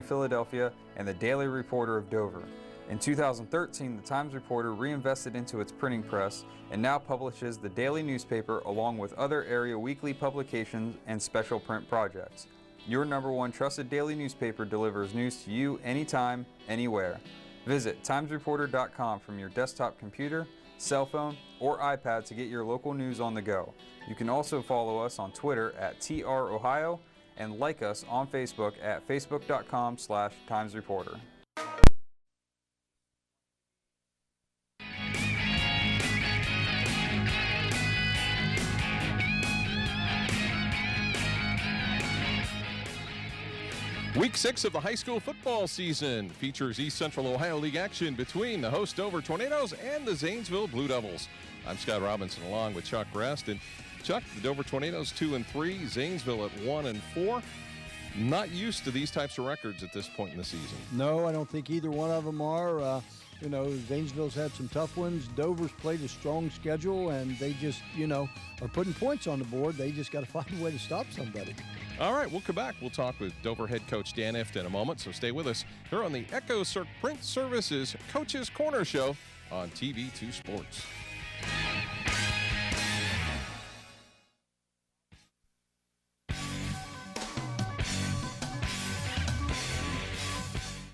Philadelphia and the Daily Reporter of Dover. In 2013, the Times Reporter reinvested into its printing press and now publishes the daily newspaper along with other area weekly publications and special print projects. Your #1 trusted daily newspaper delivers news to you anytime, anywhere. Visit timesreporter.com from your desktop computer, cell phone, or iPad to get your local news on the go. You can also follow us on Twitter at TROhio and like us on Facebook at facebook.com/timesreporter. Week 6 of the high school football season features East Central Ohio League action between the host Dover Tornadoes and the Zanesville Blue Devils. I'm Scott Robinson along with Chuck Rest. And Chuck, the Dover Tornadoes 2-3, Zanesville at 1-4. Not used to these types of records at this point in the season. No, I don't think either one of them are. Zanesville's had some tough ones. Dover's played a strong schedule, and they just, are putting points on the board. They just got to find a way to stop somebody. All right, we'll come back. We'll talk with Dover head coach Dan Ift in a moment, so stay with us here on the Echo Circ Print Services Coach's Corner Show on TV2 Sports.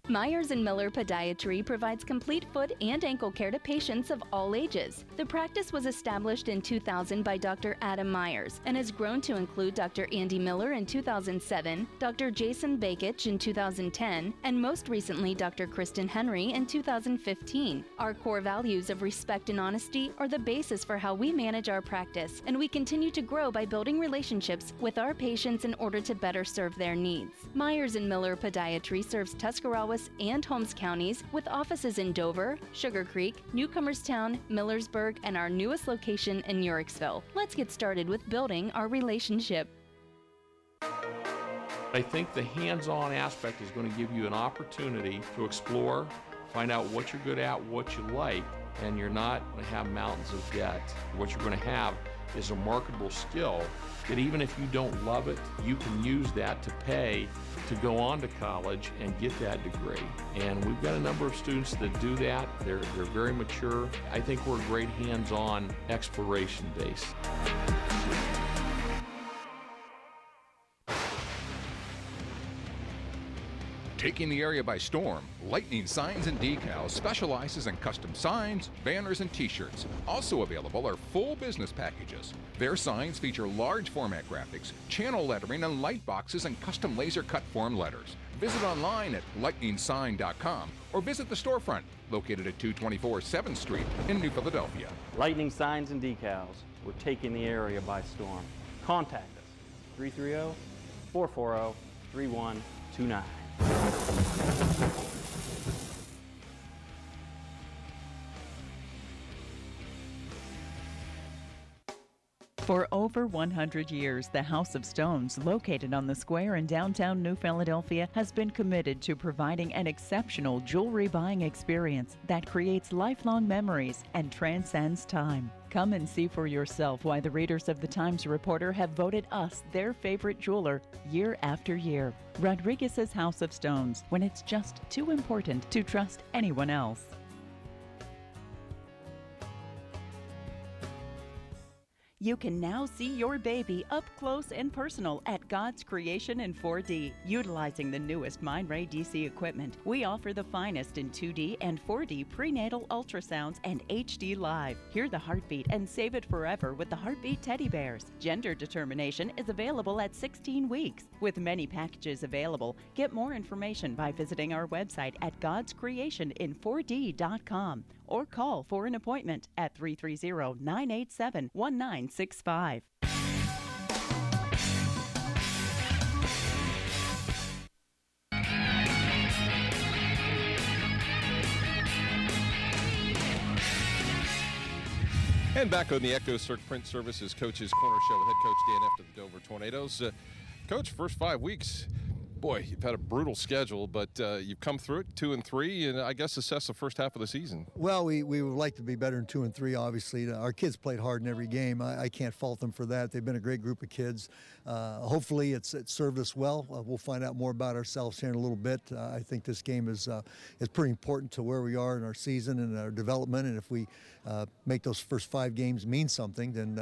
Myers & Miller Podiatry provides complete foot and ankle care to patients of all ages. The practice was established in 2000 by Dr. Adam Myers and has grown to include Dr. Andy Miller in 2007, Dr. Jason Bakich in 2010, and most recently Dr. Kristen Henry in 2015. Our core values of respect and honesty are the basis for how we manage our practice, and we continue to grow by building relationships with our patients in order to better serve their needs. Myers & Miller Podiatry serves Tuscarawas and Holmes counties with offices in Dover, Sugar Creek, Newcomerstown, Millersburg, and our newest location in Uricksville. Let's get started with building our relationship. I think the hands-on aspect is going to give you an opportunity to explore, find out what you're good at, what you like, and you're not going to have mountains of debt. What you're going to have is a marketable skill that even if you don't love it, you can use that to pay to go on to college and get that degree. And we've got a number of students that do that. They're very mature. I think we're a great hands-on exploration base. Taking the area by storm, Lightning Signs and Decals specializes in custom signs, banners, and t-shirts. Also available are full business packages. Their signs feature large format graphics, channel lettering, and light boxes and custom laser cut form letters. Visit online at lightningsign.com or visit the storefront located at 224 7th Street in New Philadelphia. Lightning Signs and Decals. We're taking the area by storm. Contact us, 330-440-3129. For over 100 years, the House of Stones, located on the square in downtown New Philadelphia, has been committed to providing an exceptional jewelry buying experience that creates lifelong memories and transcends time. Come and see for yourself why the readers of the Times Reporter have voted us their favorite jeweler year after year. Rodriguez's House of Stones, when it's just too important to trust anyone else. You can now see your baby up close and personal at God's Creation in 4D. Utilizing the newest Mindray DC equipment, we offer the finest in 2D and 4D prenatal ultrasounds and HD Live. Hear the heartbeat and save it forever with the Heartbeat Teddy Bears. Gender determination is available at 16 weeks. With many packages available, get more information by visiting our website at godscreationin4d.com or call for an appointment at 330-987-1965. And back on the Echo Circ Print Services Coach's Corner Show with head coach Dan Ift of the Dover Tornadoes. Coach, first 5 weeks, Boy, you've had a brutal schedule, but you've come through it 2-3, and I guess assess the first half of the season. Well, we would like to be better than 2-3, obviously. Our kids played hard in every game. I can't fault them for that. They've been a great group of kids. Hopefully it served us well. We'll find out more about ourselves here in a little bit. I think this game is pretty important to where we are in our season and our development, and if we make those first 5 games mean something, then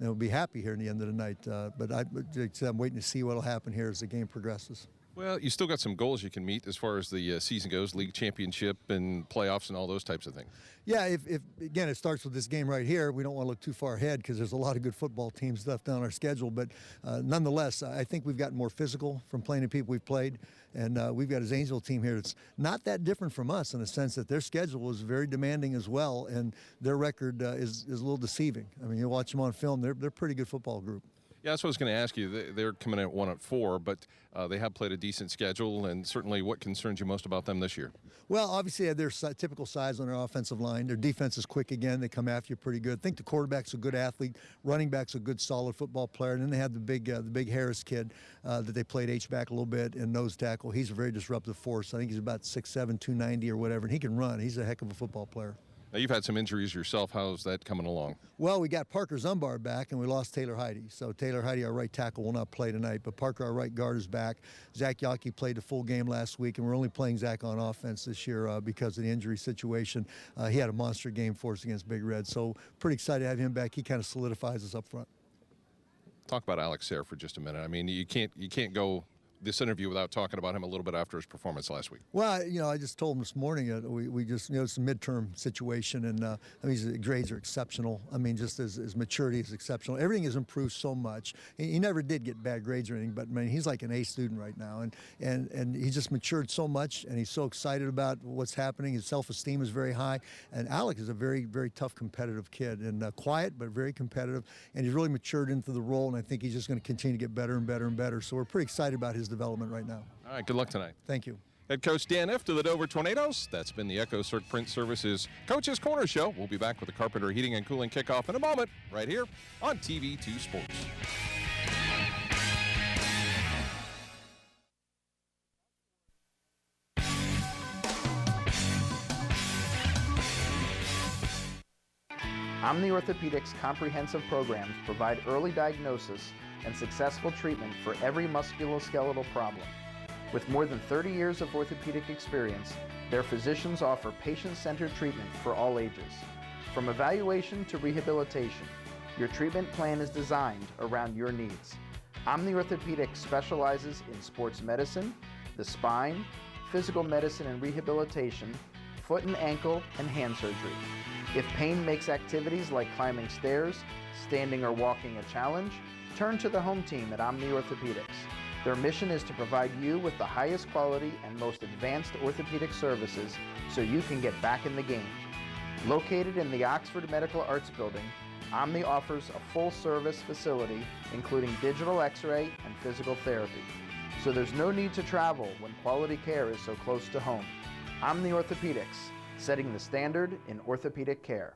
we'll be happy here in the end of the night. But I'm waiting to see what will happen here as the game progresses. Well, you still got some goals you can meet as far as the season goes, league championship and playoffs and all those types of things. Yeah, if again, it starts with this game right here. We don't want to look too far ahead because there's a lot of good football teams left on our schedule. But nonetheless, I think we've gotten more physical from playing the people we've played. And we've got a Zanesville team here that's not that different from us in the sense that their schedule is very demanding as well. And their record is a little deceiving. I mean, you watch them on film, they're a pretty good football group. Yeah, that's what I was going to ask you. They're coming in at 1-4, but they have played a decent schedule, and certainly what concerns you most about them this year? Well, obviously, they're typical size on their offensive line. Their defense is quick again. They come after you pretty good. I think the quarterback's a good athlete. Running back's a good, solid football player. And then they have the big Harris kid that they played H-back a little bit and nose tackle. He's a very disruptive force. I think he's about 6'7", 290 or whatever, and he can run. He's a heck of a football player. Now, you've had some injuries yourself. How's that coming along? Well, we got Parker Zumbar back, and we lost Taylor Heide. So Taylor Heide, our right tackle, will not play tonight, but Parker, our right guard, is back. Zach Yockey played the full game last week, and we're only playing Zach on offense this year because of the injury situation. He had a monster game for us against Big Red, so pretty excited to have him back. He kind of solidifies us up front. Talk about Alex Sayre for just a minute. I mean, you can't go this interview without talking about him a little bit after his performance last week. Well, I just told him this morning we just, it's a midterm situation, and I mean, his grades are exceptional. I mean, just his maturity is exceptional. Everything has improved so much. He never did get bad grades or anything, but I mean, he's like an A student right now, and he just matured so much, and he's so excited about what's happening. His self-esteem is very high, and Alex is a very, very tough, competitive kid, and quiet but very competitive, and he's really matured into the role, and I think he's just going to continue to get better and better and better. So we're pretty excited about his development right now. All right, good luck tonight. Thank you. Head coach Dan Iff to the Dover Tornadoes. That's been the Echo Circ Print Services Coach's Corner Show. We'll be back with the Carpenter Heating and Cooling Kickoff in a moment, right here on TV2 Sports. Omni Orthopedics comprehensive programs provide early diagnosis and successful treatment for every musculoskeletal problem. With more than 30 years of orthopedic experience, their physicians offer patient-centered treatment for all ages. From evaluation to rehabilitation, your treatment plan is designed around your needs. Omni Orthopedics specializes in sports medicine, the spine, physical medicine and rehabilitation, foot and ankle, and hand surgery. If pain makes activities like climbing stairs, standing or walking a challenge, turn to the home team at Omni Orthopedics. Their mission is to provide you with the highest quality and most advanced orthopedic services so you can get back in the game. Located in the Oxford Medical Arts Building, Omni offers a full-service facility including digital x-ray and physical therapy. So there's no need to travel when quality care is so close to home. Omni Orthopedics, setting the standard in orthopedic care.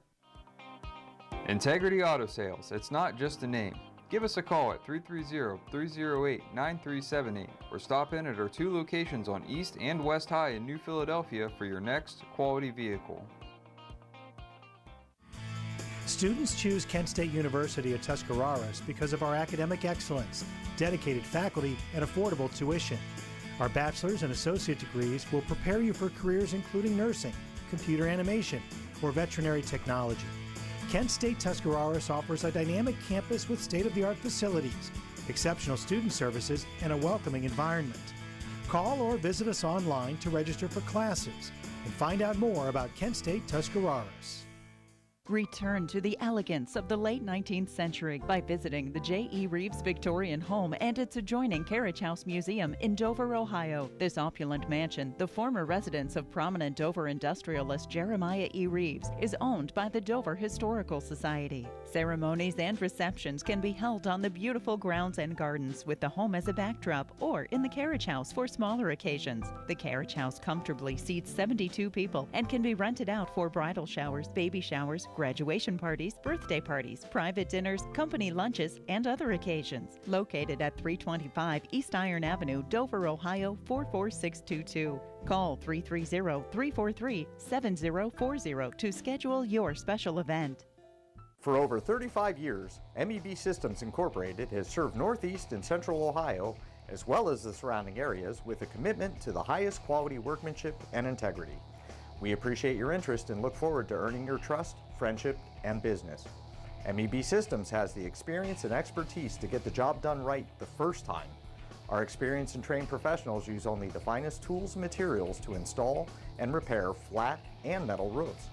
Integrity Auto Sales. It's not just a name. Give us a call at 330-308-9378 or stop in at our 2 locations on East and West High in New Philadelphia for your next quality vehicle. Students choose Kent State University at Tuscarawas because of our academic excellence, dedicated faculty, and affordable tuition. Our bachelor's and associate degrees will prepare you for careers including nursing, computer animation, or veterinary technology. Kent State Tuscarawas offers a dynamic campus with state-of-the-art facilities, exceptional student services, and a welcoming environment. Call or visit us online to register for classes and find out more about Kent State Tuscarawas. Return to the elegance of the late 19th century by visiting the J.E. Reeves Victorian Home and its adjoining Carriage House Museum in Dover, Ohio. This opulent mansion, the former residence of prominent Dover industrialist Jeremiah E. Reeves, is owned by the Dover Historical Society. Ceremonies and receptions can be held on the beautiful grounds and gardens with the home as a backdrop or in the Carriage House for smaller occasions. The Carriage House comfortably seats 72 people and can be rented out for bridal showers, baby showers, graduation parties, birthday parties, private dinners, company lunches, and other occasions. Located at 325 East Iron Avenue, Dover, Ohio 44622. Call 330-343-7040 to schedule your special event. For over 35 years, MEB Systems Incorporated has served Northeast and Central Ohio, as well as the surrounding areas, with a commitment to the highest quality workmanship and integrity. We appreciate your interest and look forward to earning your trust, friendship, and business. MEB Systems has the experience and expertise to get the job done right the first time. Our experienced and trained professionals use only the finest tools and materials to install and repair flat and metal roofs.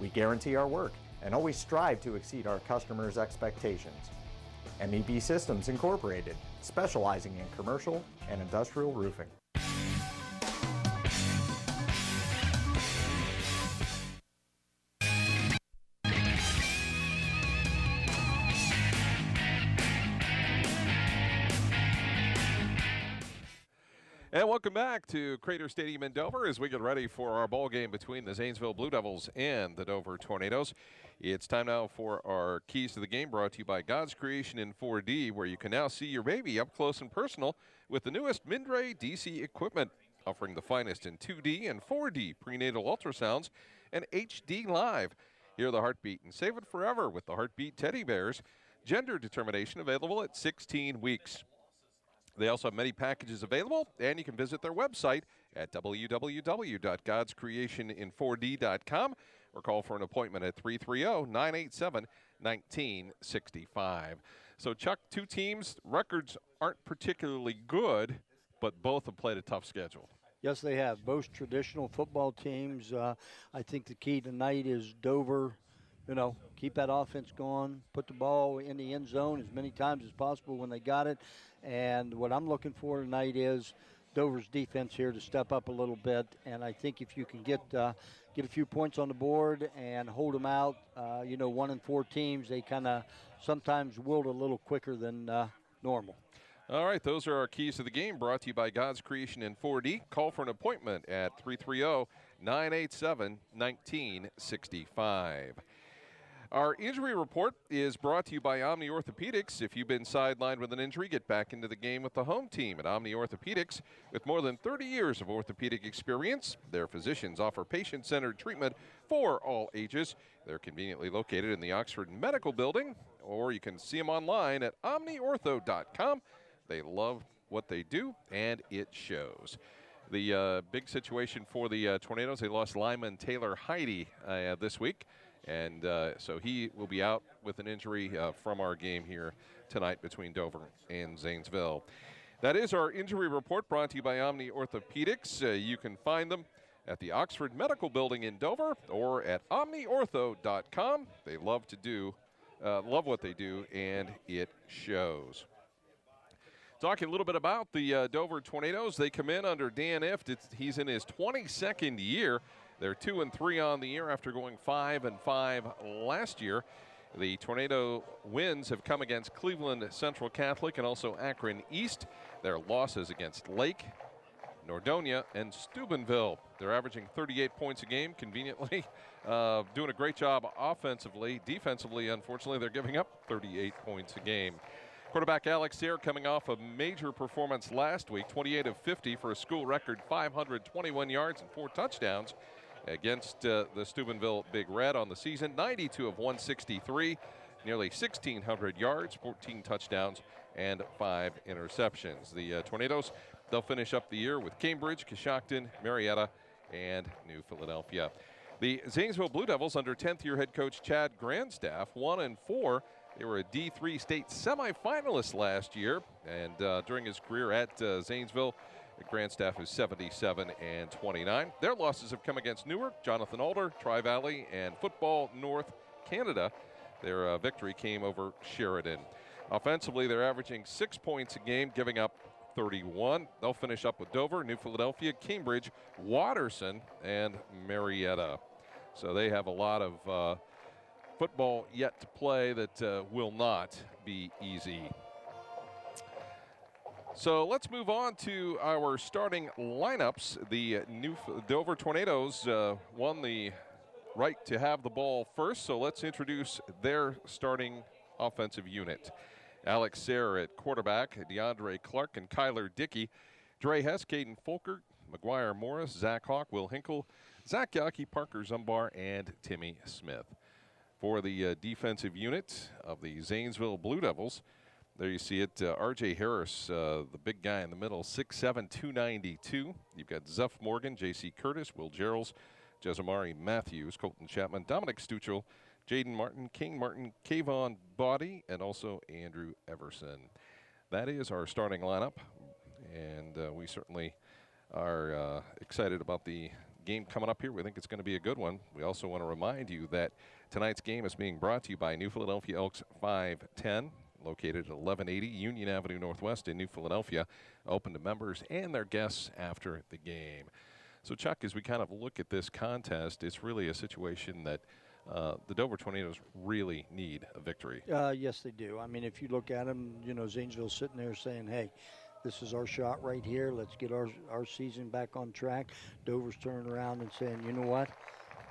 We guarantee our work and always strive to exceed our customers' expectations. MEB Systems Incorporated, specializing in commercial and industrial roofing. And welcome back to Crater Stadium in Dover as we get ready for our ball game between the Zanesville Blue Devils and the Dover Tornadoes. It's time now for our Keys to the Game, brought to you by God's Creation in 4D, where you can now see your baby up close and personal with the newest Mindray DC equipment, offering the finest in 2D and 4D prenatal ultrasounds and HD Live. Hear the heartbeat and save it forever with the Heartbeat Teddy Bears. Gender determination available at 16 weeks. They also have many packages available, and you can visit their website at www.godscreationin4d.com or call for an appointment at 330-987-1965. So, Chuck, two teams, records aren't particularly good, but both have played a tough schedule. Yes, they have. Both traditional football teams. I think the key tonight is Dover, keep that offense going, put the ball in the end zone as many times as possible when they got it. And what I'm looking for tonight is Dover's defense here to step up a little bit. And I think if you can get a few points on the board and hold them out, 1 and 4 teams, they kind of sometimes wilt a little quicker than normal. All right, those are our keys to the game, brought to you by God's Creation in 4D. Call for an appointment at 330-987-1965. Our injury report is brought to you by Omni Orthopedics. If you've been sidelined with an injury, get back into the game with the home team at Omni Orthopedics. With more than 30 years of orthopedic experience, their physicians offer patient-centered treatment for all ages. They're conveniently located in the Oxford Medical Building, or you can see them online at omniortho.com. They love what they do, and it shows. The big situation for the Tornadoes, they lost lineman Taylor Heidi this week. And so he will be out with an injury from our game here tonight between Dover and Zanesville. That is our injury report, brought to you by Omni Orthopedics. You can find them at the Oxford Medical Building in Dover or at omniortho.com. They love what they do, and it shows. Talking a little bit about the Dover Tornadoes, they come in under Dan Ift. He's in his 22nd year. They're 2-3 on the year after going 5-5 last year. The Tornado wins have come against Cleveland Central Catholic and also Akron East. Their losses against Lake, Nordonia, and Steubenville. They're averaging 38 points a game, conveniently. Doing a great job offensively. Defensively, unfortunately, they're giving up 38 points a game. Quarterback Alex Sayre coming off a major performance last week, 28 of 50 for a school record 521 yards and 4 touchdowns against the Steubenville Big Red on the season. 92 of 163, nearly 1,600 yards, 14 touchdowns, and 5 interceptions. The Tornadoes, they'll finish up the year with Cambridge, Coshocton, Marietta, and New Philadelphia. The Zanesville Blue Devils, under 10th-year head coach Chad Grandstaff, 1-4. They were a D3 state semifinalist last year, and during his career at Zanesville, Grandstaff is 77-29. Their losses have come against Newark, Jonathan Alder, Tri-Valley, and Football North Canada. Their victory came over Sheridan. Offensively, they're averaging 6 points a game, giving up 31. They'll finish up with Dover, New Philadelphia, Cambridge, Watterson, and Marietta. So they have a lot of football yet to play that will not be easy. So let's move on to our starting lineups. The Dover Tornadoes won the right to have the ball first, so let's introduce their starting offensive unit. Alex Sayre at quarterback, DeAndre Clark and Kyler Dickey, Dre Hess, Caden Folker, McGuire Morris, Zach Hawk, Will Hinkle, Zach Yaki, Parker Zumbar, and Timmy Smith. For the defensive unit of the Zanesville Blue Devils, there you see it, R.J. Harris, the big guy in the middle, 6'7", 292. You've got Zuff Morgan, J.C. Curtis, Will Gerals, Jesamari Matthews, Colton Chapman, Dominic Stuchel, Jaden Martin, King Martin, Kayvon Body, and also Andrew Everson. That is our starting lineup, and we certainly are excited about the game coming up here. We think it's going to be a good one. We also want to remind you that tonight's game is being brought to you by New Philadelphia Elks 510, located at 1180 Union Avenue Northwest in New Philadelphia, open to members and their guests after the game. So, Chuck, as we kind of look at this contest, it's really a situation that the Dover Tornadoes really need a victory. Yes, they do. I mean, if you look at them, you know, Zanesville's sitting there saying, hey, this is our shot right here. Let's get our season back on track. Dover's turning around and saying, you know what?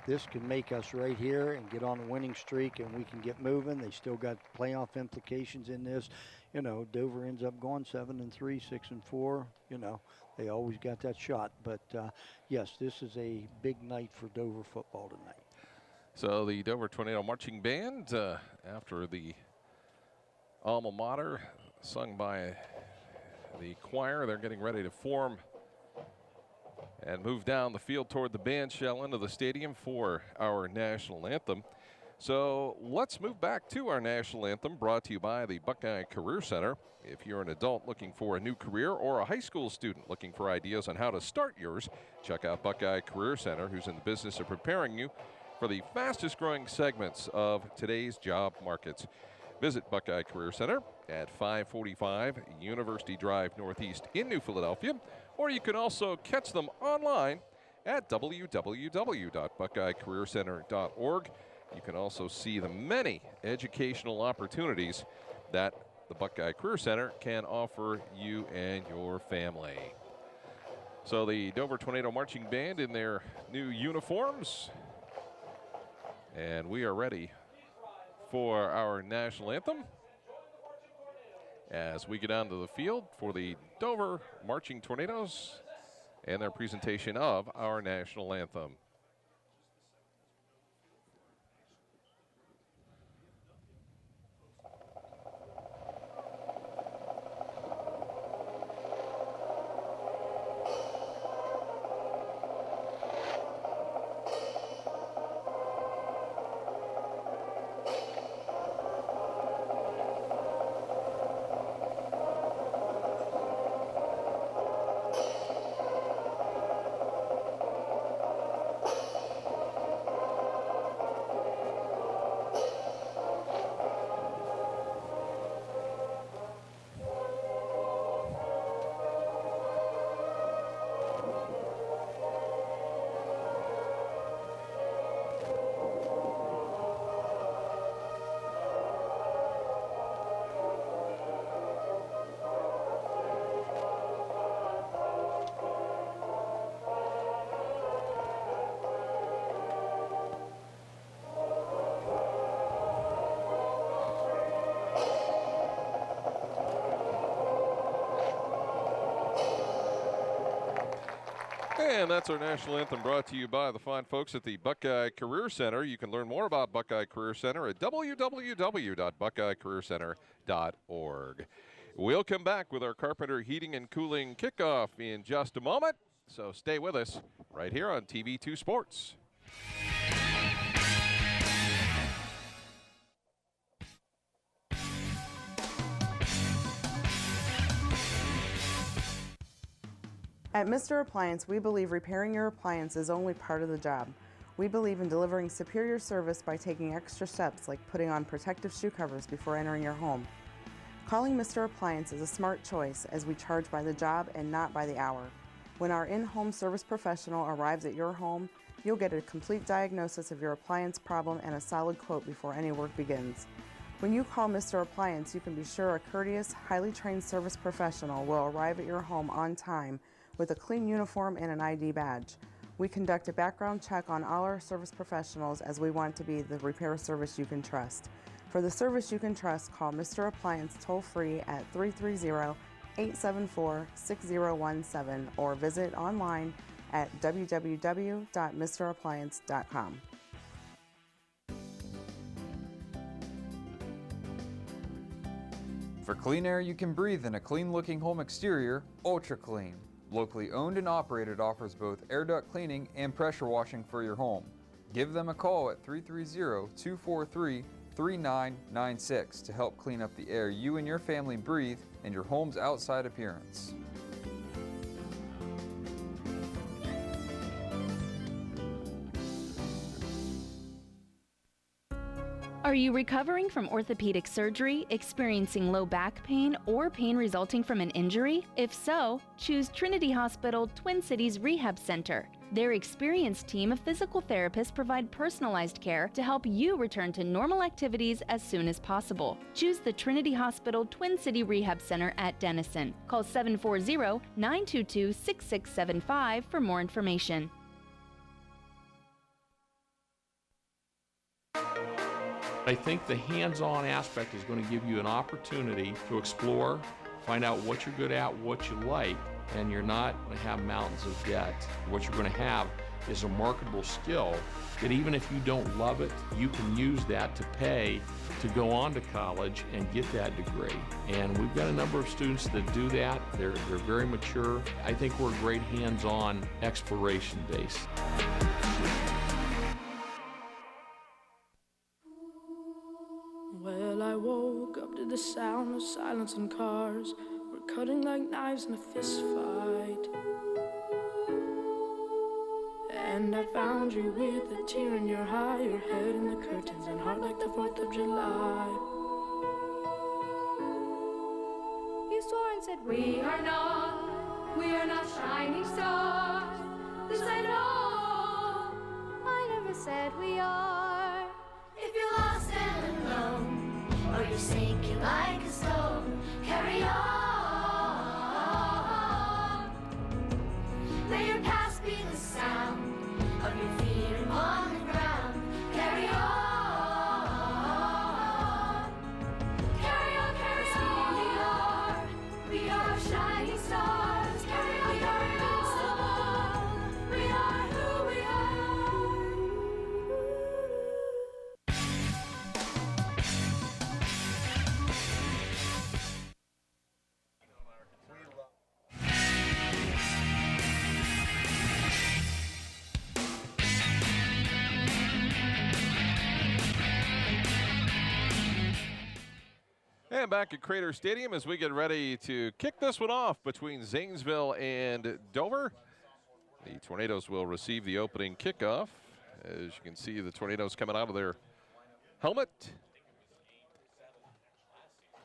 This can make us right here and get on a winning streak, and we can get moving. They still got playoff implications in this. You know, Dover ends up going 7-3, 6-4. You know, they always got that shot. But, yes, this is a big night for Dover football tonight. So the Dover Tornado Marching Band, after the alma mater, sung by the choir, they're getting ready to form and move down the field toward the band shell into the stadium for our national anthem. So let's move back to our national anthem, brought to you by the Buckeye Career Center. If you're an adult looking for a new career or a high school student looking for ideas on how to start yours, check out Buckeye Career Center, who's in the business of preparing you for the fastest growing segments of today's job markets. Visit Buckeye Career Center at 545 University Drive Northeast in New Philadelphia, or you can also catch them online at www.buckeyecareercenter.org. You can also see the many educational opportunities that the Buckeye Career Center can offer you and your family. So the Dover Tornado Marching Band in their new uniforms, and we are ready for our national anthem as we get onto the field for the Dover Marching Tornadoes and their presentation of our national anthem. And that's our national anthem, brought to you by the fine folks at the Buckeye Career Center. You can learn more about Buckeye Career Center at www.buckeyecareercenter.org. We'll come back with our Carpenter Heating and Cooling Kickoff in just a moment, so stay with us right here on TV2 Sports. At Mr. Appliance, we believe repairing your appliance is only part of the job. We believe in delivering superior service by taking extra steps like putting on protective shoe covers before entering your home. Calling Mr. Appliance is a smart choice as we charge by the job and not by the hour. When our in-home service professional arrives at your home, you'll get a complete diagnosis of your appliance problem and a solid quote before any work begins. When you call Mr. Appliance, you can be sure a courteous, highly trained service professional will arrive at your home on time with a clean uniform and an ID badge. We conduct a background check on all our service professionals as we want to be the repair service you can trust. For the service you can trust, call Mr. Appliance toll-free at 330-874-6017 or visit online at www.mrappliance.com. For clean air you can breathe in a clean-looking home exterior, Ultra Clean. Locally owned and operated, offers both air duct cleaning and pressure washing for your home. Give them a call at 330-243-3996 to help clean up the air you and your family breathe and your home's outside appearance. Are you recovering from orthopedic surgery, experiencing low back pain, or pain resulting from an injury? If so, choose Trinity Hospital Twin Cities Rehab Center. Their experienced team of physical therapists provide personalized care to help you return to normal activities as soon as possible. Choose the Trinity Hospital Twin City Rehab Center at Denison. Call 740-922-6675 for more information. I think the hands-on aspect is going to give you an opportunity to explore, find out what you're good at, what you like, and you're not going to have mountains of debt. What you're going to have is a marketable skill that even if you don't love it, you can use that to pay to go on to college and get that degree. And we've got a number of students that do that. They're very mature. I think we're a great hands-on exploration base. Well, I woke up to the sound of silence and cars. We're cutting like knives in a fist fight. And I found you with a tear in your eye, your head in the curtains and heart like the 4th of July. You swore and said we are not shining stars. This I know. I never said we are. If you're lost and alone, or you're sinking like a stone, carry on. May your past be the sound of your feet upon the ground. Carry on. Carry on, carry on. We are shining stars. Carry on, carry on. We are who we are. And back at Crater Stadium as we get ready to kick this one off between Zanesville and Dover. The Tornadoes will receive the opening kickoff. As you can see, the Tornadoes coming out of their helmet.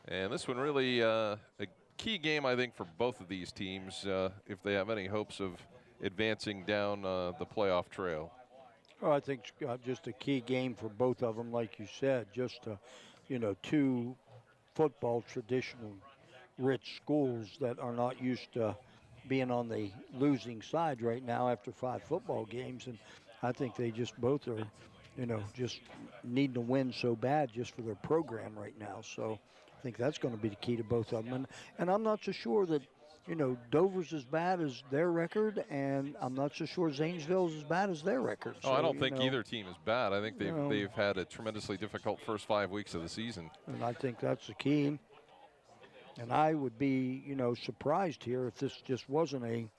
And this one really a key game, I think, for both of these teams if they have any hopes of advancing down the playoff trail. Well, I think it's just a key game for both of them, like you said. Just, two football traditional rich schools that are not used to being on the losing side right now after 5 football games. And I think they just both are, just needing to win so bad just for their program right now. So I think that's going to be the key to both of them. And I'm not so sure that, Dover's as bad as their record, and I'm not so sure Zanesville's as bad as their record. Oh, I don't think either team is bad. I think they've had a tremendously difficult first 5 weeks of the season. And I think that's the key. And I would be, surprised here if this just wasn't a,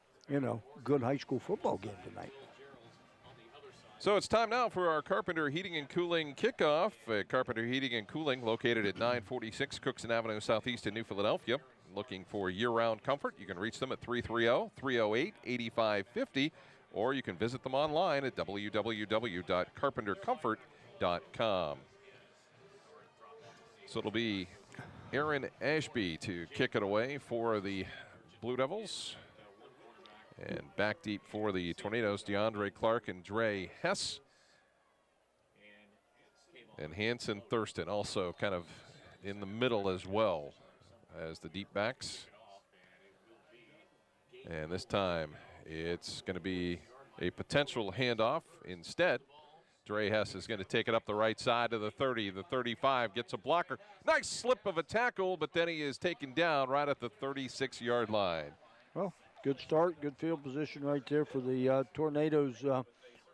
good high school football game tonight. So it's time now for our Carpenter Heating and Cooling kickoff. Carpenter Heating and Cooling, located at 946 Cookson Avenue Southeast in New Philadelphia. Looking for year-round comfort, you can reach them at 330-308-8550, or you can visit them online at www.carpentercomfort.com. So it'll be Aaron Ashby to kick it away for the Blue Devils. And back deep for the Tornadoes, DeAndre Clark and Dre Hess. And Hanson Thurston also kind of in the middle as well as the deep backs. And this time it's going to be a potential handoff. Instead, Dre Hess is going to take it up the right side to the 30, the 35, gets a blocker. Nice slip of a tackle, but then he is taken down right at the 36-yard line. Well, good start, good field position right there for the Tornadoes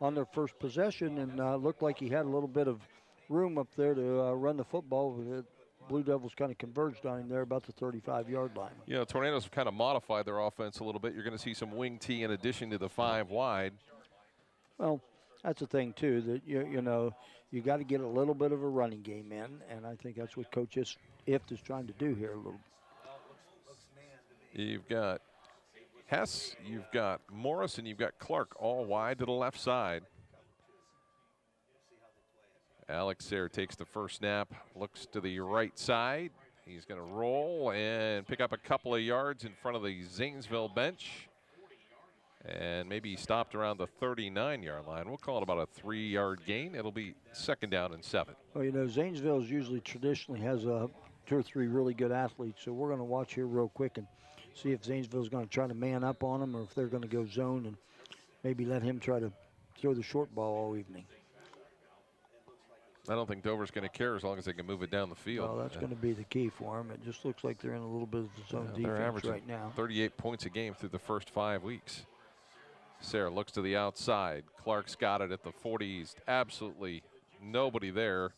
on their first possession, and looked like he had a little bit of room up there to run the football. The Blue Devils kind of converged on him there about the 35-yard line. You know, Tornadoes have kind of modified their offense a little bit. You're going to see some wing T in addition to the 5 wide. Well, that's the thing, too, that, you know, you got to get a little bit of a running game in, and I think that's what Coach Ift is trying to do here a little. You've got Hess, you've got Morris, and you've got Clark all wide to the left side. Alex Sayre takes the first snap, looks to the right side. He's going to roll and pick up a couple of yards in front of the Zanesville bench. And maybe he stopped around the 39-yard line. We'll call it about a 3-yard gain. It'll be 2nd down and 7. Well, you know, Zanesville usually traditionally has 2 or 3 really good athletes, so we're going to watch here real quick and see if Zanesville's going to try to man up on him or if they're going to go zone and maybe let him try to throw the short ball all evening. I don't think Dover's going to care as long as they can move it down the field. Well, that's going to be the key for him. It just looks like they're in a little bit of the zone they're defense averaging right now. 38 points a game through the first 5 weeks. Sayre looks to the outside. Clark's got it at the 40s. Absolutely nobody there.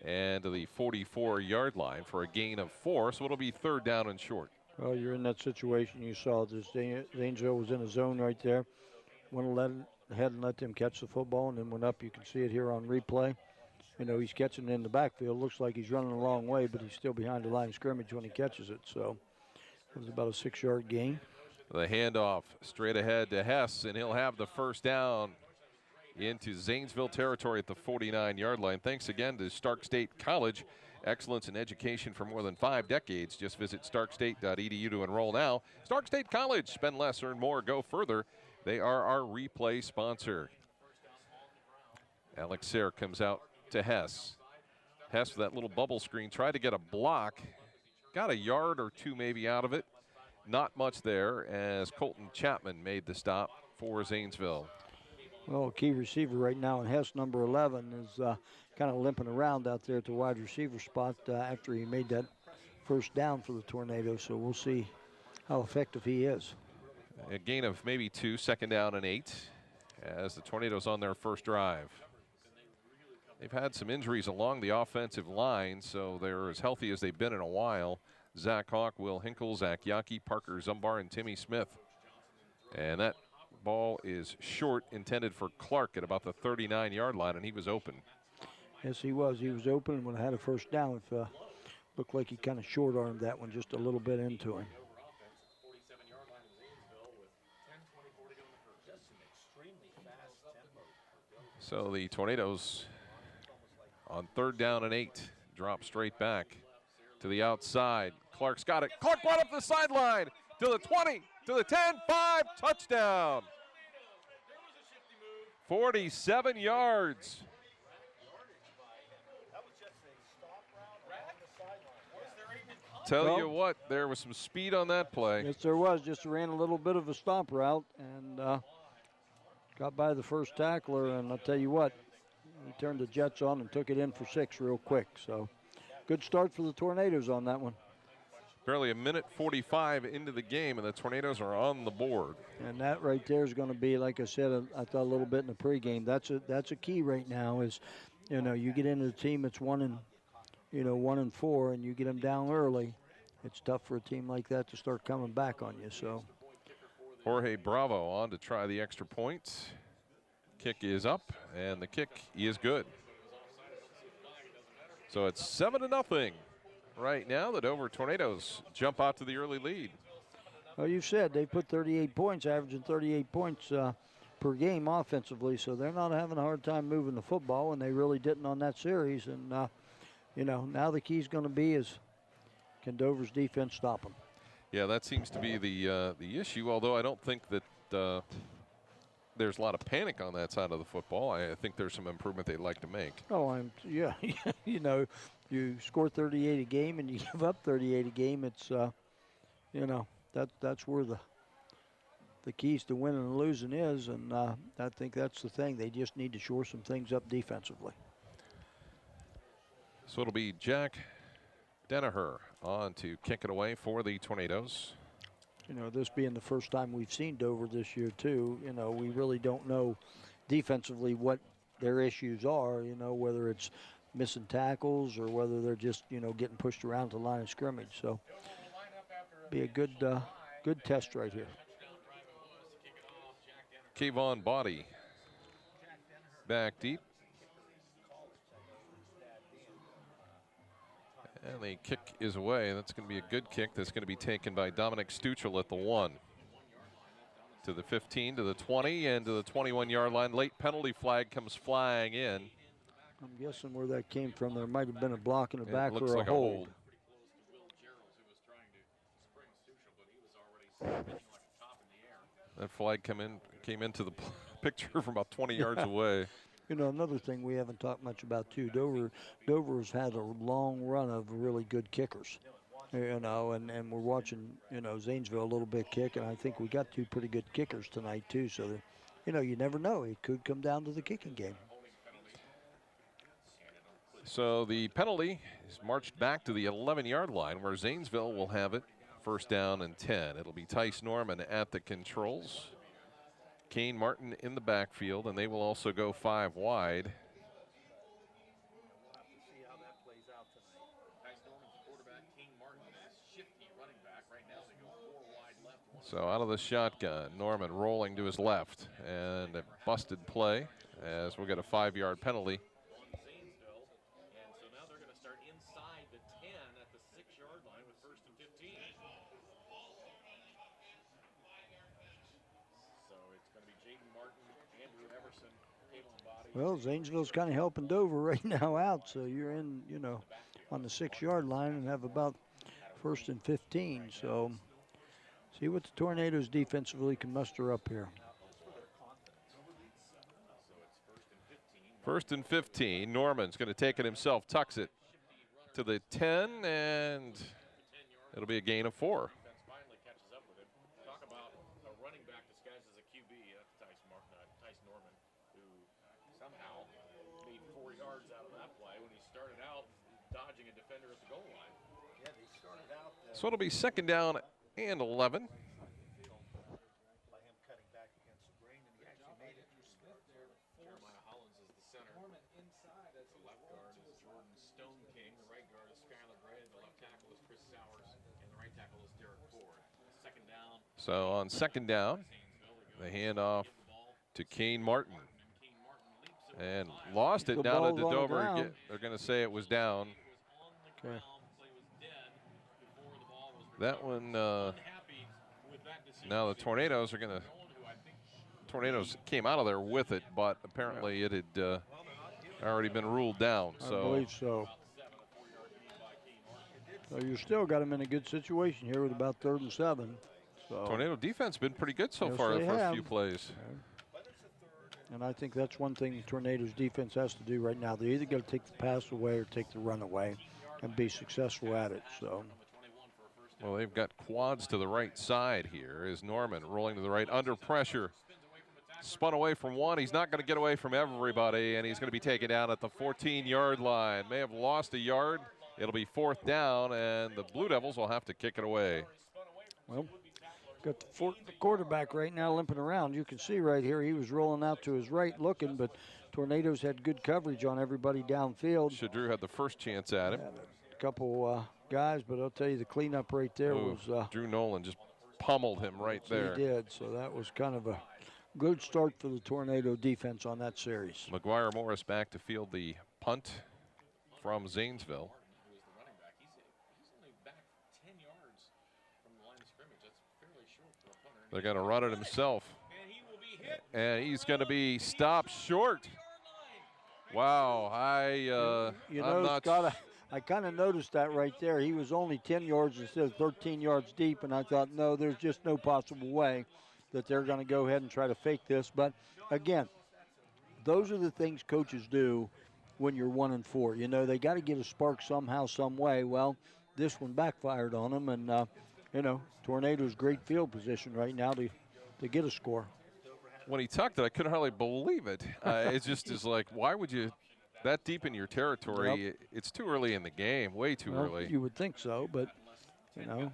And to the 44-yard line for a gain of 4. So it'll be 3rd down and short. Well, you're in that situation. You saw this. Zanesville was in a zone right there. Went ahead and let them catch the football and then went up. You can see it here on replay. You know, he's catching it in the backfield. Looks like he's running a long way, but he's still behind the line of scrimmage when he catches it. So it was about a 6-yard gain. The handoff straight ahead to Hess, and he'll have the first down into Zanesville territory at the 49-yard line. Thanks again to Stark State College. Excellence in education for more than 5 decades. Just visit starkstate.edu to enroll now. Stark State College, spend less, earn more, go further. They are our replay sponsor. Alex Sayre comes out to Hess. Hess with that little bubble screen, tried to get a block. Got a yard or 2 maybe out of it. Not much there as Colton Chapman made the stop for Zanesville. Well, key receiver right now in Hess, number 11, is kind of limping around out there at the wide receiver spot after he made that first down for the Tornadoes. So we'll see how effective he is. A gain of maybe 2, 2nd down and 8 as the Tornadoes on their first drive. They've had some injuries along the offensive line, so they're as healthy as they've been in a while. Zach Hawk, Will Hinkle, Zach Yockey, Parker Zumbar, and Timmy Smith. And that ball is short, intended for Clark at about the 39-yard line, and he was open. Yes, he was. He was open and would have had a first down if looked like he kind of short-armed that one just a little bit into him. So the Tornadoes on 3rd down and 8 drop straight back to the outside. Clark's got it. Clark brought up the sideline to the 20, to the 10, 5, touchdown. 47 yards. Tell you what, there was some speed on that play. Yes, there was. Just ran a little bit of a stomp route and got by the first tackler. And I'll tell you what, he turned the jets on and took it in for 6 real quick. So good start for the Tornadoes on that one. Barely a minute 45 into the game, and the Tornadoes are on the board. And that right there is going to be, like I said, I thought a little bit in the pregame. That's a key right now. Is, you know, you get into the team that's 1-4, and you get them down early. It's tough for a team like that to start coming back on you. So Jorge Bravo on to try the extra point. Kick is up, and the kick is good. So it's 7-0. Right now, the Dover Tornadoes jump out to the early lead. Well, you said they put 38 points, averaging 38 points per game offensively, so they're not having a hard time moving the football, and they really didn't on that series. And, now the key is going to be is can Dover's defense stop them? Yeah, that seems to be the issue, although I don't think that there's a lot of panic on that side of the football. I think there's some improvement they'd like to make. Oh, yeah. You score 38 a game and you give up 38 a game. It's, that's where the keys to winning and losing is, and I think that's the thing. They just need to shore some things up defensively. So it'll be Jack Danaher on to kick it away for the Tornadoes. You know, this being the first time we've seen Dover this year, too, you know, we really don't know defensively what their issues are, you know, whether it's missing tackles or whether they're just, you know, getting pushed around the line of scrimmage. So be a good test right here. Kayvon Body back deep. And the kick is away. That's going to be a good kick. That's going to be taken by Dominic Stuchel at the 1. To the 15, to the 20, and to the 21-yard line. Late penalty flag comes flying in. I'm guessing where that came from. There might have been a block in the back looks or like a hold. That flag came into the picture from about 20 yards away. You know, another thing we haven't talked much about, too, Dover's had a long run of really good kickers, you know, and we're watching, you know, Zanesville a little bit kick, and I think we got 2 pretty good kickers tonight, too. So, you know, you never know. It could come down to the kicking game. So the penalty is marched back to the 11-yard line where Zanesville will have it. First down and 10. It'll be Tice Norman at the controls. Kane Martin in the backfield, and they will also go 5 wide. So out of the shotgun, Norman rolling to his left, and a busted play as we'll get a 5-yard penalty. Well, Zanesville's kind of helping Dover right now out, so you're in, you know, on the 6-yard line and have about 1st and 15. So see what the Tornadoes defensively can muster up here. 1st and 15. Norman's going to take it himself, tucks it to the 10, and it'll be a gain of 4. So it'll be 2nd down and 11. So on 2nd down, the handoff to Kane Martin. And lost it down at the Dover. They're going to say it was down. Okay. That one, now the Tornadoes are going to, Tornadoes came out of there with it, but apparently it had already been ruled down. I believe so. So you still got them in a good situation here with about 3rd and 7. So Tornado defense been pretty good so far the first few plays. And I think that's one thing the Tornadoes defense has to do right now. They either got to take the pass away or take the run away and be successful at it. So. Well, they've got quads to the right side here. Is Norman rolling to the right under pressure. Spun away from one. He's not going to get away from everybody, and he's going to be taken down at the 14-yard line. May have lost a yard. It'll be 4th down, and the Blue Devils will have to kick it away. Well, got the quarterback right now limping around. You can see right here he was rolling out to his right looking, but Tornadoes had good coverage on everybody downfield. Shadrew had the first chance at him. A couple guys, but I'll tell you the cleanup right there was. Drew Nolan just pummeled him right there. He did, so that was kind of a good start for the Tornado defense on that series. McGuire Morris back to field the punt from Zanesville. They're going to run it himself. And he's going to be stopped short. Wow, I'm not. Scott, I kind of noticed that right there. He was only 10 yards instead of 13 yards deep, and I thought, no, there's just no possible way that they're going to go ahead and try to fake this. But, again, those are the things coaches do when you're 1-4. You know, they got to get a spark somehow, some way. Well, this one backfired on them, and, you know, Tornado's great field position right now to get a score. When he tucked it, I couldn't hardly believe it. It just is like, why would you that deep in your territory? Yep. It's too early in the game, way too early. You would think so, but, you know,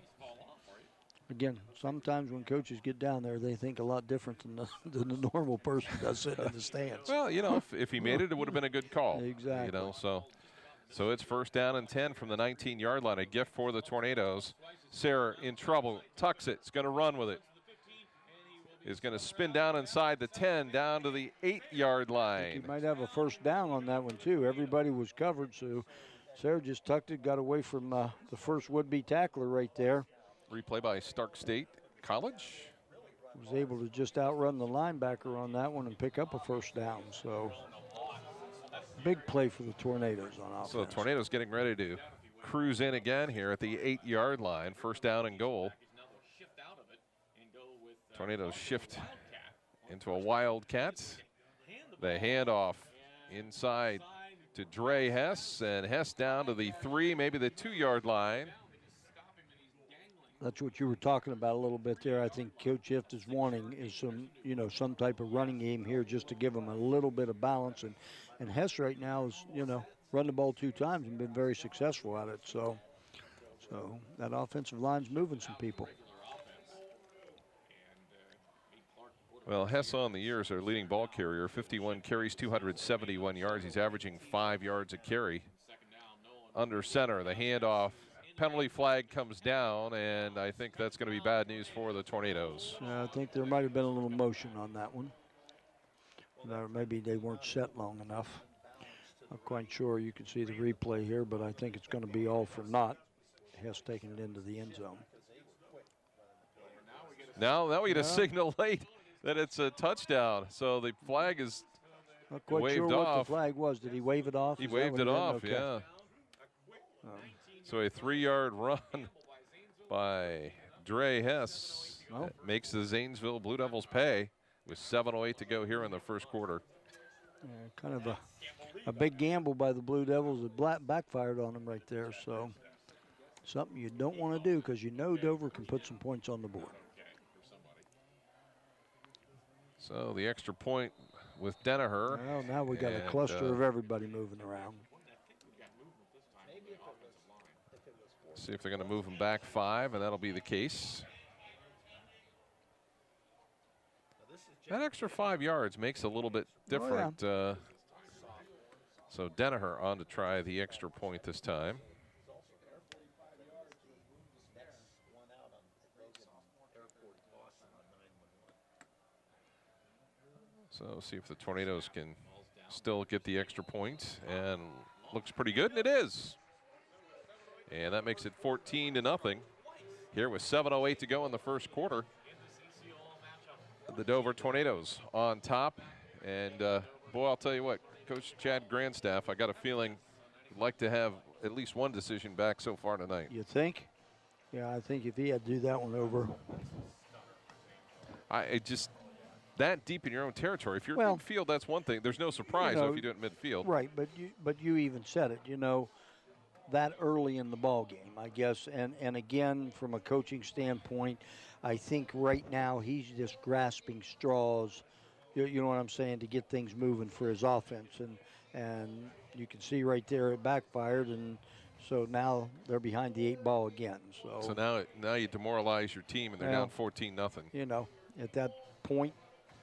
again, sometimes when coaches get down there, they think a lot different than the normal person does sitting in the stands. Well, you know, if he made it, it would have been a good call. Exactly. You know, so it's 1st down and 10 from the 19-yard line. A gift for the Tornadoes. Sayre in trouble, tucks it, is going to run with it. Is going to spin down inside the 10, down to the 8-yard line. You might have a 1st down on that one, too. Everybody was covered, so Sayre just tucked it, got away from the first would-be tackler right there. Replay by Stark State College. Was able to just outrun the linebacker on that one and pick up a 1st down. So big play for the Tornadoes on offense. So the Tornadoes getting ready to cruise in again here at the 8-yard line. 1st down and goal. Tornadoes shift into a Wildcat. The handoff inside to Dre Hess, and Hess down to the 3, maybe the 2-yard line. That's what you were talking about a little bit there. I think Coach Hift is wanting is some type of running game here just to give them a little bit of balance. And Hess right now is, run the ball 2 times and been very successful at it. So that offensive line's moving some people. Well, Hess on the year is our leading ball carrier. 51 carries, 271 yards. He's averaging 5 yards a carry. Under center, the handoff. Penalty flag comes down, and I think that's going to be bad news for the Tornadoes. I think there might have been a little motion on that one. Or maybe they weren't set long enough. Not quite sure. You can see the replay here, but I think it's going to be all for naught. Hess taking it into the end zone. Now we get a signal late that it's a touchdown. So the flag is not quite waved sure off. What the flag was. Did he wave it off? He waved it off, okay. Yeah. So a 3-yard run by Dre Hess makes the Zanesville Blue Devils pay with 7:08 to go here in the 1st quarter. Kind of a big gamble by the Blue Devils that backfired on them right there. So something you don't want to do because Dover can put some points on the board. So the extra point with Danaher. Well, now we got a cluster of everybody moving around. See if they're going to move him back 5, and that'll be the case. That extra 5 yards makes it a little bit different. So Danaher on to try the extra point this time. So see if the Tornadoes can still get the extra point, and looks pretty good, and it is. And that makes it 14-0 here with 7:08 to go in the 1st quarter. The Dover Tornadoes on top. And, boy, I'll tell you what, Coach Chad Grandstaff, I got a feeling would like to have at least one decision back so far tonight. You think? Yeah, I think if he had to do that one over. That deep in your own territory. If you're midfield, that's one thing. There's no surprise if you do it in midfield. Right, but you even said it, that early in the ball game, I guess. And again, from a coaching standpoint, I think right now he's just grasping straws, you know what I'm saying, to get things moving for his offense. And you can see right there it backfired, and so now they're behind the 8 ball again. So now you demoralize your team, and they're down 14-0. At that point,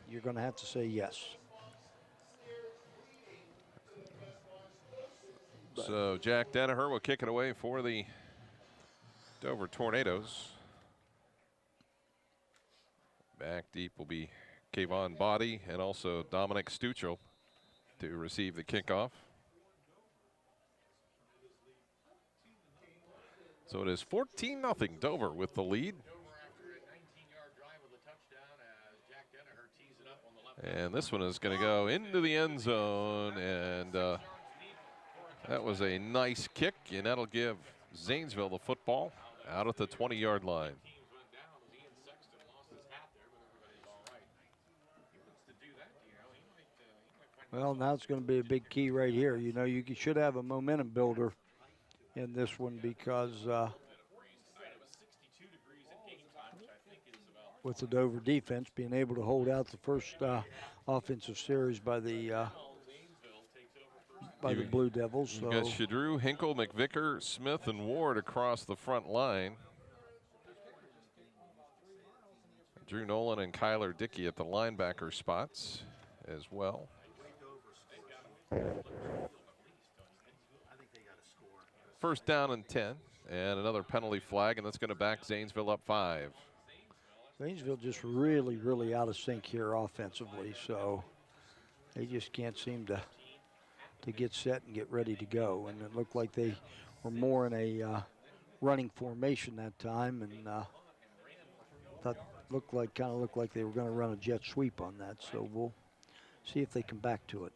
you're going to have to say yes. So Jack Danaher will kick it away for the Dover Tornadoes. Back deep will be Kayvon Body and also Dominic Stuchel to receive the kickoff. So it is 14-0 Dover with the lead. And this one is going to go into the end zone, and that was a nice kick, and that'll give Zanesville the football out at the 20-yard line. Well, now it's going to be a big key right here. You should have a momentum builder in this one because with the Dover defense being able to hold out the first offensive series by the Blue Devils. You've got Shadrew, Hinkle, McVicker, Smith, and Ward across the front line. Drew Nolan and Kyler Dickey at the linebacker spots as well. First down and 10, and another penalty flag, and that's going to back Zanesville up 5. Zanesville just really, really out of sync here offensively, so they just can't seem to get set and get ready to go. And it looked like they were more in a running formation that time, and kind of looked like they were going to run a jet sweep on that. So we'll see if they come back to it.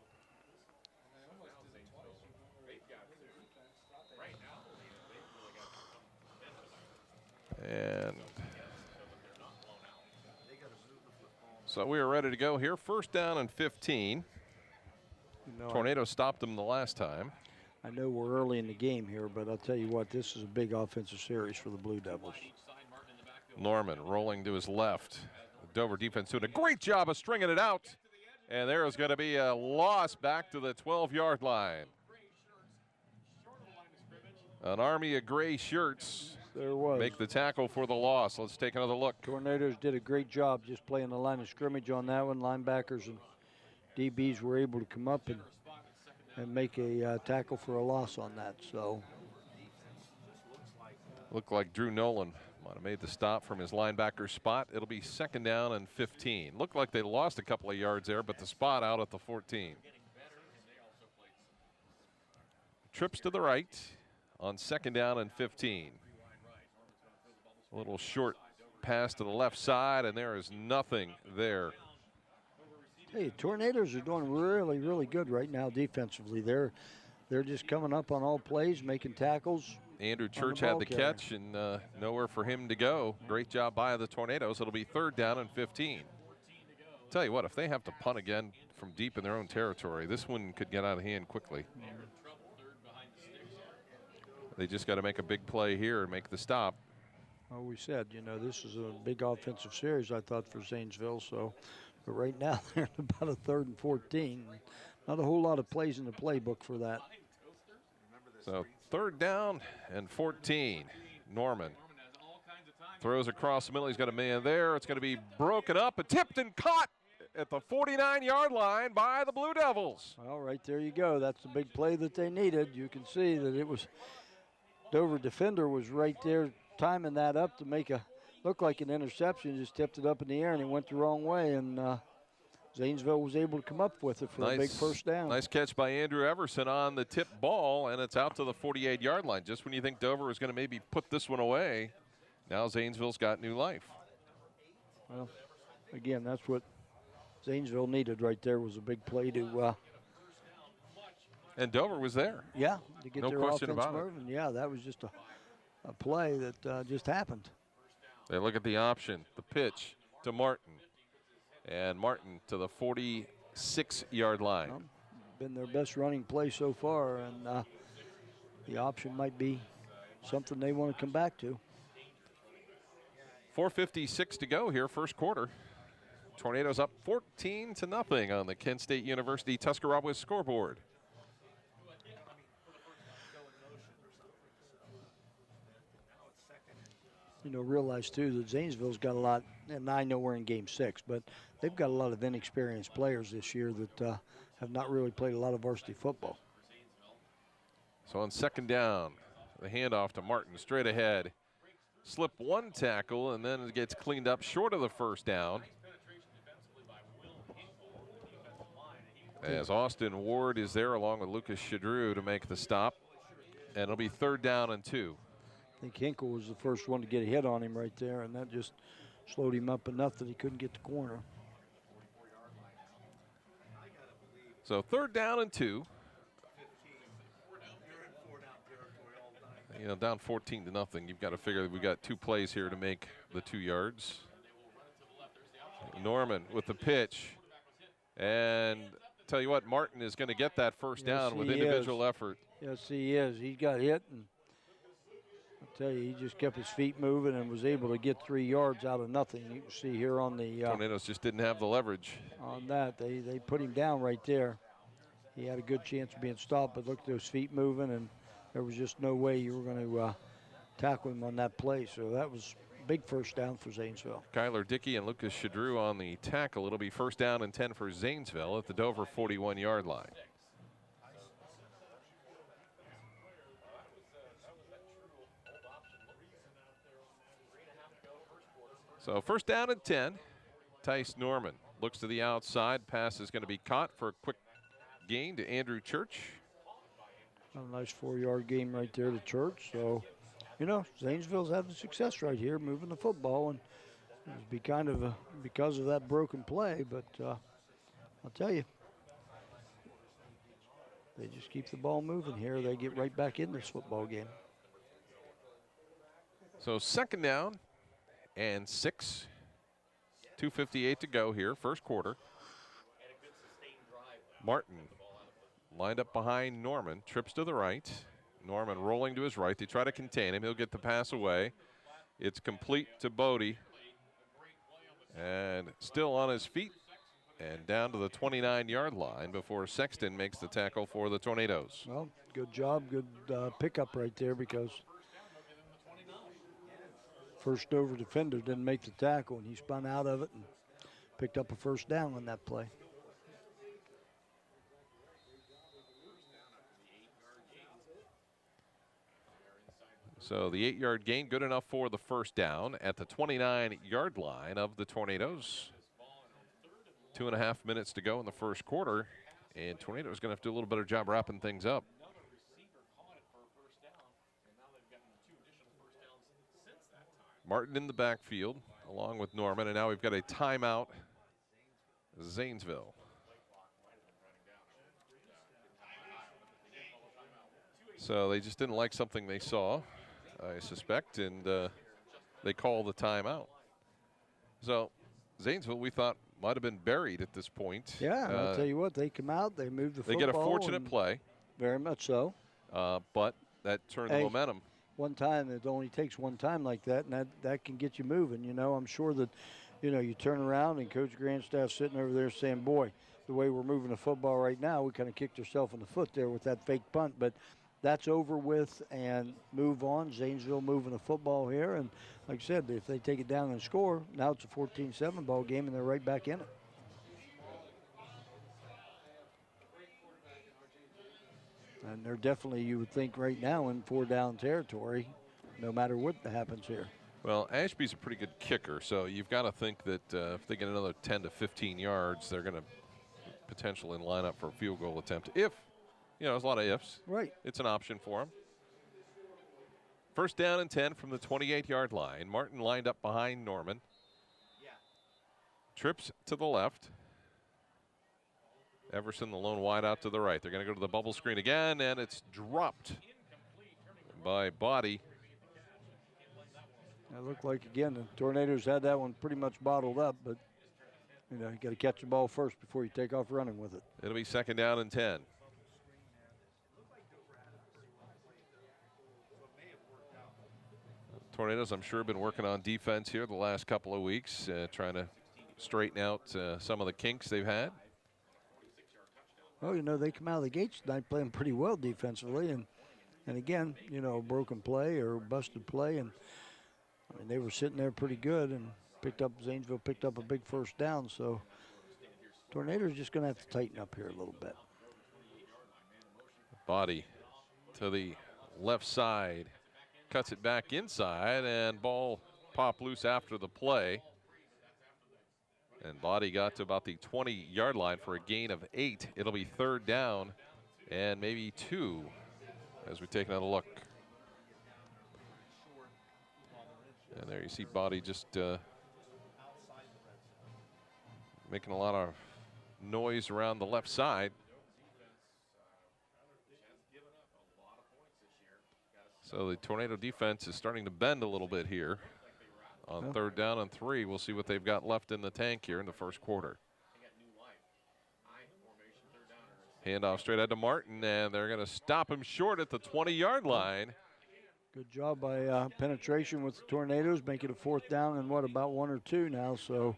And so we are ready to go here. First down and 15. Tornado stopped them the last time. I know we're early in the game here, but I'll tell you what, this is a big offensive series for the Blue Devils. Norman rolling to his left. The Dover defense doing a great job of stringing it out. And there is going to be a loss back to the 12-yard line. An army of gray shirts there was. Make the tackle for the loss. Let's take another look. Tornadoes did a great job just playing the line of scrimmage on that one. Linebackers and DBs were able to come up and make a tackle for a loss on that. So looked like Drew Nolan might have made the stop from his linebacker spot. It'll be second down and 15. Looked like they lost a couple of yards there, but the spot out at the 14. Trips to the right on second down and 15. A little short pass to the left side, and there is nothing there. Hey, Tornadoes are doing really, really good right now defensively. They're just coming up on all plays, making tackles. Andrew Church had the catch, and nowhere for him to go. Great job by the Tornadoes. It'll be third down and 15. Tell you what, if they have to punt again from deep in their own territory, this one could get out of hand quickly. They just got to make a big play here and make the stop. Well, we said, this is a big offensive series, I thought, for Zanesville. So, but right now they're at about a third and 14. Not a whole lot of plays in the playbook for that. So third down and 14. Norman throws across the middle. He's got a man there. It's going to be broken up and tipped and caught at the 49-yard line by the Blue Devils. Well, right there you go. That's the big play that they needed. You can see that it was Dover defender was right there timing that up to make look like an interception. Just tipped it up in the air and it went the wrong way, and Zanesville was able to come up with it for a big first down. Nice catch by Andrew Everson on the tip ball, and it's out to the 48-yard line. Just when you think Dover was going to maybe put this one away, now Zanesville's got new life. Well, again, that's what Zanesville needed right there, was a big play to and Dover was there. Yeah, to get no their question offense about moving. Yeah, that was just a play that just happened. They look at the option, the pitch to Martin. And Martin to the 46-yard line. Well, been their best running play so far, and the option might be something they want to come back to. 4:56 to go here, first quarter. Tornadoes up 14-0 on the Kent State University Tuscarawas scoreboard. Realize too that Zanesville's got a lot, and I know we're in game 6, but they've got a lot of inexperienced players this year that have not really played a lot of varsity football. So on second down, the handoff to Martin straight ahead. Slip one tackle, and then it gets cleaned up short of the first down. As Austin Ward is there along with Lucas Shadrew to make the stop. And it'll be third down and 2. I think Hinkle was the first one to get a hit on him right there, and that just slowed him up enough that he couldn't get the corner. So third down and 2. Down 14-0. You've got to figure that we've got 2 plays here to make the 2 yards. Norman with the pitch. And tell you what, Martin is going to get that first down with individual effort. Yes, he is. He got hit, and I'll tell you, he just kept his feet moving and was able to get 3 yards out of nothing. You can see here on the Tornadoes just didn't have the leverage. On that, they put him down right there. He had a good chance of being stopped, but look at those feet moving, and there was just no way you were going to tackle him on that play. So that was a big first down for Zanesville. Kyler Dickey and Lucas Shadrew on the tackle. It'll be first down and 10 for Zanesville at the Dover 41-yard line. So first down and 10. Tice Norman looks to the outside. Pass is going to be caught for a quick gain to Andrew Church. A nice 4-yard game right there to Church. So, you know, Zanesville's having success right here, moving the football, and it'll be kind of because of that broken play. But I'll tell you, they just keep the ball moving here. They get right back in this football game. So second down and 6. 2:58 to go here, first quarter. Martin lined up behind Norman, trips to the right. Norman rolling to his right. They try to contain him. He'll get the pass away. It's complete to Bodie. And still on his feet and down to the 29-yard line before Sexton makes the tackle for the Tornadoes. Well, good job, good pickup right there, because first Dover defender didn't make the tackle, and he spun out of it and picked up a first down on that play. So the 8-yard gain, good enough for the first down at the 29-yard line of the Tornadoes. 2.5 minutes to go in the first quarter, and Tornadoes going to have to do a little better job wrapping things up. Martin in the backfield along with Norman, and now we've got a timeout, Zanesville. So they just didn't like something they saw, I suspect, and they call the timeout. So Zanesville, we thought, might have been buried at this point. Yeah, I'll tell you what, they come out, they move the football. They get a fortunate play. Very much so. But that turned the momentum. One time, it only takes one time like that, and that can get you moving. You know, I'm sure that, you know, you turn around and Coach Grandstaff's sitting over there saying, boy, the way we're moving the football right now, we kind of kicked ourselves in the foot there with that fake punt. But that's over with and move on. Zanesville moving the football here. And like I said, if they take it down and score, now it's a 14-7 ball game, and they're right back in it. And they're definitely, you would think right now, in 4-down territory, no matter what happens here. Well, Ashby's a pretty good kicker, so you've got to think that if they get another 10 to 15 yards, they're going to potentially line up for a field goal attempt. If, you know, there's a lot of ifs. Right. It's an option for them. First down and 10 from the 28-yard line. Martin lined up behind Norman. Trips to the left. Everson, the lone wide out to the right. They're going to go to the bubble screen again, and it's dropped by Body. It looked like, again, the Tornadoes had that one pretty much bottled up, but, you know, you got to catch the ball first before you take off running with it. It'll be second down and 10. Tornadoes, I'm sure, have been working on defense here the last couple of weeks, trying to straighten out some of the kinks they've had. Well, you know, they come out of the gates tonight playing pretty well defensively, and again, you know, a broken play or busted play, and I mean, they were sitting there pretty good, and Zanesville picked up a big first down, so Tornadoes just going to have to tighten up here a little bit. Body to the left side, cuts it back inside, and ball popped loose after the play. And Body got to about the 20-yard line for a gain of 8. It'll be third down and maybe 2 as we take another look. And there you see Body just making a lot of noise around the left side. So the Tornado defense is starting to bend a little bit here. On third down and 3, we'll see what they've got left in the tank here in the first quarter. Handoff straight out to Martin, and they're going to stop him short at the 20-yard line. Good job by penetration with the Tornadoes, make it a 4th down and about 1 or 2 now. So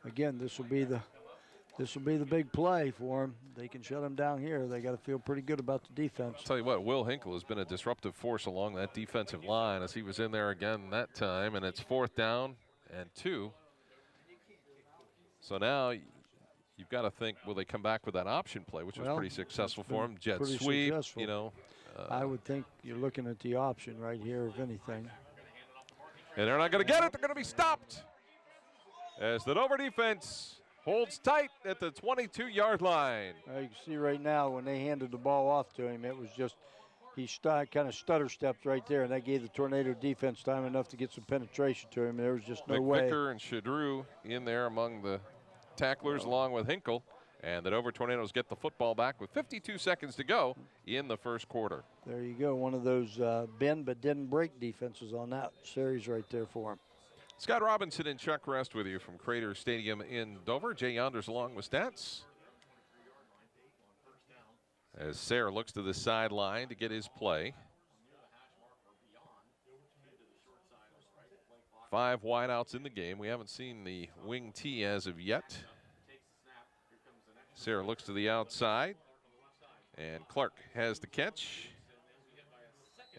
again, this will be the big play for them. They can shut them down here. They got to feel pretty good about the defense. I'll tell you what, Will Hinkle has been a disruptive force along that defensive line as he was in there again that time, and it's 4th down and 2. So now you've got to think, will they come back with that option play, which was pretty successful for them? Jet sweep, successful. you know. I would think you're looking at the option right here, if anything. And they're not going to get it. They're going to be stopped as the Dover defense holds tight at the 22-yard line. You can see right now when they handed the ball off to him, it was just he kind of stutter stepped right there, and that gave the Tornado defense time enough to get some penetration to him. There was just no way. McVicker and Shadrew in there among the tacklers along with Hinkle. And the Dover Tornadoes get the football back with 52 seconds to go in the first quarter. There you go. One of those bend but didn't break defenses on that series right there for him. Scott Robinson and Chuck Rest with you from Crater Stadium in Dover. Jay Yonders along with stats. As Sayre looks to the sideline to get his play. 5 wideouts in the game. We haven't seen the wing T as of yet. Sayre looks to the outside, and Clark has the catch.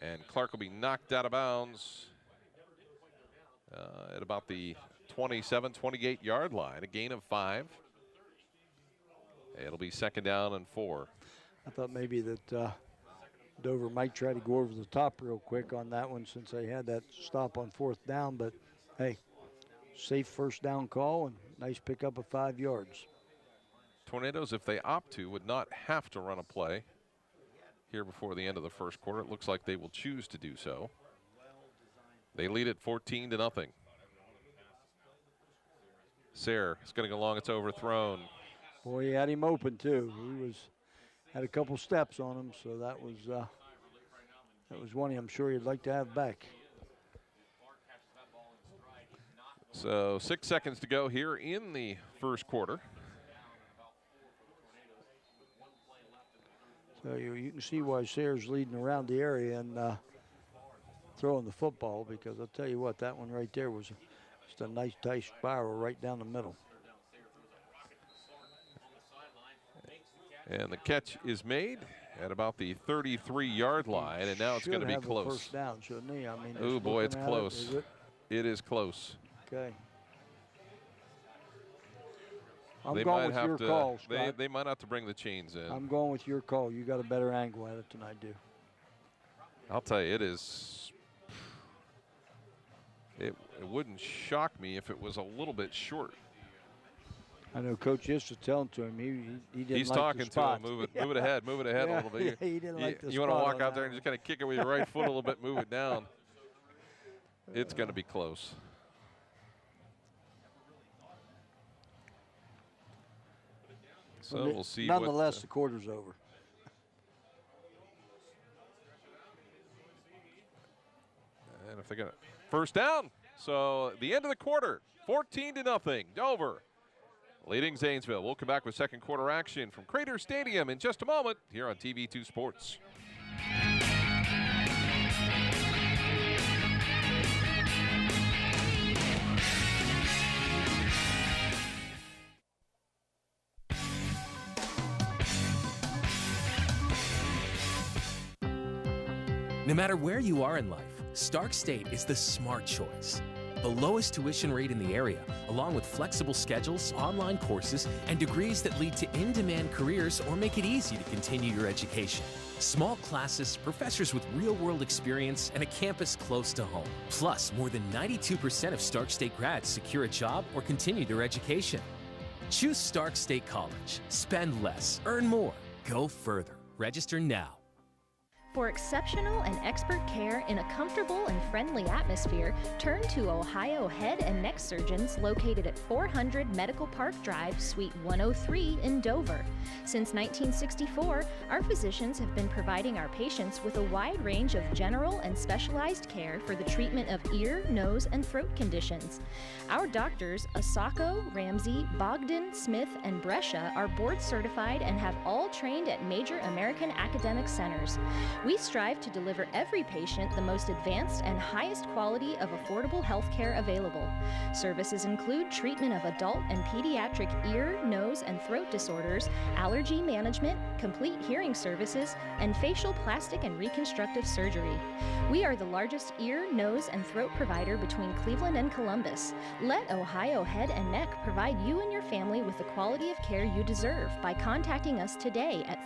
And Clark will be knocked out of bounds at about the 27, 28-yard line, a gain of 5. It'll be 2nd down and 4. I thought maybe that Dover might try to go over the top real quick on that one since they had that stop on 4th down, but hey, safe 1st down call and nice pickup of 5 yards. Tornadoes, if they opt to, would not have to run a play here before the end of the first quarter. It looks like they will choose to do so. They lead it 14-0. Sayre is going to go long. It's overthrown. Boy, he had him open too. He had a couple steps on him, so that was one I'm sure he'd like to have back. So 6 seconds to go here in the first quarter. So you can see why Sayre's leading around the area and throwing the football, because I'll tell you what, that one right there was just a nice tight spiral right down the middle. And the catch is made at about the 33-yard line, and now it's going to be close. The 1st down, shouldn't he? I mean, oh boy, it's close. It is close. Okay. I'm going with your call, Scott. They might have to bring the chains in. I'm going with your call. You got a better angle at it than I do. I'll tell you, it is. It wouldn't shock me if it was a little bit short. I know Coach Ish was telling to him he didn't He's like talking the spot. to him. Move it ahead a little bit. He didn't like the spot. You want to walk out there and just kind of kick it with your right foot a little bit, move it down. It's going to be close. So we'll see. Nonetheless, the quarter's over. And if they got it, 1st down. So the end of the quarter, 14-0. Dover leading Zanesville. We'll come back with second quarter action from Crater Stadium in just a moment here on TV2 Sports. No matter where you are in life, Stark State is the smart choice. The lowest tuition rate in the area, along with flexible schedules, online courses, and degrees that lead to in-demand careers or make it easy to continue your education. Small classes, professors with real-world experience, and a campus close to home. Plus, more than 92% of Stark State grads secure a job or continue their education. Choose Stark State College. Spend less, earn more, go further. Register now. For exceptional and expert care in a comfortable and friendly atmosphere, turn to Ohio Head and Neck Surgeons located at 400 Medical Park Drive, Suite 103 in Dover. Since 1964, our physicians have been providing our patients with a wide range of general and specialized care for the treatment of ear, nose, and throat conditions. Our doctors, Asako, Ramsey, Bogdan, Smith, and Brescia, are board certified and have all trained at major American academic centers. We strive to deliver every patient the most advanced and highest quality of affordable health care available. Services include treatment of adult and pediatric ear, nose, and throat disorders, allergy management, complete hearing services, and facial plastic and reconstructive surgery. We are the largest ear, nose, and throat provider between Cleveland and Columbus. Let Ohio Head and Neck provide you and your family with the quality of care you deserve by contacting us today at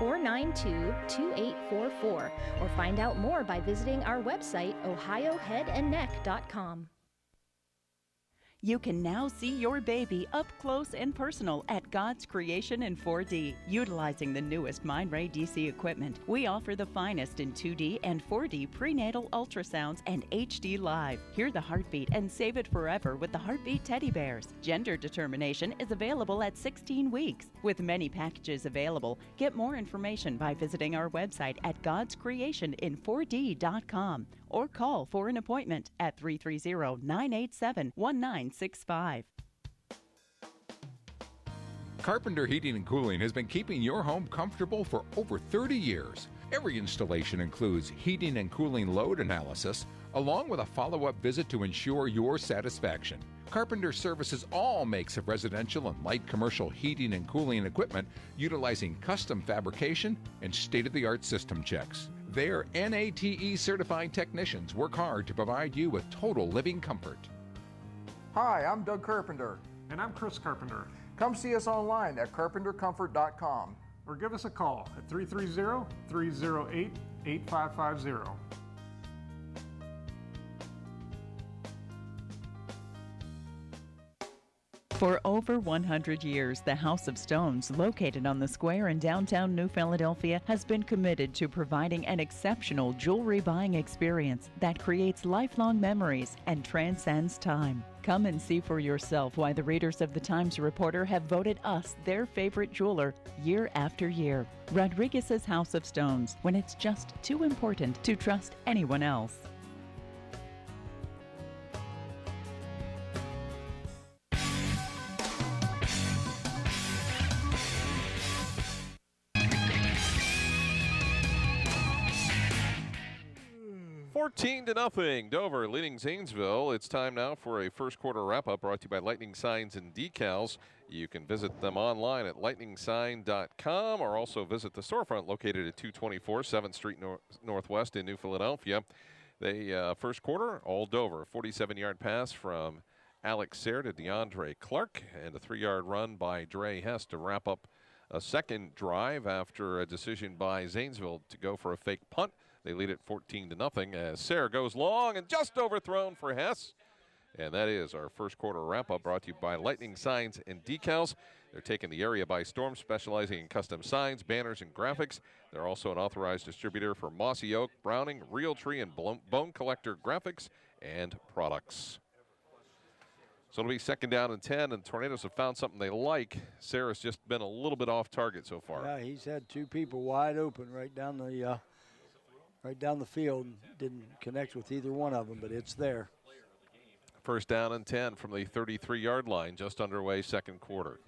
330-492-2844 or find out more by visiting our website, ohioheadandneck.com. You can now see your baby up close and personal at God's Creation in 4D. Utilizing the newest Mindray DC equipment, we offer the finest in 2D and 4D prenatal ultrasounds and HD Live. Hear the heartbeat and save it forever with the Heartbeat Teddy Bears. Gender determination is available at 16 weeks. With many packages available, get more information by visiting our website at godscreationin4d.com or call for an appointment at 330-987-1965. Carpenter Heating and Cooling has been keeping your home comfortable for over 30 years. Every installation includes heating and cooling load analysis, along with a follow-up visit to ensure your satisfaction. Carpenter services all makes of residential and light commercial heating and cooling equipment utilizing custom fabrication and state-of-the-art system checks. Their NATE certified technicians work hard to provide you with total living comfort. Hi, I'm Doug Carpenter. And I'm Chris Carpenter. Come see us online at carpentercomfort.com. Or give us a call at 330-308-8550. For over 100 years, the House of Stones, located on the square in downtown New Philadelphia, has been committed to providing an exceptional jewelry buying experience that creates lifelong memories and transcends time. Come and see for yourself why the readers of the Times Reporter have voted us their favorite jeweler year after year. Rodriguez's House of Stones, when it's just too important to trust anyone else. $14 to nothing. Dover leading Zanesville. It's time now for a first quarter wrap-up brought to you by Lightning Signs and Decals. You can visit them online at lightningsign.com or also visit the storefront located at 224 7th Street Northwest in New Philadelphia. They first quarter, all Dover. 47-yard pass from Alex Sayre to DeAndre Clark and a 3-yard run by Dre Hess to wrap up a second drive after a decision by Zanesville to go for a fake punt. They lead it 14 to nothing as Sayre goes long and just overthrown for Hess. And that is our first quarter wrap-up brought to you by Lightning Signs and Decals. They're taking the area by storm, specializing in custom signs, banners, and graphics. They're also an authorized distributor for Mossy Oak, Browning, Realtree, and Bone Collector graphics and products. So it'll be second down and 10, and Tornadoes have found something they like. Sayre's just been a little bit off target so far. Yeah, he's had two people wide open right down the field. Didn't connect with either one of them, but it's there. First down and 10 from the 33-yard line, just underway second quarter.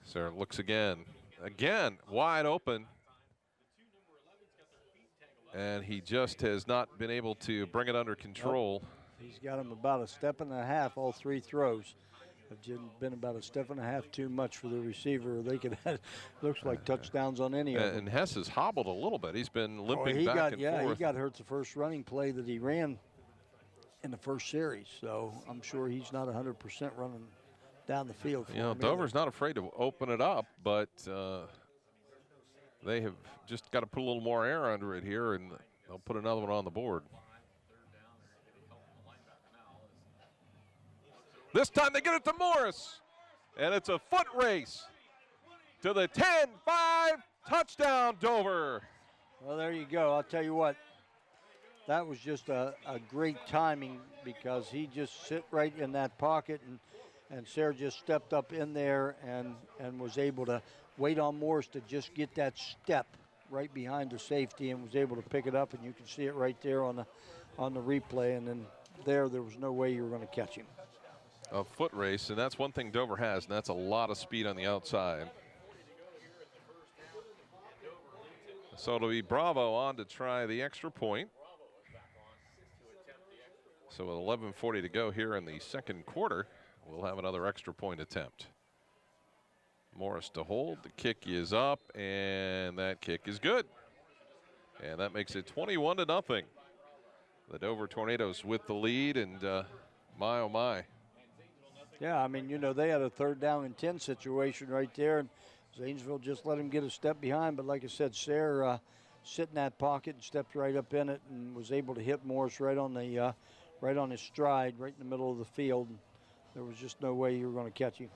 Sayre looks again wide open. And he just has not been able to bring it under control. He's got him about a step and a half, all three throws. Have been about a step and a half too much for the receiver. They could have, looks like touchdowns on any of them. And Hess has hobbled a little bit. He's been limping back and forth. He got hurt the first running play that he ran in the first series. So I'm sure he's not 100% running down the field. You know, Dover's not afraid to open it up, but they have just got to put a little more air under it here, and they'll put another one on the board. This time they get it to Morris, and it's a foot race to the 10-5 touchdown, Dover. Well, there you go. I'll tell you what, that was just a great timing because he just sit right in that pocket, and Sayre just stepped up in there and was able to wait on Morris to just get that step right behind the safety and was able to pick it up, and you can see it right there on the replay, and then there was no way you were going to catch him. a foot race, and that's one thing Dover has, and that's a lot of speed on the outside. So it'll be Bravo on to try the extra point. So with 11:40 to go here in the second quarter, we'll have another extra point attempt. Morris to hold, the kick is up, and that kick is good. And that makes it 21-0. The Dover Tornadoes with the lead, and my, oh my. Yeah, I mean, you know, they had a 3rd down and 10 situation right there, and Zanesville just let him get a step behind. But like I said, Sayre sit in that pocket and stepped right up in it and was able to hit Morris right on his stride, right in the middle of the field. There was just no way you were going to catch him.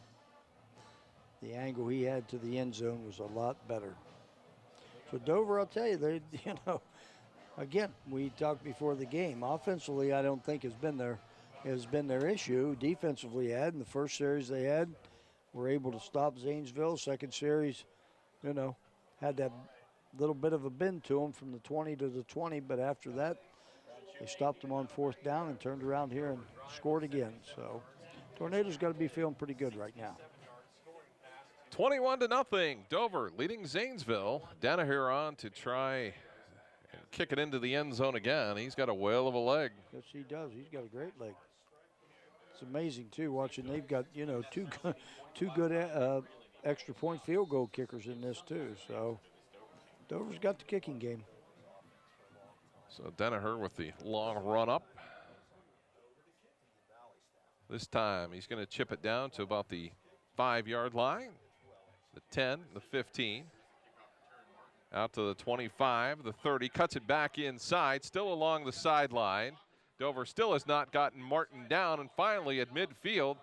The angle he had to the end zone was a lot better. So Dover, I'll tell you, they, you know, again, we talked before the game. Offensively, I don't think has been their issue. Defensively, in the first series they had, were able to stop Zanesville. Second series, you know, had that little bit of a bend to them from the 20 to the 20, but after that, they stopped them on 4th down and turned around here and scored again. So Tornadoes got to be feeling pretty good right now. 21-0. Dover leading Zanesville. Danaher on to try and kick it into the end zone again. He's got a whale of a leg. Yes, he does. He's got a great leg. It's amazing, too, watching. They've got, you know, two good extra point field goal kickers in this, too. So Dover's got the kicking game. So Danaher with the long run up. This time he's going to chip it down to about the 5-yard line. The 10, the 15. Out to the 25, the 30. Cuts it back inside, still along the sideline. Dover still has not gotten Martin down, and finally at midfield,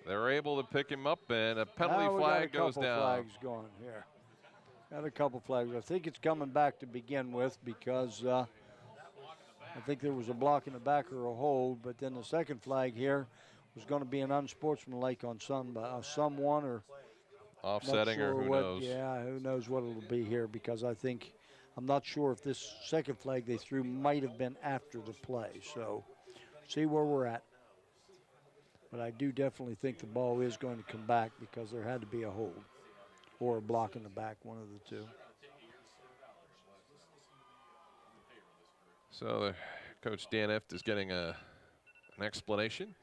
they're able to pick him up, and a penalty flag goes down. Flags going here. Got a couple flags. I think it's coming back to begin with because I think there was a block in the back or a hold, but then the second flag here was going to be an unsportsmanlike on someone or offsetting sure or who what, knows. Yeah, who knows what it'll be here because I think, I'm not sure if this second flag they threw might have been after the play. So see where we're at. But I do definitely think the ball is going to come back because there had to be a hold or a block in the back, one of the two. So Coach Dan Ift is getting an explanation.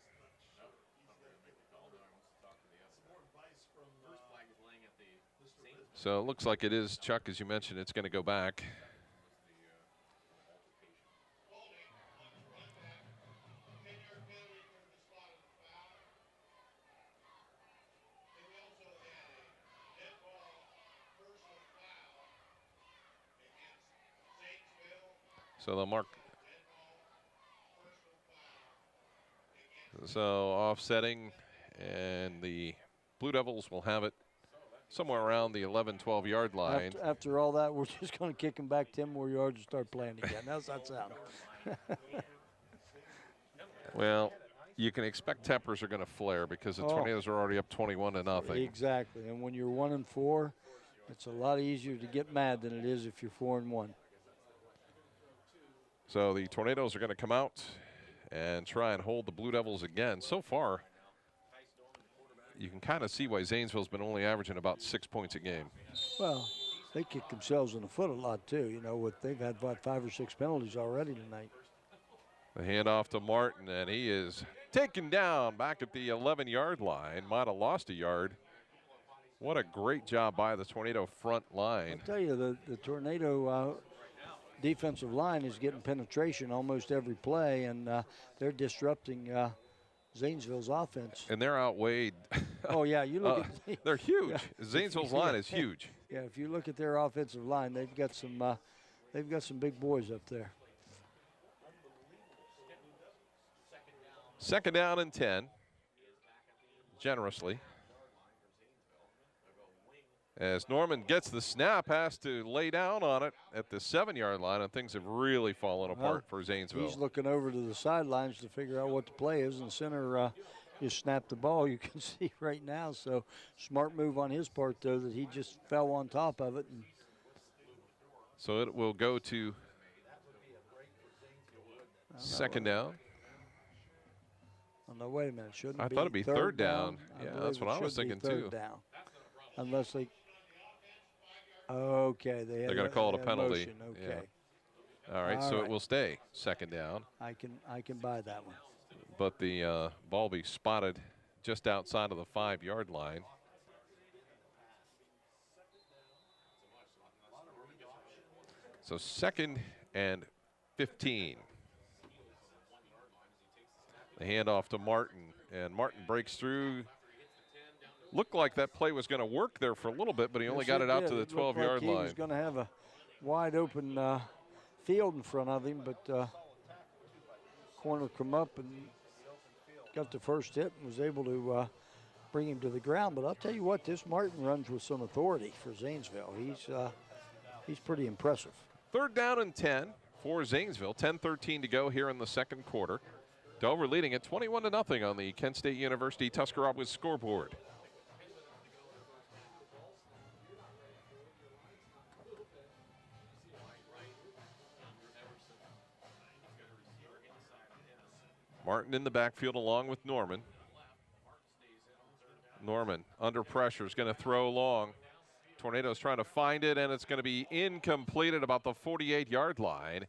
So it looks like it is, Chuck, as you mentioned, it's going to go back. So they'll mark. So offsetting, and the Blue Devils will have it somewhere around the 11-12 yard line. After all that, we're just going to kick him back 10 more yards and start playing again. How's that sound? Well, you can expect tempers are going to flare because the Tornadoes are already up 21-0. Exactly, and when you're 1-4, it's a lot easier to get mad than it is if you're 4-1. So the Tornadoes are going to come out and try and hold the Blue Devils again. So far, you can kind of see why Zanesville's been only averaging about 6 points a game. Well, they kick themselves in the foot a lot too. You know, they've had about 5 or 6 penalties already tonight. The handoff to Martin, and he is taken down back at the 11-yard line. Might have lost a yard. What a great job by the Tornado front line. I'll tell you, the Tornado defensive line is getting penetration almost every play, and they're disrupting Zanesville's offense. And they're outweighed. Oh, yeah, you look at they're huge. Yeah. Zanesville's line is huge. Yeah, if you look at their offensive line, they've got some big boys up there. Second down and 10, generously. As Norman gets the snap, has to lay down on it at the 7-yard line, and things have really fallen apart for Zanesville. He's looking over to the sidelines to figure out what the play is, and the center just snapped the ball, you can see right now. So smart move on his part, though, that he just fell on top of it. And so it will go to second down. I'm no, wait a minute. Shouldn't it I be thought it'd be third down. I Yeah, believe that's what it I was should be thinking third too. down. Unless they. Okay, They're going to call it a penalty. Motion, okay. Yeah. All right, so it will stay second down. I can buy that one. But the ball be spotted just outside of the 5-yard line. So 2nd and 15. The handoff to Martin, and Martin breaks through. Looked like that play was going to work there for a little bit, but he only got it out to the 12-yard line. He was going to have a wide open field in front of him, but corner come up and got the first hit and was able to bring him to the ground. But I'll tell you what, this Martin runs with some authority for Zanesville. He's pretty impressive. 3rd down and 10 for Zanesville. 10:13 to go here in the second quarter. Dover leading at 21-0 on the Kent State University Tuscarawas scoreboard. Martin in the backfield along with Norman. Norman under pressure is going to throw long. Tornadoes trying to find it, and it's going to be incomplete at about the 48-yard line.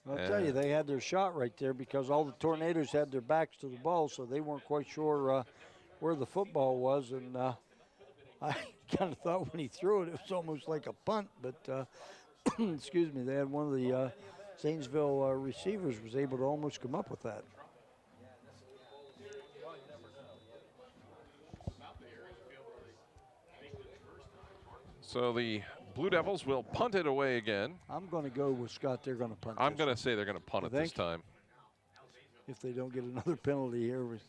I'll tell you, they had their shot right there because all the Tornadoes had their backs to the ball, so they weren't quite sure where the football was. And I kind of thought when he threw it, it was almost like a punt. But, excuse me, they had one of the Zanesville receivers was able to almost come up with that. So the Blue Devils will punt it away again. I'm going to go with Scott. They're going to punt. I'm going to say they're going to punt it this time. If they don't get another penalty here with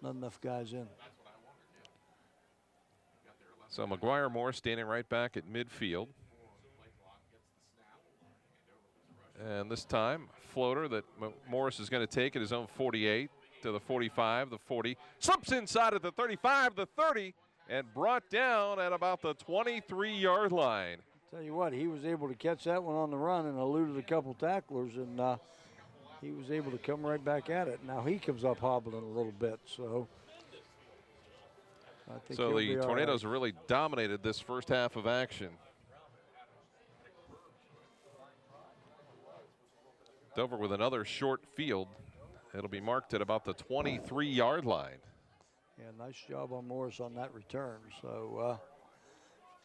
not enough guys in. So McGuire Moore standing right back at midfield. And this time, floater that Morris is going to take at his own 48 to the 45, the 40. Slips inside at the 35, the 30. And brought down at about the 23-yard line. Tell you what, he was able to catch that one on the run and eluded a couple tacklers, and he was able to come right back at it. Now he comes up hobbling a little bit, so I think so the Tornadoes right. really dominated this first half of action. Dover with another short field. It'll be marked at about the 23-yard line. Yeah, nice job on Morris on that return. So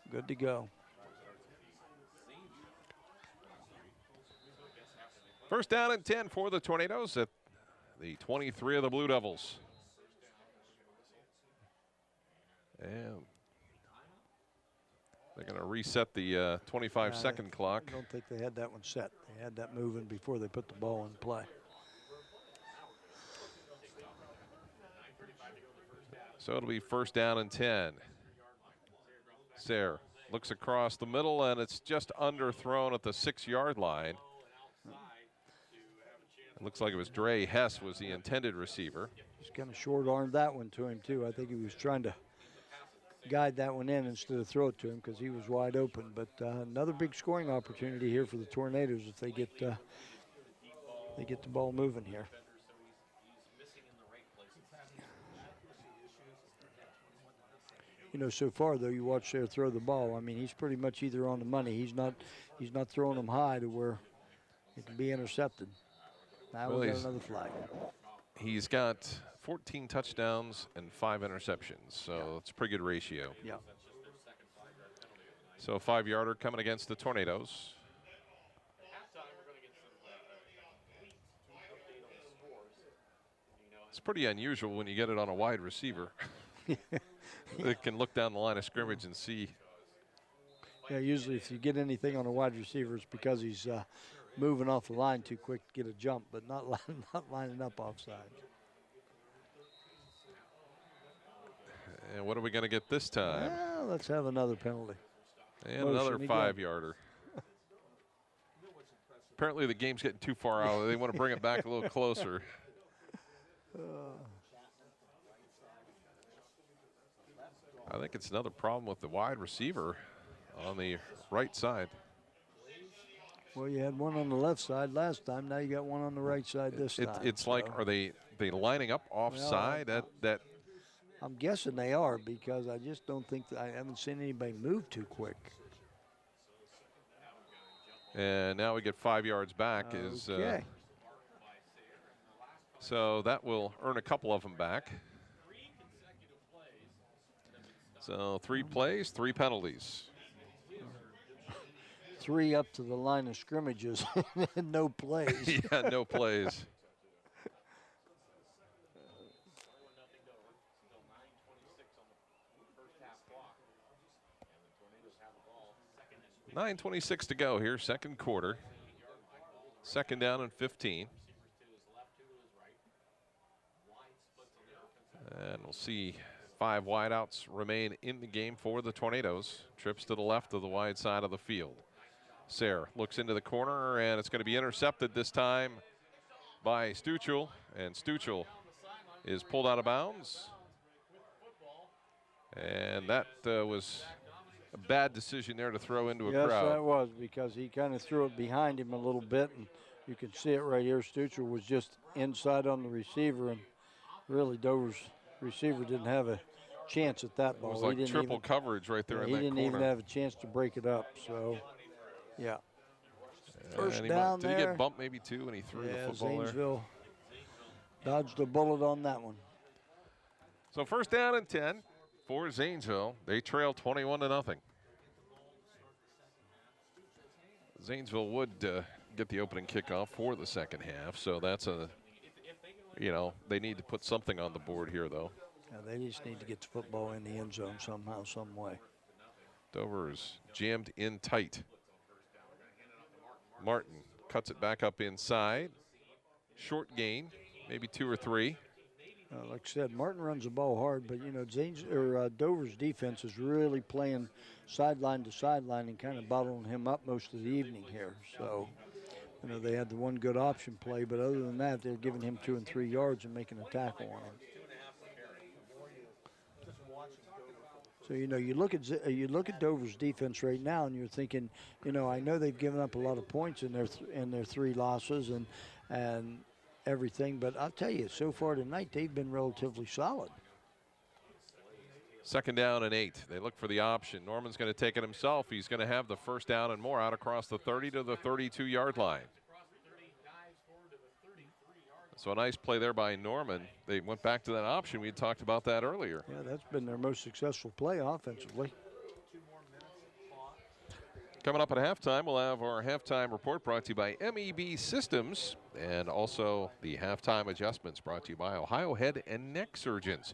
good to go. First down and 10 for the Tornadoes at the 23 of the Blue Devils. And they're going to reset the 25-second clock. I don't think they had that one set. They had that moving before they put the ball in play. So it'll be first down and 10. Sayre looks across the middle, and it's just underthrown at the 6-yard line. It looks like it was Dre Hess was the intended receiver. Just kind of short-armed that one to him, too. I think he was trying to guide that one in instead of throw it to him because he was wide open. But another big scoring opportunity here for the Tornadoes if they get the ball moving here. You know, so far though, you watch Sayre throw the ball. I mean, he's pretty much either on the money. He's not throwing them high to where it can be intercepted. Now we got another flag. He's got 14 touchdowns and 5 interceptions, so it's a pretty good ratio. Yeah. So a 5-yarder coming against the Tornadoes. It's pretty unusual when you get it on a wide receiver. They can look down the line of scrimmage and see. Yeah, usually if you get anything on a wide receiver, it's because he's moving off the line too quick to get a jump, but not lining up offside. And what are we going to get this time? Well, let's have another penalty. And another 5-yarder. Apparently the game's getting too far out. They want to bring it back a little closer. I think it's another problem with the wide receiver on the right side. Well, you had one on the left side last time. Now you got one on the right side this time. It's like, are they lining up offside? That I'm guessing they are, because I just don't think I haven't seen anybody move too quick. And now we get 5 yards back. Okay. So that will earn a couple of them back. So 3 plays, 3 penalties. 3 up to the line of scrimmages and no plays. Yeah, no plays. .9:26 to go here, second quarter. Second down and 15. And we'll see 5 wideouts remain in the game for the Tornadoes. Trips to the left of the wide side of the field. Sayre looks into the corner, and it's going to be intercepted this time by Stuchel. And Stuchel is pulled out of bounds. And that was a bad decision there to throw into a crowd. Yes, that was, because he kind of threw it behind him a little bit, and you can see it right here. Stuchel was just inside on the receiver, and really Dover's receiver didn't have a chance at that ball. It was like triple coverage right there in that corner. He didn't even have a chance to break it up, so, yeah. First down there. Did he get bumped maybe too when he threw the football Zanesville dodged a bullet on that one. So first down and 10 for Zanesville. They trail 21-0. Zanesville would get the opening kickoff for the second half, so that's they need to put something on the board here, though. Yeah, they just need to get the football in the end zone somehow, some way. Dover is jammed in tight. Martin cuts it back up inside. Short gain, maybe 2 or 3. Like I said, Martin runs the ball hard, but Dover's defense is really playing sideline to sideline and kind of bottling him up most of the evening here. So, they had the one good option play, but other than that, they're giving him 2 and 3 yards and making a tackle on him. So you look at Dover's defense right now, and you're thinking, I know they've given up a lot of points in their 3 losses and everything, but I'll tell you, so far tonight they've been relatively solid. Second down and 8. They look for the option. Norman's going to take it himself. He's going to have the first down and more out across the 30 to the 32-yard line. So a nice play there by Norman. They went back to that option. We had talked about that earlier. Yeah, that's been their most successful play offensively. Coming up at halftime, we'll have our halftime report brought to you by MEB Systems, and also the halftime adjustments brought to you by Ohio Head and Neck Surgeons.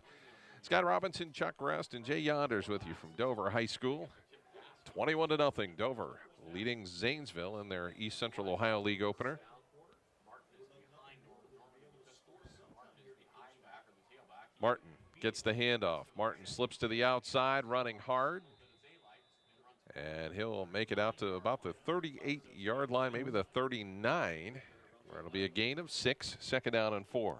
Scott Robinson, Chuck Rest, and Jay Yonders with you from Dover High School. 21-0, Dover leading Zanesville in their East Central Ohio League opener. Martin gets the handoff. Martin slips to the outside, running hard. And he'll make it out to about the 38-yard line, maybe the 39, where it'll be a gain of 6, second down and 4.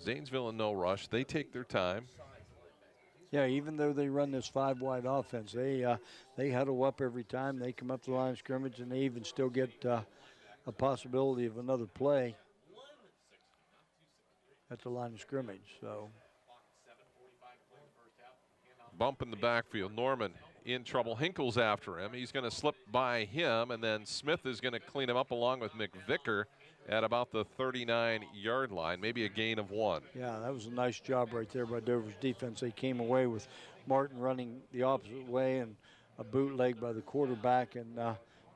Zanesville in no rush. They take their time. Yeah, even though they run this 5-wide offense, they huddle up every time. They come up the line of scrimmage, and they even still get a possibility of another play at the line of scrimmage. So, bump in the backfield. Norman in trouble. Hinkle's after him. He's going to slip by him, and then Smith is going to clean him up along with McVicker at about the 39-yard line, maybe a gain of 1. Yeah, that was a nice job right there by Dover's defense. They came away with Martin running the opposite way and a bootleg by the quarterback, and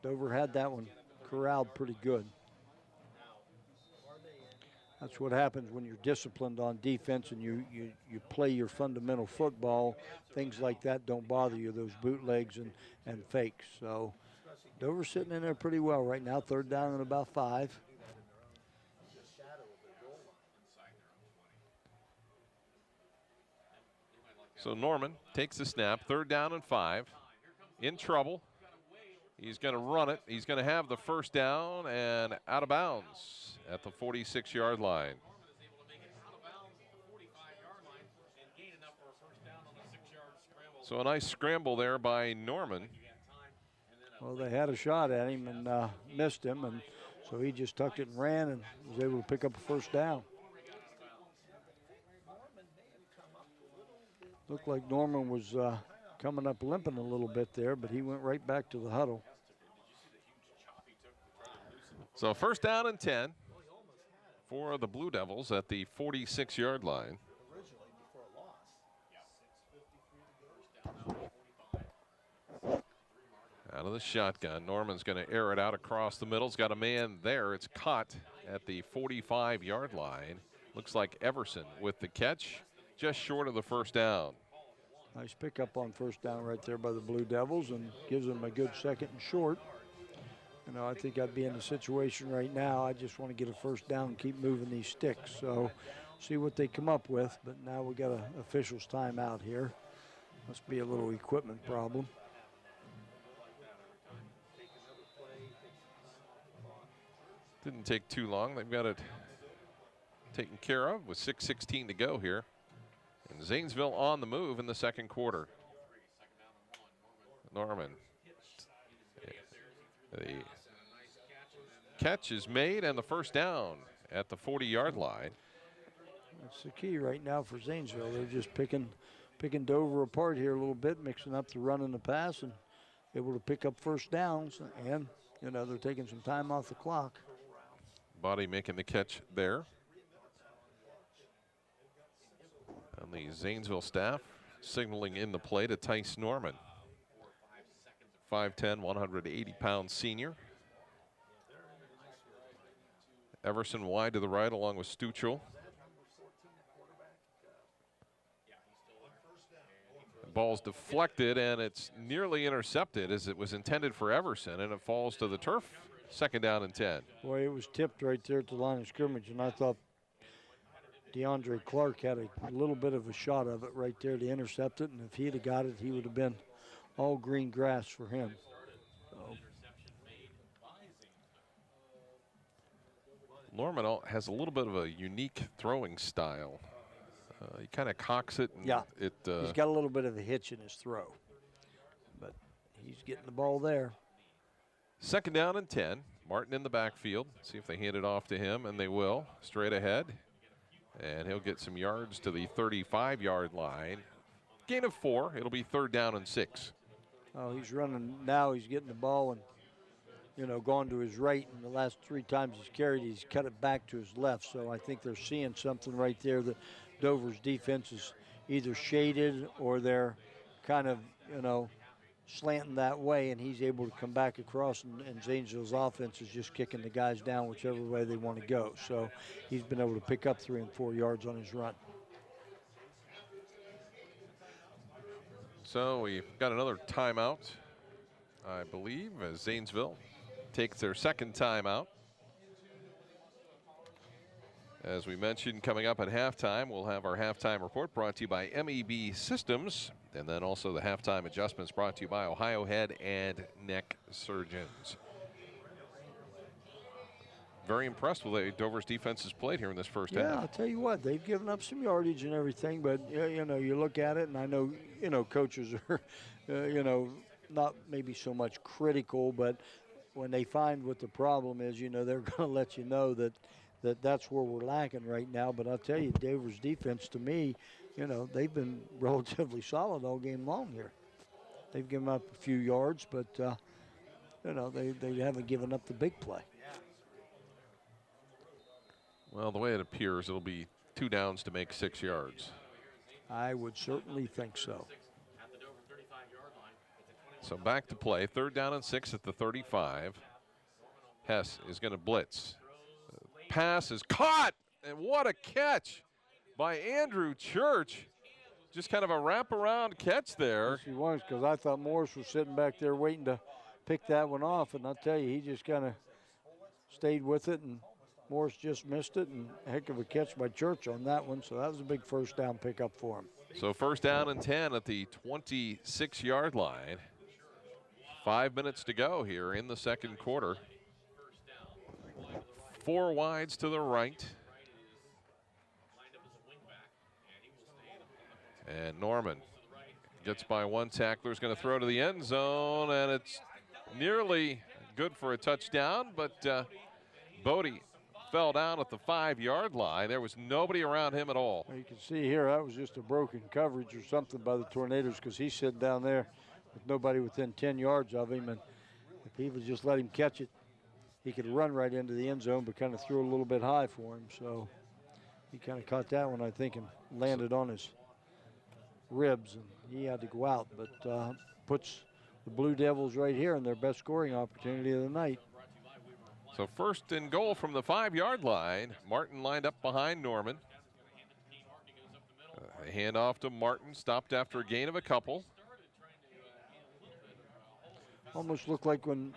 Dover had that one corralled pretty good. That's what happens when you're disciplined on defense and you play your fundamental football. Things like that don't bother you, those bootlegs and fakes. So Dover's sitting in there pretty well right now, third down and about 5. So Norman takes the snap, third down and 5, in trouble. He's going to run it. He's going to have the first down and out of bounds at the 46-yard line. So a nice scramble there by Norman. Well, they had a shot at him and missed him, and so he just tucked it and ran and was able to pick up a first down. Looked like Norman was coming up limping a little bit there, but he went right back to the huddle. So first down and 10 for the Blue Devils at the 46-yard line. Out of the shotgun, Norman's going to air it out across the middle. He's got a man there. It's caught at the 45-yard line. Looks like Everson with the catch, just short of the first down. Nice pickup on first down right there by the Blue Devils and gives them a good second and short. You know, I think I'd be in the situation right now. I just want to get a first down and keep moving these sticks. So see what they come up with. But now we got an official's timeout here. Must be a little equipment problem. Didn't take too long. They've got it taken care of with 6:16 to go here. And Zanesville on the move in the second quarter. Norman. The catch is made and the first down at the 40-yard line. That's the key right now for Zanesville. They're just picking Dover apart here a little bit, mixing up the run and the pass, and able to pick up first downs. And, you know, they're taking some time off the clock. Body making the catch there. And the Zanesville staff signaling in the play to Tice Norman. 5'10", 180-pound senior. Everson wide to the right along with Stuchel. Ball's deflected and it's nearly intercepted as it was intended for Everson, and it falls to the turf. Second down and 10. Boy, it was tipped right there at the line of scrimmage, and I thought DeAndre Clark had a little bit of a shot of it right there to intercept it, and if he'd have got it, he would have been all green grass for him. So. Norman has a little bit of a unique throwing style. He kind of cocks it. And yeah, he's got a little bit of a hitch in his throw, but he's getting the ball there. Second down and 10. Martin in the backfield. See if they hand it off to him, and they will. Straight ahead. And he'll get some yards to the 35-yard line. Gain of 4. It'll be third down and 6. Oh, he's running now. He's getting the ball and, you know, gone to his right. And the last 3 times he's carried, he's cut it back to his left. So I think they're seeing something right there that Dover's defense is either shaded or they're kind of, you know, slanting that way, and he's able to come back across, and Zanesville's offense is just kicking the guys down whichever way they want to go. So he's been able to pick up 3 and 4 yards on his run. So we've got another timeout, I believe, as Zanesville takes their second timeout. As we mentioned, coming up at halftime, we'll have our halftime report brought to you by MEB Systems, and then also the halftime adjustments brought to you by Ohio Head and Neck Surgeons. Very impressed with the way Dover's defense has played here in this first half. Yeah, I'll tell you what, they've given up some yardage and everything, but, you know, you look at it, and I know, you know, coaches are, you know, not maybe so much critical, but when they find what the problem is, you know, they're going to let you know that's where we're lacking right now. But I'll tell you, Dover's defense, to me, you know, they've been relatively solid all game long here. They've given up a few yards, but, you know, they haven't given up the big play. Well, the way it appears, it'll be 2 downs to make 6 yards. I would certainly think so. So back to play. Third down and 6 at the 35. Hess is going to blitz. Pass is caught, and what a catch by Andrew Church. Just kind of a wraparound catch there. Yes, he was, because I thought Morris was sitting back there waiting to pick that one off, and I'll tell you, he just kind of stayed with it, and Morris just missed it, and a heck of a catch by Church on that one, so that was a big first down pickup for him. So first down and 10 at the 26-yard line. 5 minutes to go here in the second quarter. 4 wides to the right. And Norman Gets by one tackler, is going to throw to the end zone, and it's nearly good for a touchdown, but Bodie fell down at the 5-yard line. There was nobody around him at all. You can see here that was just a broken coverage or something by the Tornadoes, because he's sitting down there with nobody within 10 yards of him, and if he would just let him catch it, he could run right into the end zone, but kind of threw it a little bit high for him. So he kind of caught that one, I think, and landed on his ribs, and he had to go out, but puts the Blue Devils right here in their best scoring opportunity of the night. So first and goal from the 5-yard line. Martin lined up behind Norman. A handoff to Martin, stopped after a gain of a couple. Almost looked like when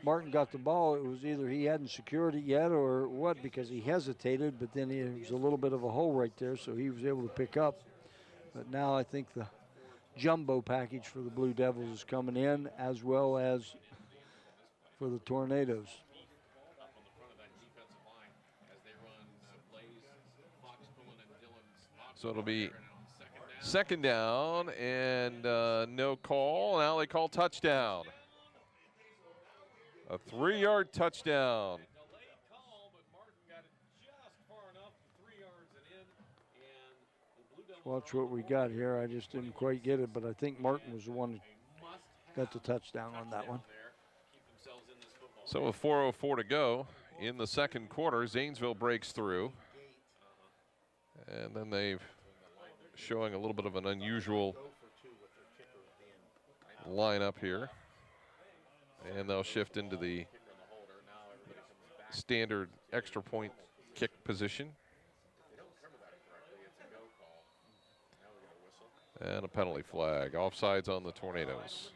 Martin got the ball, it was either he hadn't secured it yet or what, because he hesitated, but then there was a little bit of a hole right there, so he was able to pick up. But now I think the jumbo package for the Blue Devils is coming in, as well as for the Tornadoes. So it'll be second down and no call. Now they call touchdown. A 3-yard touchdown. Watch what we got here. I just didn't quite get it, but I think Martin was the one that got the touchdown on that one. So with 4:04 to go in the second quarter, Zanesville breaks through. And then they've showing a little bit of an unusual lineup here. And they'll shift into the standard extra point kick position. And a penalty flag. Offsides on the Tornadoes.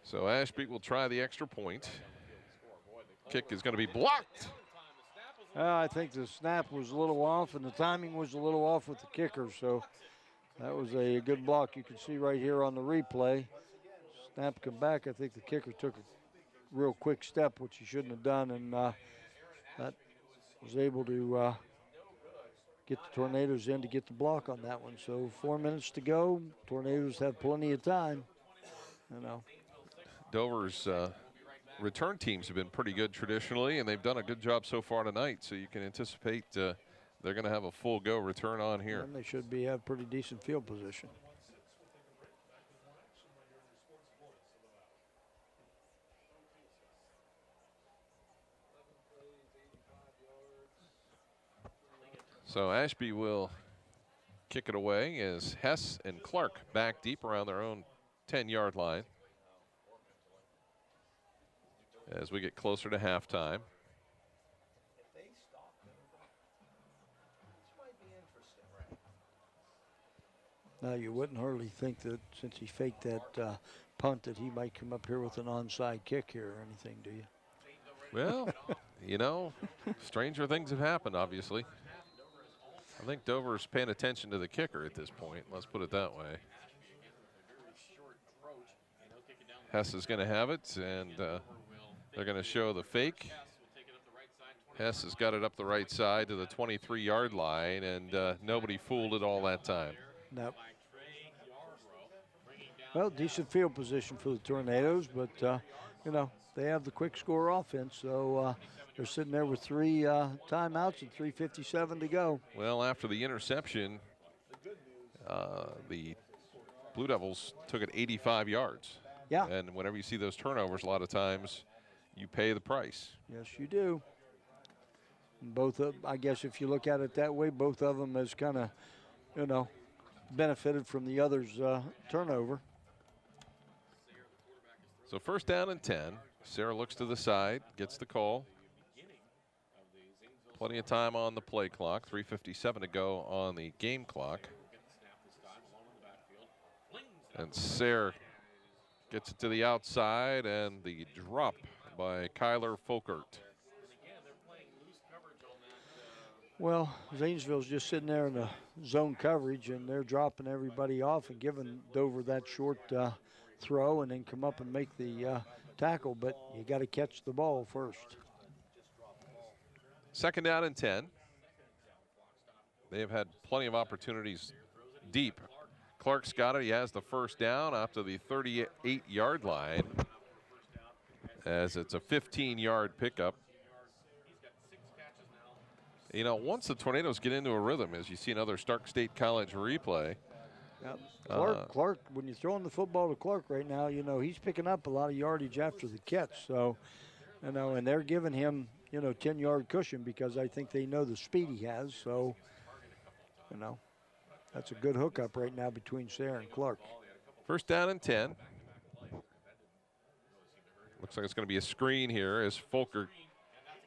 So Ashby will try the extra point. Kick is going to be blocked. I think the snap was a little off and the timing was a little off with the kicker, so that was a good block. You can see right here on the replay. Snap come back. I think the kicker took a real quick step, which he shouldn't have done, and that was able to get the Tornadoes in to get the block on that one. So 4 minutes to go. Tornadoes have plenty of time, you know. Dover's return teams have been pretty good traditionally, and they've done a good job so far tonight. So you can anticipate they're going to have a full go return on here. And they should have pretty decent field position. So Ashby will kick it away as Hess and Clark back deep around their own 10-yard line as we get closer to halftime. Now, you wouldn't hardly think that since he faked that punt that he might come up here with an onside kick here or anything, do you? Well, you know, stranger things have happened, obviously. I think Dover's paying attention to the kicker at this point. Let's put it that way. Hess is going to have it, and they're going to show the fake. Hess has got it up the right side to the 23-yard line, and nobody fooled it all that time. Nope. Well, decent field position for the Tornadoes, but, you know, they have the quick score offense, so they're sitting there with 3 timeouts and 3:57 to go. Well, after the interception, the Blue Devils took it 85 yards. Yeah. And whenever you see those turnovers, a lot of times you pay the price. Yes, you do. Both of, I guess if you look at it that way, both of them has kind of, you know, benefited from the other's turnover. So first down and 10. Sarah looks to the side, gets the call. Plenty of time on the play clock. 3:57 to go on the game clock. And Sarah gets it to the outside, and the drop by Kyler Folkert. Well, Zanesville's just sitting there in the zone coverage, and they're dropping everybody off and giving Dover that short throw and then come up and make the tackle, but you got to catch the ball first. 2nd down and 10. They have had plenty of opportunities deep. Clark's got it. He has the 1st down up to the 38-yard line, as it's a 15-yard pickup. You know, once the Tornadoes get into a rhythm, as you see another Stark State College replay. Yep. Clark, when you're throwing the football to Clark right now, you know, he's picking up a lot of yardage after the catch. So, you know, and they're giving him, you know, 10-yard cushion because I think they know the speed he has. So, you know, that's a good hookup right now between Sayre and Clark. 1st down and 10. Looks like it's going to be a screen here as Folker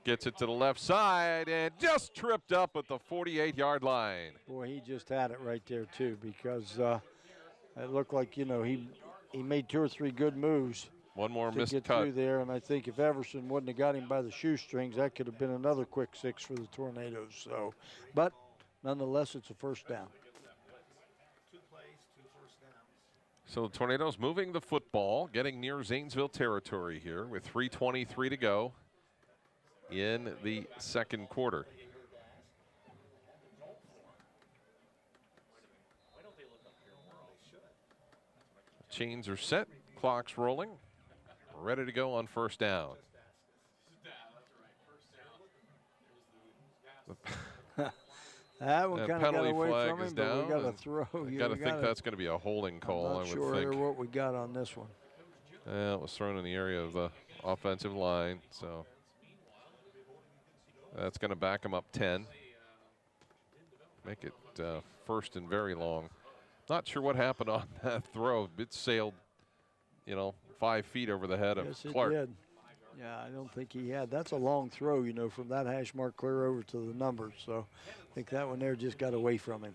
gets it to the left side and just tripped up at the 48-yard line. Boy, he just had it right there, too, because it looked like, you know, he made 2 or 3 good moves. One more missed get cut through there, and I think if Everson wouldn't have got him by the shoestrings, that could have been another quick 6 for the Tornadoes. So, but nonetheless, it's a 1st down. So the Tornadoes moving the football, getting near Zanesville territory here with 3:23 to go in the 2nd quarter. Chains are set, clock's rolling, ready to go on 1st down. That one kind of got away flag from is him, but down. we got to throw. Got to think that's going to be a holding call, I'm not I would sure think. what we got on this one. It was thrown in the area of the offensive line, so that's going to back him up 10. Make it 1st and very long. Not sure what happened on that throw. It sailed, you know, 5 feet over the head of Clark. It did. Yeah, I don't think he had. That's a long throw, you know, from that hash mark clear over to the numbers. So I think that one there just got away from him.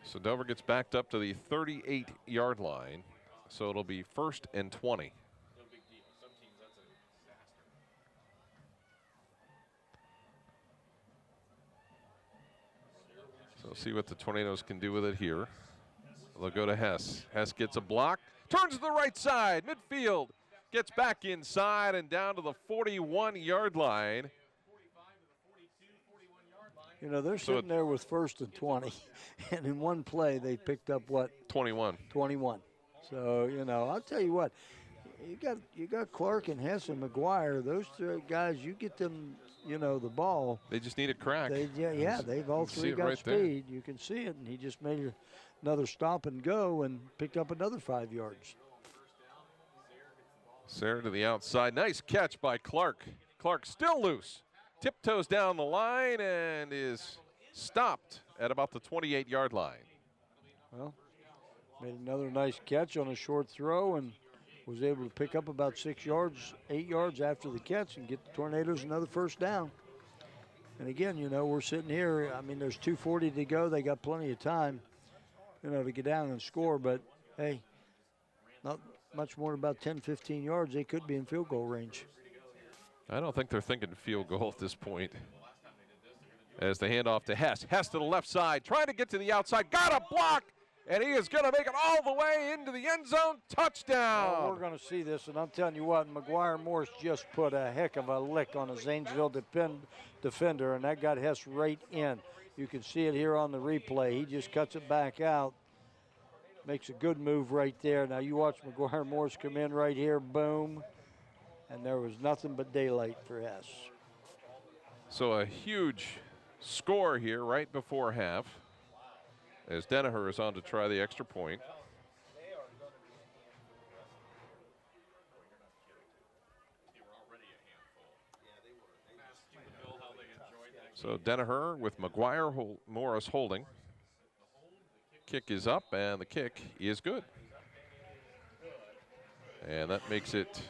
So Dover gets backed up to the 38-yard line. So it'll be 1st and 20. So see what the Tornadoes can do with it here. They'll go to Hess. Hess gets a block, turns to the right side, midfield, gets back inside and down to the 41-yard line. You know, they're sitting there with 1st and 20, and in one play they picked up what? 21. 21. So, you know, I'll tell you what, you got Clark and Hess and McGuire. Those 3 guys, you get them, you know, the ball. They just need a crack. They've all 3 got speed. You can see it, and he just made another stop and go and picked up another 5 yards. Sayre to the outside. Nice catch by Clark. Clark still loose. Tiptoes down the line and is stopped at about the 28-yard line. Well, made another nice catch on a short throw and was able to pick up about 6 yards, 8 yards after the catch and get the Tornadoes another 1st down. And again, you know, we're sitting here. I mean, there's 2:40 to go. They got plenty of time, you know, to get down and score. But, hey, not much more than about 10, 15 yards. They could be in field goal range. I don't think they're thinking field goal at this point. As they hand off to Hess. Hess to the left side, trying to get to the outside. Got a block, and he is going to make it all the way into the end zone. Touchdown. Well, we're going to see this, and I'm telling you what, McGuire Morris just put a heck of a lick on a Zanesville defender, and that got Hess right in. You can see it here on the replay. He just cuts it back out. Makes a good move right there. Now you watch McGuire Morris come in right here, boom. And there was nothing but daylight for Hess. So a huge score here right before half as Danaher is on to try the extra point. So Danaher with McGuire Morris holding. Kick is up and the kick is good. And that makes it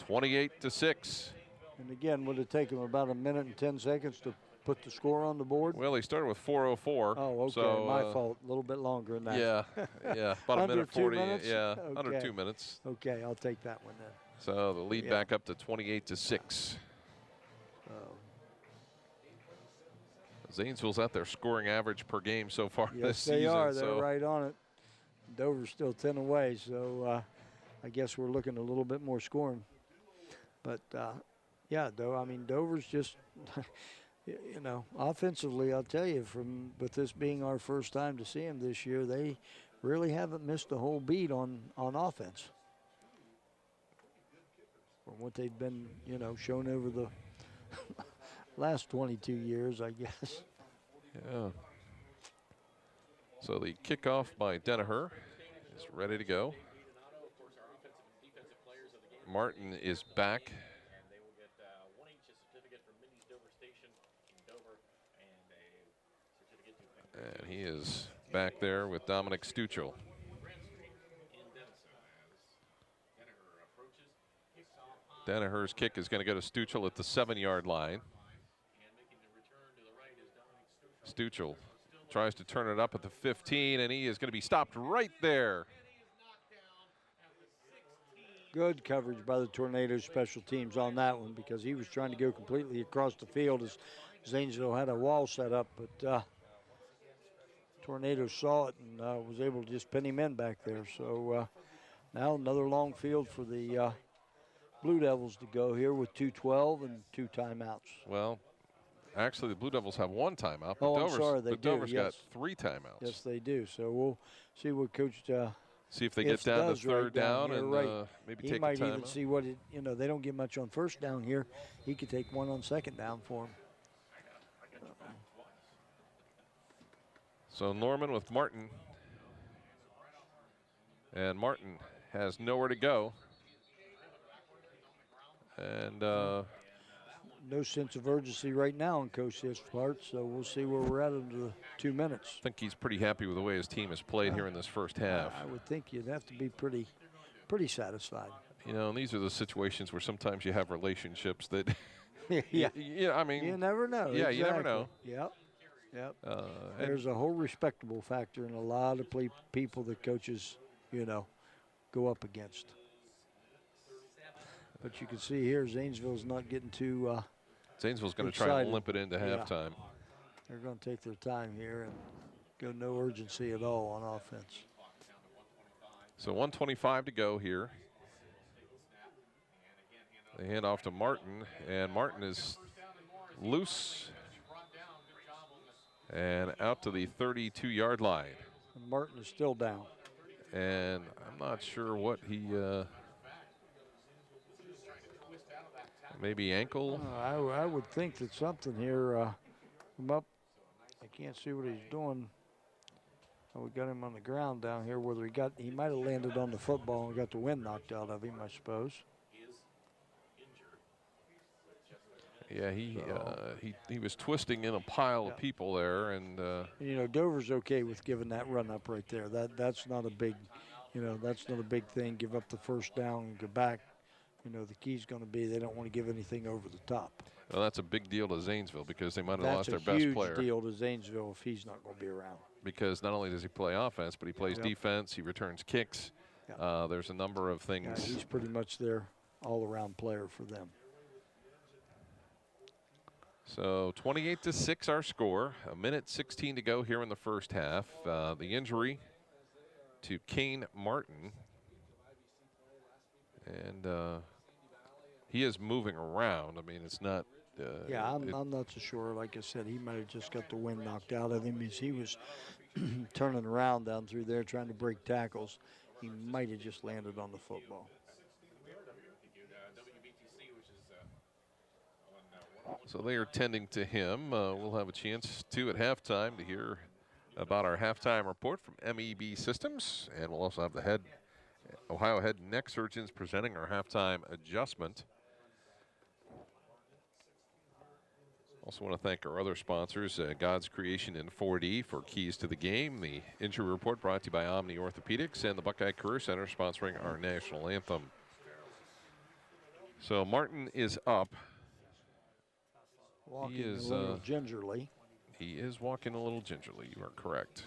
28-6. And again, would it take him about a minute and 10 seconds to put the score on the board? Well, he started with 4:04. Oh, okay, so, my fault. A little bit longer than that. Yeah, yeah, about a minute 40. Minutes? Yeah, okay. under 2 minutes. Okay, I'll take that one then. So the lead back up to 28-6. Zanesville's at their scoring average per game so far this season. Yes, they are. They're right on it. Dover's still 10 away, so I guess we're looking a little bit more scoring. But, yeah, Dover's just, offensively, I'll tell you, with this being our first time to see them this year, they really haven't missed a whole beat on offense. From what they've been, shown over the last 22 years, I guess. Yeah. So the kickoff by Danaher is ready to go. Martin is back. And he is back there with Dominic Stuchel. Danaher's kick is going to go to Stuchel at the 7-yard line. Stuchel tries to turn it up at the 15, and he is going to be stopped right there. Good coverage by the Tornadoes special teams on that one, because he was trying to go completely across the field as Zanesville had a wall set up, but Tornadoes saw it and was able to just pin him in back there. So now another long field for the Blue Devils to go here with 2:12 and 2 timeouts. Well, actually, the Blue Devils have 1 timeout, but I'm sorry, they do. Dover's Yes. got 3 timeouts. Yes, they do. So we'll see what Coach see if they get down to 3rd down here, and right. maybe He take might a timeout. even see what they don't get much on 1st down here. He could take 1 on 2nd down for him. So Norman with Martin. And Martin has nowhere to go. And no sense of urgency right now on Coach Hiff's part, so we'll see where we're at into the 2 minutes. I think he's pretty happy with the way his team has played here in this first half. I would think you'd have to be pretty satisfied. And these are the situations where sometimes you have relationships that yeah, I mean, you never know. Yeah, exactly. you never know. Yep. There's a whole respectable factor in a lot of people that coaches, go up against. But you can see here, Zanesville's not getting too Zanesville's going to try and limp it into halftime. They're going to take their time here and go no urgency at all on offense. So 1:25 to go here. They hand off to Martin, and Martin is loose and out to the 32-yard line. And Martin is still down. And I'm not sure what he maybe ankle. I would think that something here come up. I can't see what he's doing. We got him on the ground down here. Whether he might have landed on the football and got the wind knocked out of him, I suppose. Yeah, he was twisting in a pile of people there, and Dover's okay with giving that run up right there. That's not a big, that's not a big thing. Give up the 1st down and go back. The key's going to be they don't want to give anything over the top. Well, that's a big deal to Zanesville because they might have lost their best player. That's a huge deal to Zanesville if he's not going to be around. Because not only does he play offense, but he plays defense, he returns kicks. There's a number of things. Yeah, he's pretty much their all-around player for them. So 28-6 our score. 1:16 to go here in the first half. The injury to Kane Martin. And he is moving around. I mean, it's not. I'm not so sure. Like I said, he might have just got the wind knocked out of him as he was turning around down through there trying to break tackles. He might have just landed on the football. So they are tending to him. We'll have a chance to at halftime to hear about our halftime report from MEB Systems, and we'll also have the Ohio head and neck surgeons presenting our halftime adjustment. Also want to thank our other sponsors, God's Creation in 4D for keys to the game. The injury report brought to you by Omni Orthopedics and the Buckeye Career Center sponsoring our national anthem. So Martin is up. Walking a little gingerly. He is walking a little gingerly. You are correct.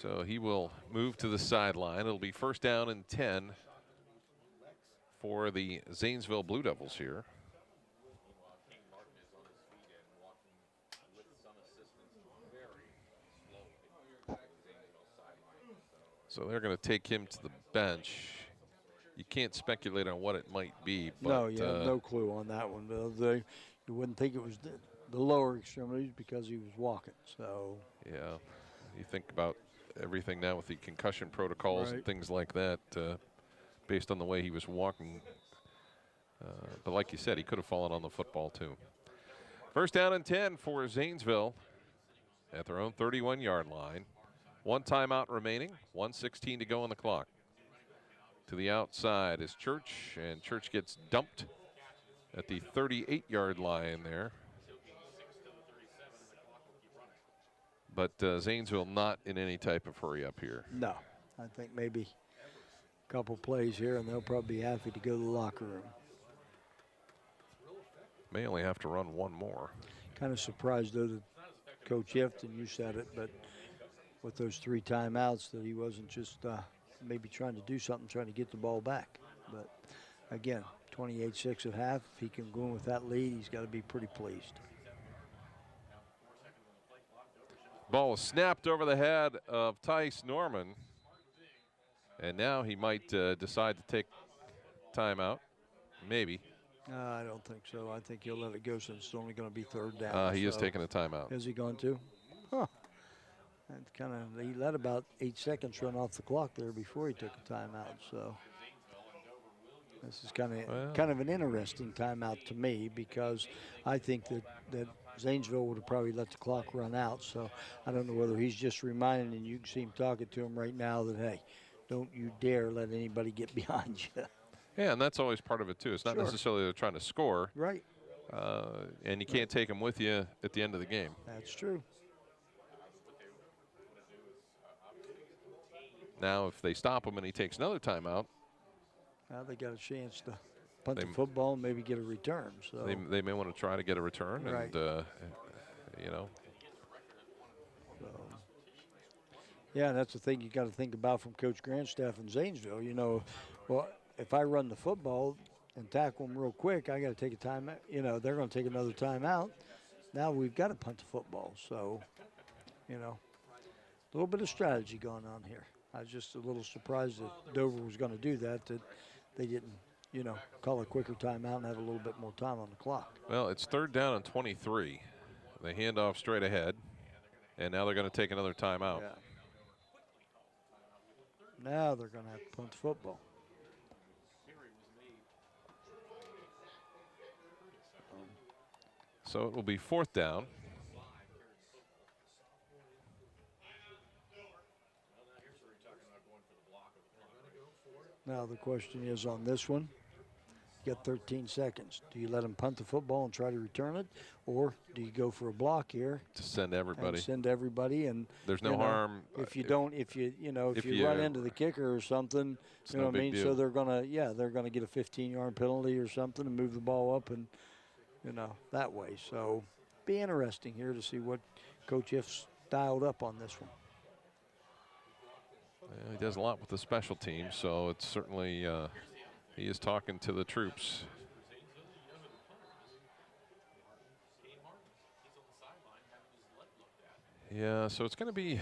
So he will move to the sideline. It'll be 1st down and 10 for the Zanesville Blue Devils here. So they're going to take him to the bench. You can't speculate on what it might be. But, no, you have no clue on that one. You wouldn't think it was the lower extremities because he was walking. So yeah, you think about everything now with the concussion protocols and things like that, based on the way he was walking. But like you said, he could have fallen on the football too. 1st down and 10 for Zanesville at their own 31-yard line. 1 timeout remaining, 1:16 to go on the clock. To the outside is Church, and Church gets dumped at the 38-yard line there. But Zanesville not in any type of hurry up here. No, I think maybe a couple plays here, and they'll probably be happy to go to the locker room. May only have to run 1 more. Kind of surprised, though, that Coach Ifton, you said it, but with those 3 timeouts, that he wasn't just maybe trying to do something, trying to get the ball back. But again, 28-6 at half. If he can go in with that lead, he's got to be pretty pleased. Ball was snapped over the head of Tice Norman. And now he might decide to take timeout. Maybe. I don't think so. I think he'll let it go since it's only going to be 3rd down. He is taking a timeout. Is he going to? Huh. He let about 8 seconds run off the clock there before he took a timeout. So this is kind of an interesting timeout to me, because I think that Zanesville would have probably let the clock run out. So I don't know whether he's just reminding, and you can see him talking to him right now, that, hey, don't you dare let anybody get behind you. Yeah, and that's always part of it, too. It's not necessarily they're trying to score. Right. And you can't take them with you at the end of the game. That's true. Now, if they stop him and he takes another timeout, now they got a chance to punt the football and maybe get a return. So they may want to try to get a return, right. And you know. So, yeah, that's the thing you got to think about from Coach Grandstaff in Zanesville. You know, well, if I run the football and tackle them real quick, I got to take a timeout. You know, they're going to take another timeout. Now we've got to punt the football. So, you know, a little bit of strategy going on here. I was just a little surprised that Dover was going to do that they didn't, you know, call a quicker timeout and have a little bit more time on the clock. Well, it's 3rd down and 23. They hand off straight ahead, and now they're going to take another timeout. Yeah. Now they're going to have to punt the football. So it will be 4th down. Now the question is on this one, you got 13 seconds. Do you let them punt the football and try to return it, or do you go for a block here? To send everybody. And there's no harm. If you don't, if you run into the kicker or something, you know what I mean? So they're gonna get a 15-yard penalty or something and move the ball up, and you know, that way. So be interesting here to see what Coach If's dialed up on this one. Well, he does a lot with the special teams, so it's certainly he is talking to the troops. Yeah, so it's going to be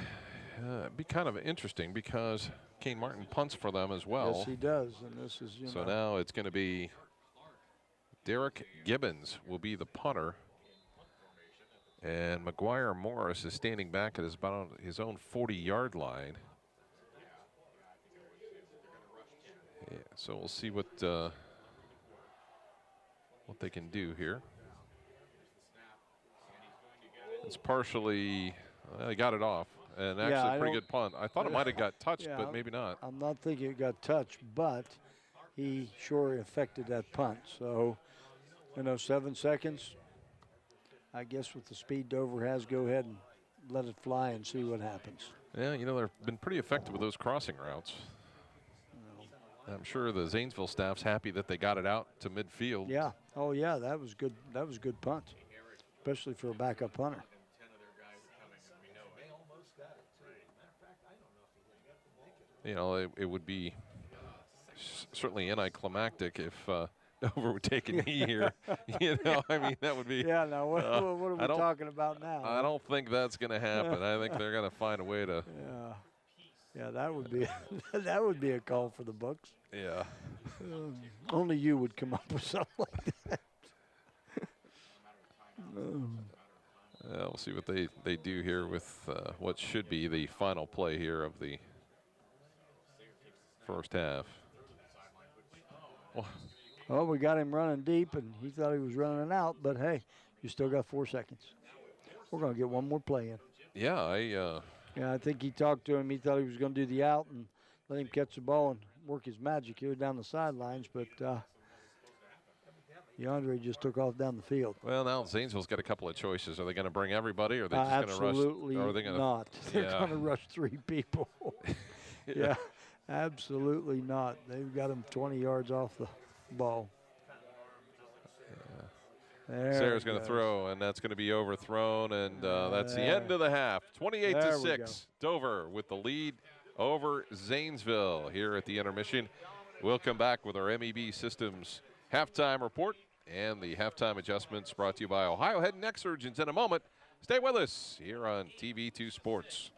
kind of interesting because Kane Martin punts for them as well. Yes, he does, and this is so now it's going to be Derek Gibbons will be the punter, and McGuire Morris is standing back at about his own 40-yard line. Yeah, so we'll see what they can do here. It's partially, they got it off, and actually a pretty good punt. I thought it might have got touched, but maybe not. I'm not thinking it got touched, but he sure affected that punt. So, you know, 7 seconds. I guess with the speed Dover has, go ahead and let it fly and see what happens. Yeah, you know, they've been pretty effective with those crossing routes. I'm sure the Zanesville staff's happy that they got it out to midfield. Yeah. Oh, yeah, that was good. That was a good punt, especially for a backup punter. you know, it would be certainly anticlimactic if Dover would take a knee here. You know, I mean, that would be. Yeah, now what are we talking about now? I don't think that's going to happen. I think they're going to find a way to. Yeah, that would be that would be a call for the books. Yeah. Only you would come up with something like that. We'll see what they do here with what should be the final play here of the first half. Well, we got him running deep, and he thought he was running out, but hey, you still got 4 seconds. We're going to get one more play in. Yeah, I think he talked to him. He thought he was going to do the out and let him catch the ball and work his magic here down the sidelines, but DeAndre just took off down the field. Well, now Zanesville's got a couple of choices. Are they going to bring everybody, or are they just going to rush? Absolutely not. They're going to rush 3 people. Yeah, absolutely not. They've got him 20 yards off the ball. Sarah's going to throw, and that's going to be overthrown, and that's the end of the half. 28-6, Dover with the lead over Zanesville here at the intermission. We'll come back with our MEB Systems halftime report and the halftime adjustments brought to you by Ohio Head and Neck Surgeons in a moment. Stay with us here on TV2 Sports.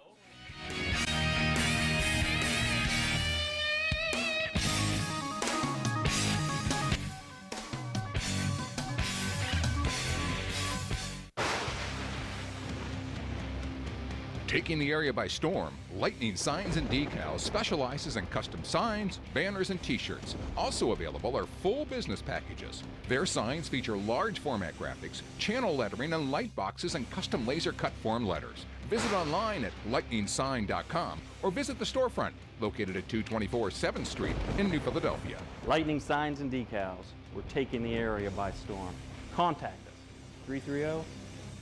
Taking the area by storm, Lightning Signs and Decals specializes in custom signs, banners, and t-shirts. Also available are full business packages. Their signs feature large format graphics, channel lettering, and light boxes and custom laser cut form letters. Visit online at lightningsign.com or visit the storefront located at 224 7th Street in New Philadelphia. Lightning Signs and Decals. We're taking the area by storm. Contact us,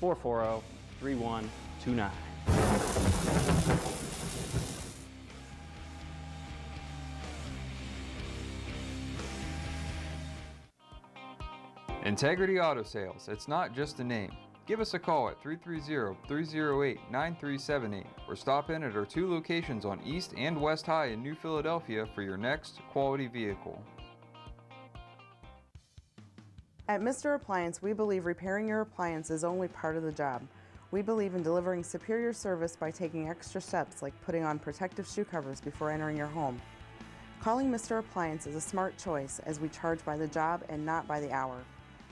330-440-3129. Integrity Auto Sales. It's not just a name. Give us a call at 330-308-9378 or stop in at our 2 locations on East and West High in New Philadelphia for your next quality vehicle. At Mr. Appliance, we believe repairing your appliance is only part of the job. We believe in delivering superior service by taking extra steps like putting on protective shoe covers before entering your home. Calling Mr. Appliance is a smart choice as we charge by the job and not by the hour.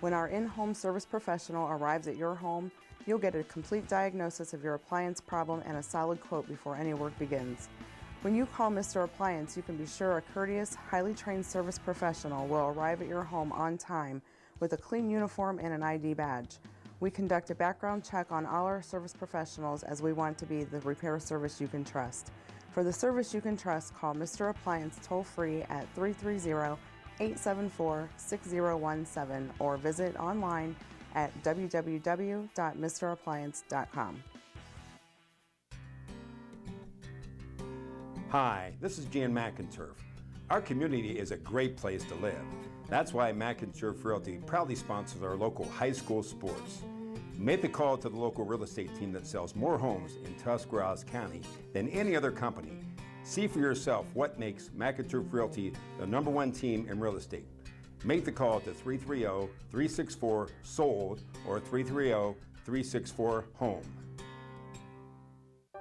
When our in-home service professional arrives at your home, you'll get a complete diagnosis of your appliance problem and a solid quote before any work begins. When you call Mr. Appliance, you can be sure a courteous, highly trained service professional will arrive at your home on time with a clean uniform and an ID badge. We conduct a background check on all our service professionals as we want to be the repair service you can trust. For the service you can trust, call Mr. Appliance toll-free at 330-874-6017 or visit online at www.mrappliance.com. Hi, this is Jan McInturf. Our community is a great place to live. That's why McInturf Realty proudly sponsors our local high school sports. Make the call to the local real estate team that sells more homes in Tuscarawas County than any other company. See for yourself what makes McInturf Realty the #1 team in real estate. Make the call to 330-364-SOLD or 330-364-HOME.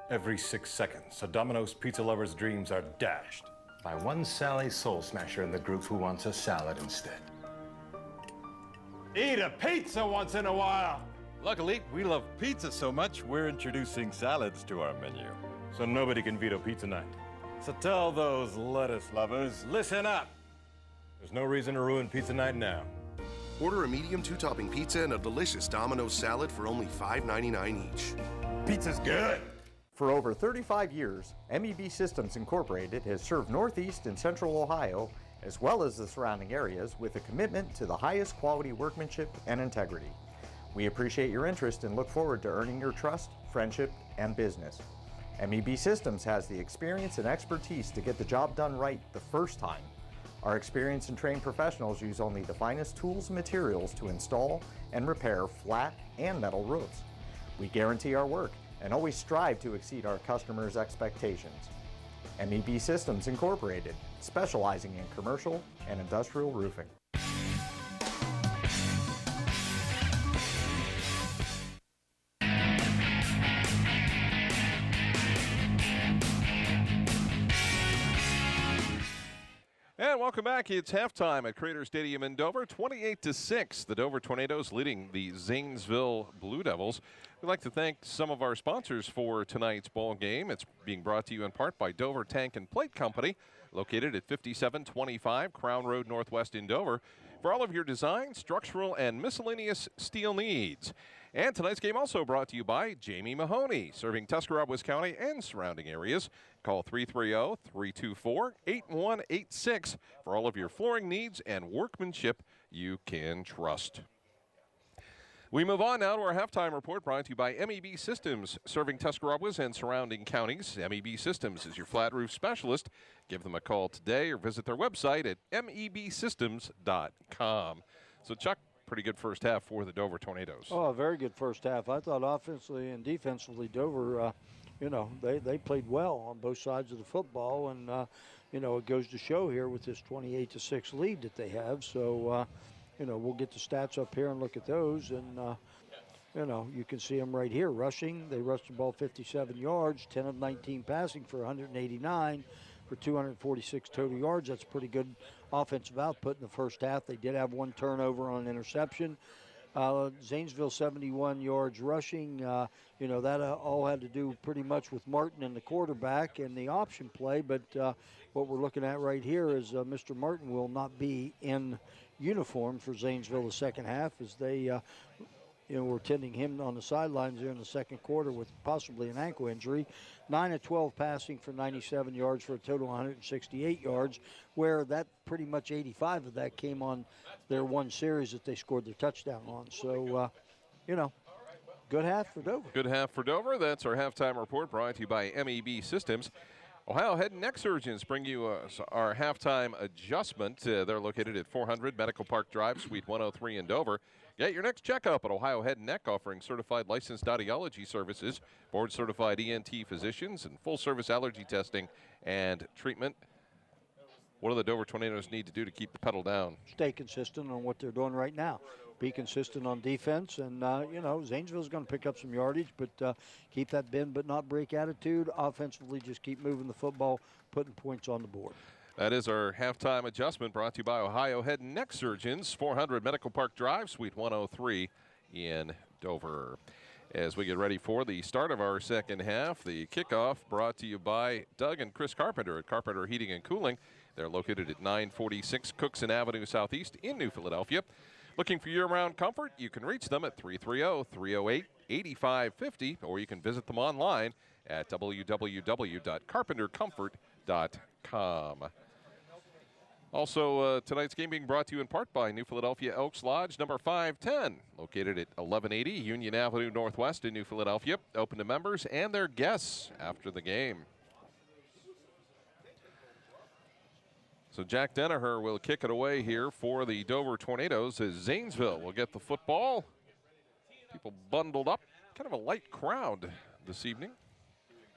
Every 6 seconds, a Domino's pizza lover's dreams are dashed by one Sally Soul Smasher in the group who wants a salad instead. Eat a pizza once in a while! Luckily, we love pizza so much, we're introducing salads to our menu. So nobody can veto pizza night. So tell those lettuce lovers, listen up! There's no reason to ruin pizza night now. Order a medium 2-topping pizza and a delicious Domino's salad for only $5.99 each. Pizza's good! For over 35 years, MEB Systems Incorporated has served Northeast and Central Ohio, as well as the surrounding areas, with a commitment to the highest quality workmanship and integrity. We appreciate your interest and look forward to earning your trust, friendship, and business. MEB Systems has the experience and expertise to get the job done right the first time. Our experienced and trained professionals use only the finest tools and materials to install and repair flat and metal roofs. We guarantee our work and always strive to exceed our customers' expectations. MEB Systems Incorporated, specializing in commercial and industrial roofing. And welcome back. It's halftime at Crater Stadium in Dover, 28-6. The Dover Tornadoes leading the Zanesville Blue Devils. We'd like to thank some of our sponsors for tonight's ball game. It's being brought to you in part by Dover Tank and Plate Company, located at 5725 Crown Road Northwest in Dover, for all of your design, structural, and miscellaneous steel needs. And tonight's game also brought to you by Jamie Mahoney, serving Tuscarawas County and surrounding areas. Call 330-324-8186 for all of your flooring needs and workmanship you can trust. We move on now to our halftime report brought to you by MEB Systems, serving Tuscarawas and surrounding counties. MEB Systems is your flat roof specialist. Give them a call today or visit their website at mebsystems.com. So, Chuck, pretty good first half for the Dover Tornadoes. Oh, a very good first half. I thought offensively and defensively, Dover, they played well on both sides of the football. And, it goes to show here with this 28-6 lead that they have. So, we'll get the stats up here and look at those. And, you can see them right here. Rushing, they rushed the ball 57 yards, 10 of 19 passing for 189 for 246 total yards. That's pretty good offensive output in the first half. They did have one turnover on an interception. Zanesville 71 yards rushing. That all had to do pretty much with Martin and the quarterback and the option play. But what we're looking at right here is Mr. Martin will not be in uniform for Zanesville the second half, as they were tending him on the sidelines there in the second quarter with possibly an ankle injury. 9 of 12 passing for 97 yards for a total of 168 yards, where that pretty much 85 of that came on their one series that they scored their touchdown on. So, good half for Dover. Good half for Dover. That's our halftime report brought to you by MEB Systems. Ohio Head and Neck Surgeons bring you our halftime adjustment. They're located at 400 Medical Park Drive, Suite 103 in Dover. Get your next checkup at Ohio Head and Neck, offering certified licensed audiology services, board-certified ENT physicians, and full-service allergy testing and treatment. What do the Dover Tornadoes need to do to keep the pedal down? Stay consistent on what they're doing right now. Be consistent on defense, and, Zanesville's going to pick up some yardage, but keep that bend but not break attitude. Offensively, just keep moving the football, putting points on the board. That is our halftime adjustment brought to you by Ohio Head and Neck Surgeons, 400 Medical Park Drive, Suite 103 in Dover. As we get ready for the start of our second half, the kickoff brought to you by Doug and Chris Carpenter at Carpenter Heating and Cooling. They're located at 946 Cookson Avenue Southeast in New Philadelphia. Looking for year-round comfort? You can reach them at 330-308-8550, or you can visit them online at www.carpentercomfort.com. Also, tonight's game being brought to you in part by New Philadelphia Elks Lodge number 510, located at 1180 Union Avenue Northwest in New Philadelphia. Open to members and their guests after the game. So Jack Denneher will kick it away here for the Dover Tornadoes as Zanesville will get the football. People bundled up. Kind of a light crowd this evening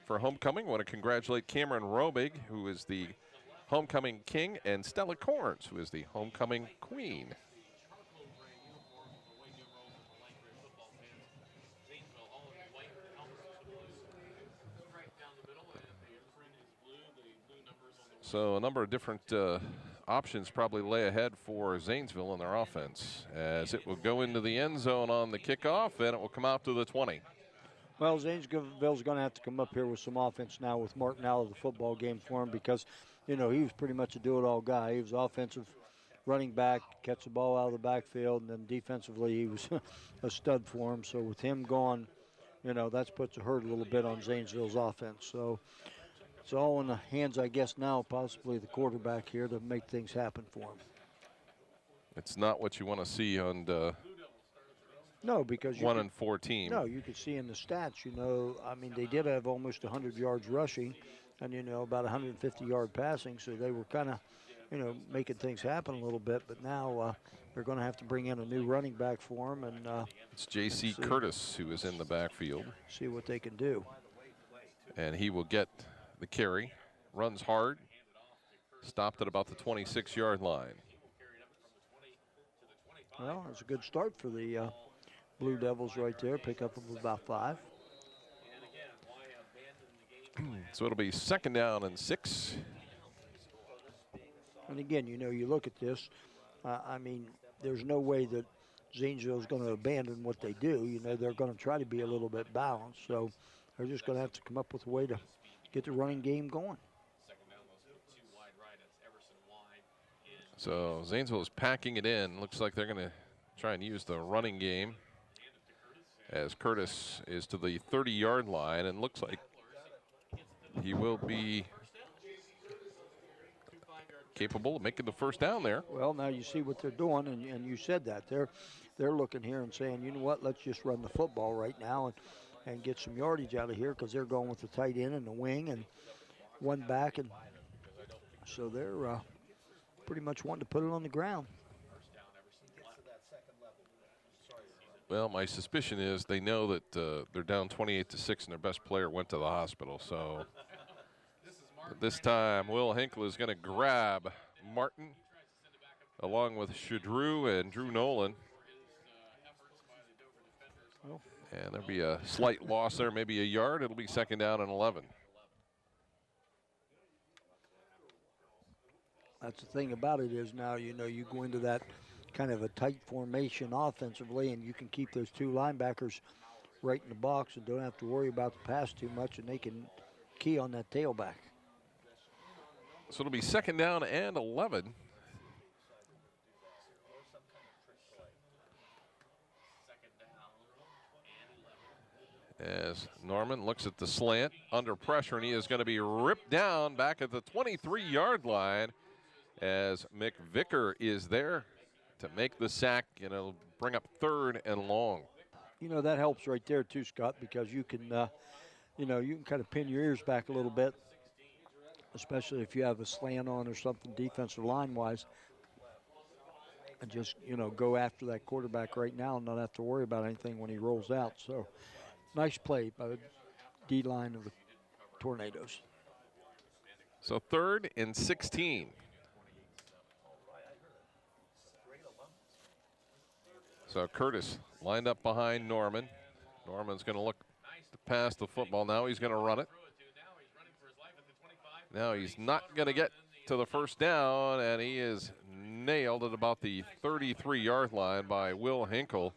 for homecoming. I want to congratulate Cameron Robig, who is the homecoming king, and Stella Corns, who is the homecoming queen. So a number of different options probably lay ahead for Zanesville in their offense, as it will go into the end zone on the kickoff, and it will come out to the 20. Well, Zanesville's going to have to come up here with some offense now with Martin out of the football game for him, because, he was pretty much a do-it-all guy. He was offensive running back, catch the ball out of the backfield, and then defensively he was a stud for him. So with him gone, that's puts a hurt a little bit on Zanesville's offense. So it's all in the hands, I guess, now, possibly the quarterback here to make things happen for him. It's not what you want to see on no, because 1-4 team. No, you could see in the stats, they did have almost 100 yards rushing and, about 150-yard passing. So they were kind of, making things happen a little bit. But now they're going to have to bring in a new running back for him. And it's J.C. Curtis who is in the backfield. See what they can do. And he will get the carry runs hard. Stopped at about the 26-yard line. Well, it's a good start for the Blue Devils right there. Pick up about 5. So it'll be 2nd down and 6. And again, you know, you look at this, I mean, there's no way that Zanesville's going to abandon what they do. You know, they're going to try to be a little bit balanced. So they're just going to have to come up with a way to get the running game going. So Zanesville is packing it in. Looks like they're going to try and use the running game as Curtis is to the 30-yard line, and looks like he will be capable of making the first down there. Well, now you see what they're doing, and you said that. They're looking here and saying, you know what, let's just run the football right now and get some yardage out of here, because they're going with the tight end and the wing and one back, and so they're pretty much wanting to put it on the ground. Well, my suspicion is they know that they're down 28-6 and their best player went to the hospital. So this time, Will Hinkle is going to grab Martin along with Shadrew and Drew Nolan. And there'll be a slight loss there, maybe a yard. It'll be 2nd down and 11. That's the thing about it is now, you know, you go into that kind of a tight formation offensively, and you can keep those 2 linebackers right in the box and don't have to worry about the pass too much, and they can key on that tailback. So it'll be 2nd down and 11. As Norman looks at the slant, under pressure, and he is going to be ripped down back at the 23-yard line as McVicker is there to make the sack, and it'll bring up 3rd and long. You know, that helps right there too, Scott, because you can, you know, you can kind of pin your ears back a little bit, especially if you have a slant on or something defensive line-wise, and just, you know, go after that quarterback right now and not have to worry about anything when he rolls out. So, nice play by the D-line of the Tornadoes. So 3rd and 16. So Curtis lined up behind Norman. Norman's going to look to pass the football. Now he's going to run it. Now he's not going to get to the first down, and he is nailed at about the 33-yard line by Will Hinkle.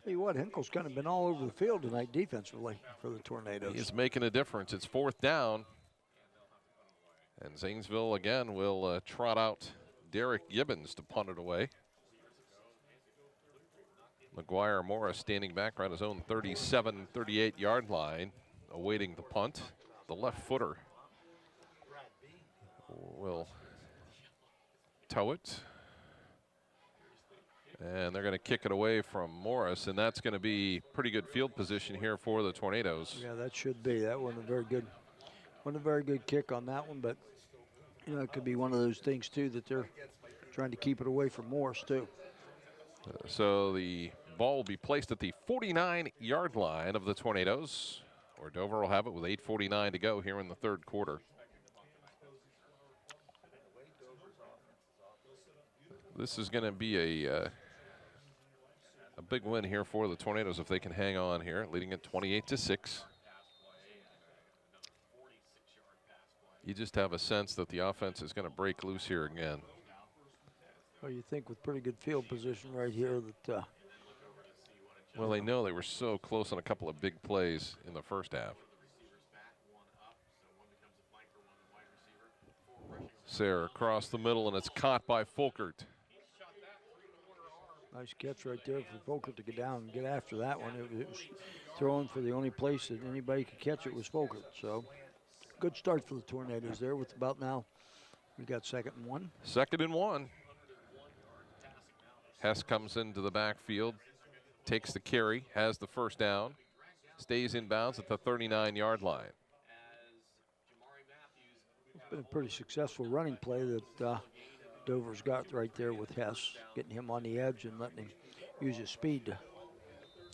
Tell you what, Hinkle's kind of been all over the field tonight defensively for the Tornadoes. He's making a difference. It's 4th down. And Zanesville again will trot out Derek Gibbons to punt it away. McGuire Morris standing back right at his own 37, 38-yard line, awaiting the punt. The left footer will tow it. And they're going to kick it away from Morris, and that's going to be pretty good field position here for the Tornadoes. Yeah, that should be. That wasn't a very good kick on that one, but you know, it could be one of those things too that they're trying to keep it away from Morris too. So the ball will be placed at the 49-yard line of the Tornadoes, where Dover will have it with 8:49 to go here in the 3rd quarter. This is going to be a big win here for the Tornadoes if they can hang on here, leading at 28-6. You just have a sense that the offense is going to break loose here again. Well, you think with pretty good field position right here that. Well, they know they were so close on a couple of big plays in the first half. Sayre across the middle, and it's caught by Folkert. Nice catch right there for Folkert to get down and get after that one. It was throwing for the only place that anybody could catch it was Folkert. So good start for the Tornadoes there with about now. We got 2nd and 1. 2nd and 1. Hess comes into the backfield, takes the carry, has the first down, stays in bounds at the 39-yard line. It's been a pretty successful running play that Dover's got right there with Hess, getting him on the edge and letting him use his speed to.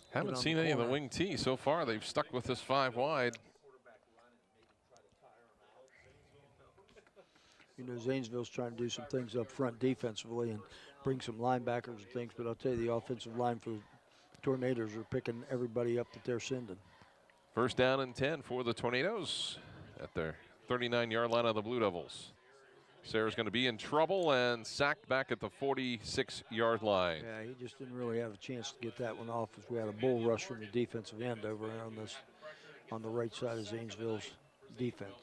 Haven't seen any of the wing T so far. They've stuck with this 5 wide. You know, Zanesville's trying to do some things up front defensively and bring some linebackers and things, but I'll tell you, the offensive line for the Tornadoes are picking everybody up that they're sending. First down and 10 for the Tornadoes at their 39-yard line of the Blue Devils. Sarah's going to be in trouble and sacked back at the 46-yard line. Yeah, he just didn't really have a chance to get that one off as we had a bull rush from the defensive end over on the right side of Zanesville's defense.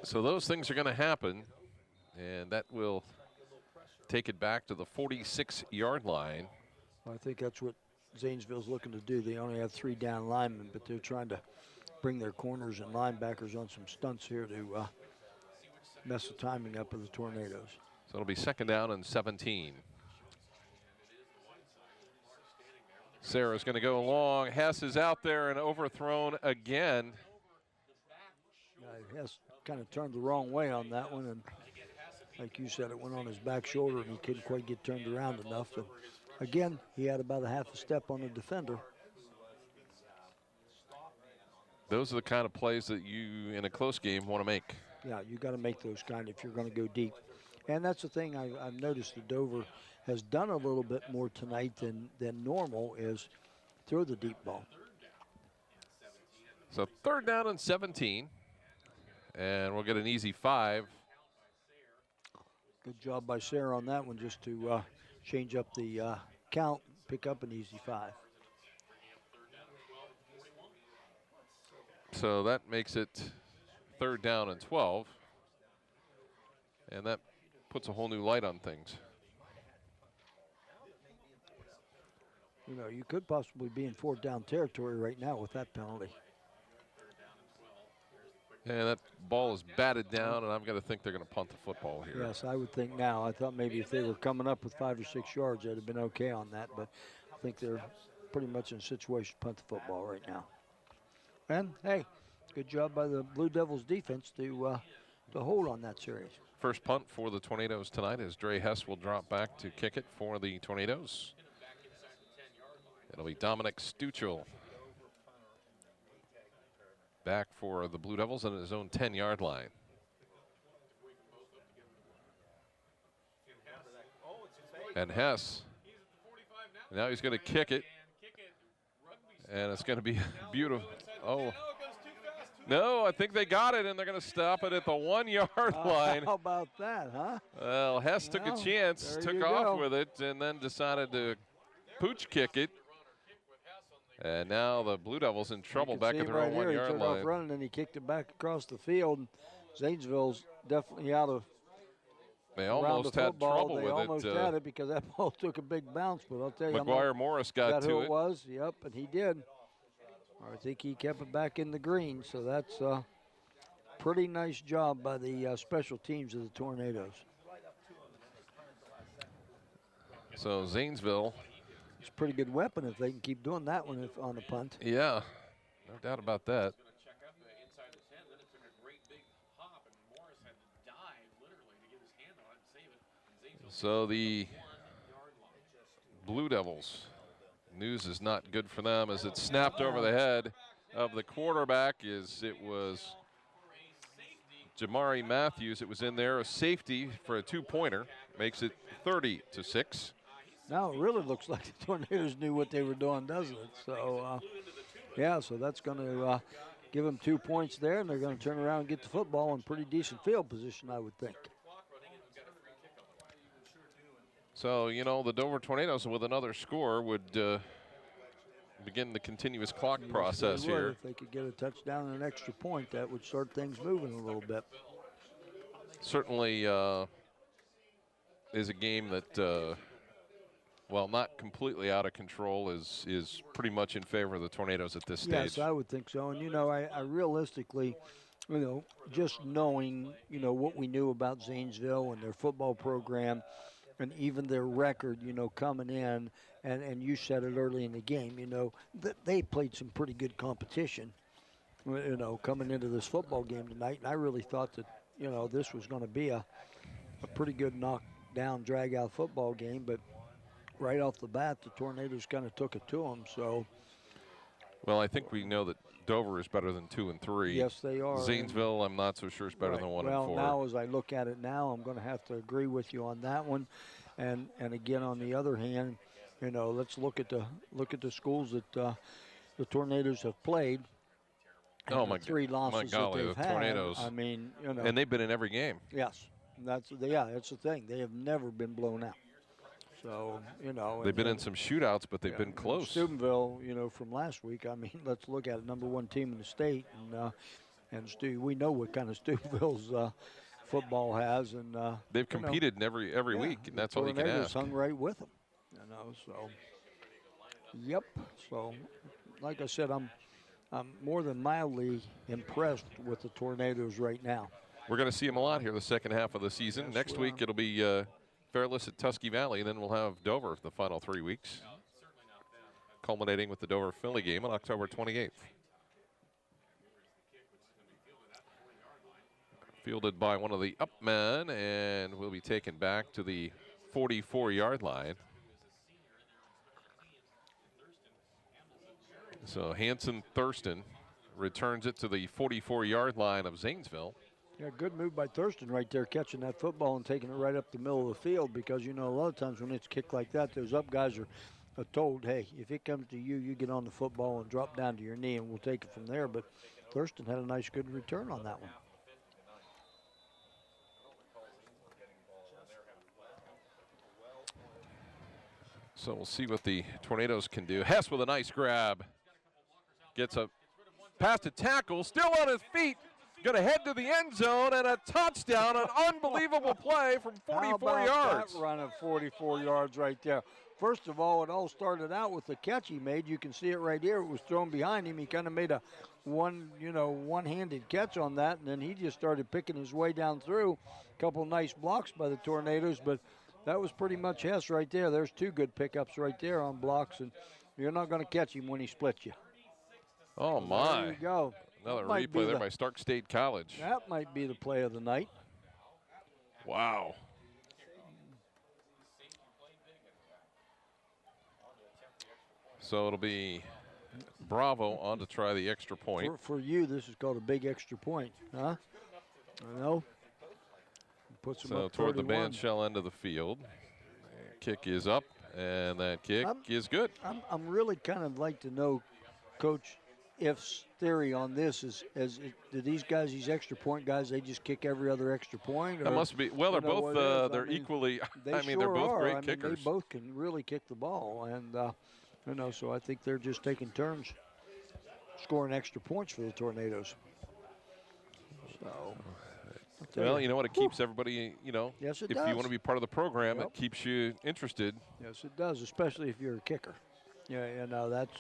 So those things are going to happen, and that will take it back to the 46-yard line. I think that's what Zanesville's looking to do. They only have 3 down linemen, but they're trying to bring their corners and linebackers on some stunts here to mess the timing up of the Tornadoes. So it'll be second down and 17. Sarah's going to go long. Hess is out there and overthrown again. Hess kind of turned the wrong way on that one, and like you said, it went on his back shoulder, and he couldn't quite get turned around enough. And again, he had about a half a step on the defender. Those are the kind of plays that you, in a close game, want to make. Yeah, you got to make those kind if you're going to go deep. And that's the thing I've noticed that Dover has done a little bit more tonight than normal is throw the deep ball. So third down and 17. And we'll get an easy 5. Good job by Sarah on that one just to change up the count, pick up an easy 5. So that makes it third down and 12. And that puts a whole new light on things. You know, you could possibly be in 4th down territory right now with that penalty. And that ball is batted down, and I'm going to think they're going to punt the football here. Yes, I would think now. I thought maybe if they were coming up with 5 or 6 yards, they'd have been okay on that. But I think they're pretty much in a situation to punt the football right now. And, hey, good job by the Blue Devils defense to hold on that series. First punt for the Tornadoes tonight as Dre Hess will drop back to kick it for the Tornadoes. It'll be Dominic Stuchel back for the Blue Devils on his own 10-yard line. And Hess, now he's going to kick it. And it's going to be beautiful. Oh. No, I think they got it, and they're going to stop it at the 1-yard line. How about that, huh? Well, Hess took a chance, took off with it, and then decided to pooch kick it. And now the Blue Devils in trouble back at their own 1-yard line. He took off running, and he kicked it back across the field. And Zanesville's definitely out of. They almost had trouble with it. They almost had it because that ball took a big bounce. But I'll tell you, McGuire Morris got to it. Who it was? Yep, and he did. I think he kept it back in the green. So that's a pretty nice job by the special teams of the Tornadoes. So Zanesville. It's a pretty good weapon if they can keep doing that one on the punt. Yeah, no doubt about that. So the Blue Devils, news is not good for them as it snapped over the head of the quarterback. It was Jamari Matthews. It was in there, a safety for a 2-pointer, makes it 30-6. Now it really looks like the Tornadoes knew what they were doing, doesn't it? So, yeah, so that's going to give them 2 points there, and they're going to turn around and get the football in pretty decent field position, I would think. So, you know, the Dover Tornadoes with another score would begin the continuous clock process here. If they could get a touchdown and an extra point, that would start things moving a little bit. Certainly is a game that well, not completely out of control, is pretty much in favor of the Tornadoes at this stage. Yes, I would think so. And, you know, I realistically, you know, just knowing, you know, what we knew about Zanesville and their football program and even their record, you know, coming in, and you said it early in the game, you know, they played some pretty good competition, you know, coming into this football game tonight. And I really thought that, you know, this was going to be a pretty good knock-down, drag-out football game, but right off the bat, the Tornadoes kind of took it to them. So, well, I think we know that Dover is better than 2 and 3. Yes, they are. Zanesville, I'm not so sure is better than 1 and 4. Well, now as I look at it now, I'm going to have to agree with you on that one. And again, on the other hand, you know, let's look at the schools that the Tornadoes have played. Oh my! 3 losses my golly, that they've the had. Tornadoes. I mean, you know, and they've been in every game. Yes, that's the thing. They have never been blown out. So you know, they've been in some shootouts, but they've been close. Steubenville, you know, from last week. I mean, let's look at it. #1 team in the state, and Stu, we know what kind of Steubenville's football has, and they've competed in every week, and that's all you can ask. Hung right with them, you know. So, yep. So, like I said, I'm more than mildly impressed with the Tornadoes right now. We're going to see them a lot here the second half of the season. Yes, Next week it'll be Fairless at Tusky Valley, and then we'll have Dover the final 3 weeks, culminating with the Dover-Philly game on October 28th. Fielded by one of the Upmen, and will be taken back to the 44-yard line. So Hanson Thurston returns it to the 44-yard line of Zanesville. Yeah, good move by Thurston right there, catching that football and taking it right up the middle of the field, because, you know, a lot of times when it's kicked like that, those up guys are told, hey, if it comes to you, you get on the football and drop down to your knee, and we'll take it from there. But Thurston had a nice, good return on that one. So we'll see what the Tornadoes can do. Hess with a nice grab. Gets a pass to tackle, still on his feet. Going to head to the end zone, and a touchdown, an unbelievable play from 44 yards. That run of 44 yards right there. First of all, it all started out with the catch he made. You can see it right here. It was thrown behind him. He kind of made a one-handed catch on that, and then he just started picking his way down through. A couple nice blocks by the Tornadoes, but that was pretty much Hess right there. There's 2 good pickups right there on blocks, and you're not going to catch him when he splits you. Oh, my. There you go. Another replay there by Stark State College. That might be the play of the night. Wow. So it'll be Bravo on to try the extra point. For you, this is called a big extra point, huh? I know. Puts them so up toward 31. the band shell end of the field. Kick is up, and that kick is good. I'm really kind of like to know, Coach, If's theory on this is do these guys, these extra point guys, they just kick every other extra point? Or, that must be. Well, they're both. They're equally. They're both great kickers. They both can really kick the ball, and so I think they're just taking turns scoring extra points for the Tornadoes. So. Well, you know what? It keeps everybody, yes, it if does. you want to be part of the program, it keeps you interested. Yes, it does, especially if you're a kicker. Yeah, that's,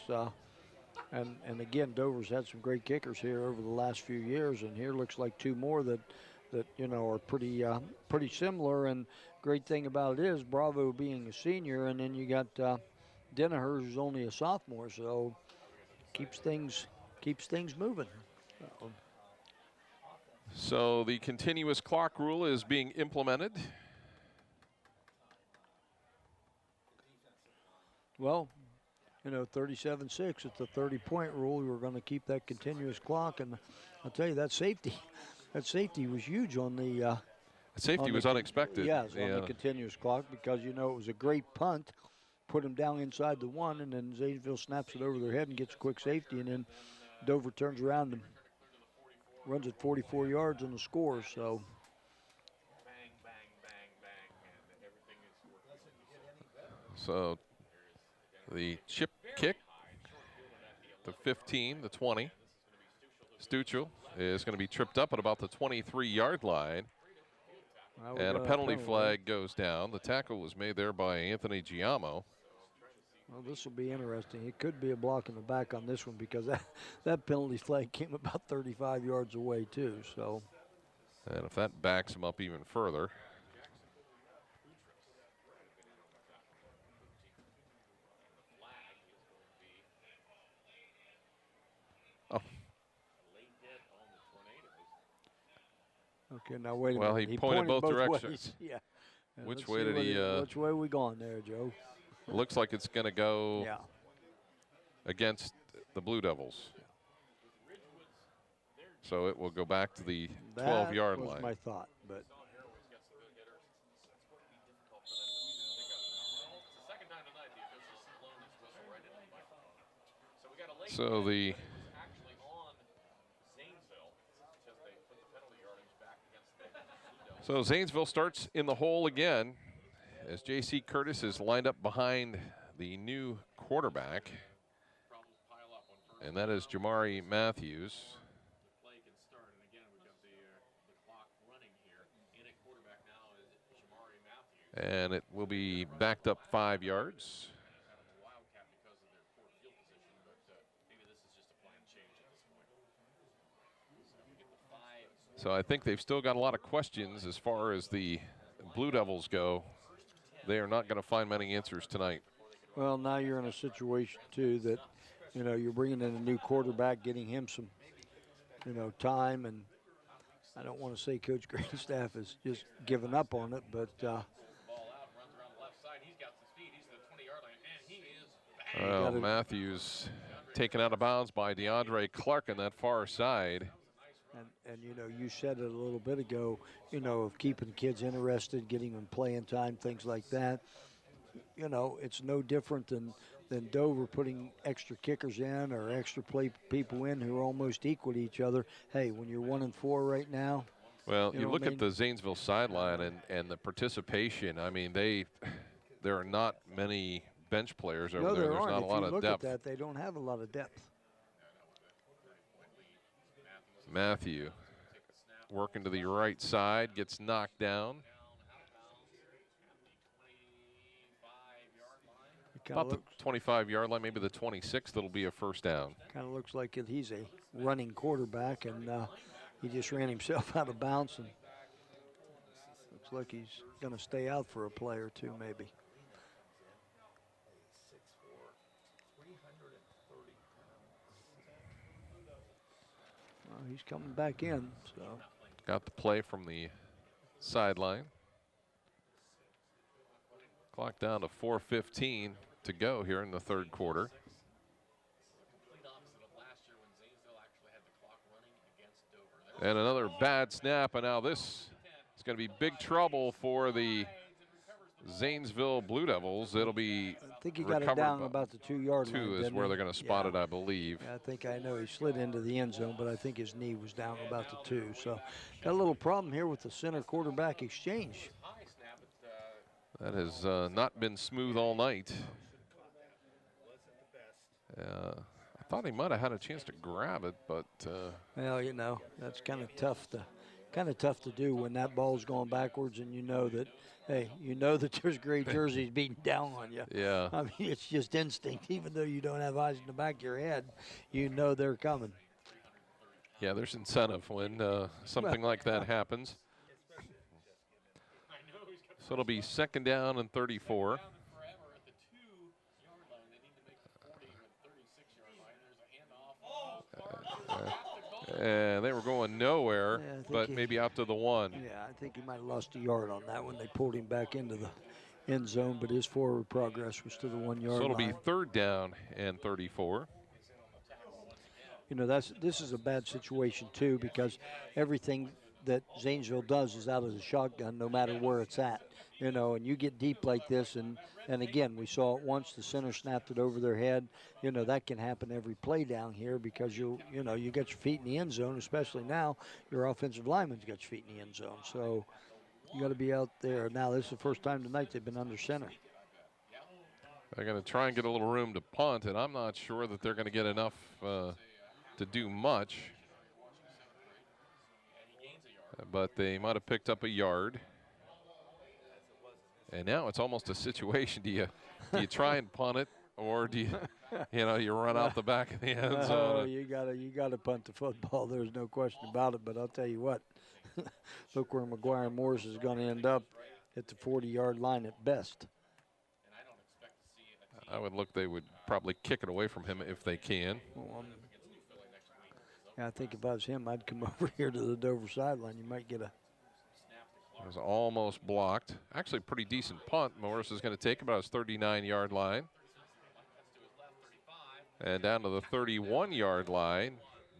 and again, Dover's had some great kickers here over the last few years, and here looks like 2 more that are pretty similar. And great thing about it is Bravo being a senior, and then you got Denneher, who's only a sophomore, so keeps things moving. So the continuous clock rule is being implemented. Well, 37-6, it's a 30-point rule. We're going to keep that continuous clock, and I'll tell you, that safety was huge on the safety was unexpected. Yes, on the continuous clock, because, it was a great punt, put him down inside the 1, and then Zanesville snaps it over their head and gets a quick safety, and then Dover turns around and runs it 44 yards on the score. So the chip kick, the 15, the 20. Stuchel is going to be tripped up at about the 23-yard line. And a penalty flag goes down. The tackle was made there by Anthony Giamo. Well, this will be interesting. It could be a block in the back on this one, because that penalty flag came about 35 yards away too. So, and if that backs him up even further. Oh. Okay, now wait a minute. Well, he pointed both directions. Yeah. Which way did he? Which way are we going there, Joe? Looks like it's going to go against the Blue Devils. So it will go back to the 12-yard line. That was my thought, but. So Zanesville starts in the hole again as J.C. Curtis is lined up behind the new quarterback, and that is Jamari Matthews. And it will be backed up 5 yards. So I think they've still got a lot of questions as far as the Blue Devils go. They are not going to find many answers tonight. Well, now you're in a situation, too, that, you're bringing in a new quarterback, getting him some, time. And I don't want to say Coach Greenstaff has just given up on it, but well, Matthews taken out of bounds by DeAndre Clark on that far side. And you said it a little bit ago, of keeping kids interested, getting them playing time, things like that. It's no different than Dover putting extra kickers in or extra people in who are almost equal to each other. Hey, when you're 1-4 right now. Well, you look at the Zanesville sideline and the participation. I mean, there are not many bench players over there. There's not a lot of depth. At that, they don't have a lot of depth. Matthew working to the right side, gets knocked down. About the 25-yard line, maybe the 26th, that'll be a first down. Kind of looks like he's a running quarterback, and he just ran himself out of bounds, and looks like he's going to stay out for a play or two, maybe. Well, he's coming back in, so. Got the play from the sideline. Clock down to 4:15 to go here in the third quarter. And another bad snap, and now this is going to be big trouble for the Zanesville Blue Devils. It'll be I think he got it down about the 2-yard line. 2 is where they're going to spot it, I believe. Yeah, I know he slid into the end zone, but I think his knee was down about the 2. So got a little problem here with the center quarterback exchange. That has not been smooth all night. I thought he might have had a chance to grab it, but well, that's kind of tough to do when that ball's going backwards, and that there's gray jerseys beating down on you. Yeah. I mean, it's just instinct. Even though you don't have eyes in the back of your head, they're coming. Yeah, there's incentive when something like that happens. So it'll be second down and 34. And they were going nowhere, but maybe out to the 1. Yeah, I think he might have lost a yard on that when they pulled him back into the end zone, but his forward progress was to the 1 yard line. So it'll be third down and 34. This is a bad situation too, because everything that Zanesville does is out of the shotgun, no matter where it's at. And you get deep like this, and again, we saw it once. The center snapped it over their head. That can happen every play down here because you get your feet in the end zone, especially now. Your offensive lineman's got your feet in the end zone, so you got to be out there. Now, this is the first time tonight they've been under center. They're going to try and get a little room to punt, and I'm not sure that they're going to get enough to do much. But they might have picked up a yard. And now it's almost a situation. Do you try and punt it, or do you run out the back of the end zone? You gotta punt the football. There's no question about it. But I'll tell you what, look where McGuire Morris is going to end up at the 40-yard line at best. I would look. They would probably kick it away from him if they can. I think if I was him, I'd come over here to the Dover sideline. You might get a. It was almost blocked. Actually, pretty decent punt. Morris is going to take about his 39-yard line. And down to the 31-yard line.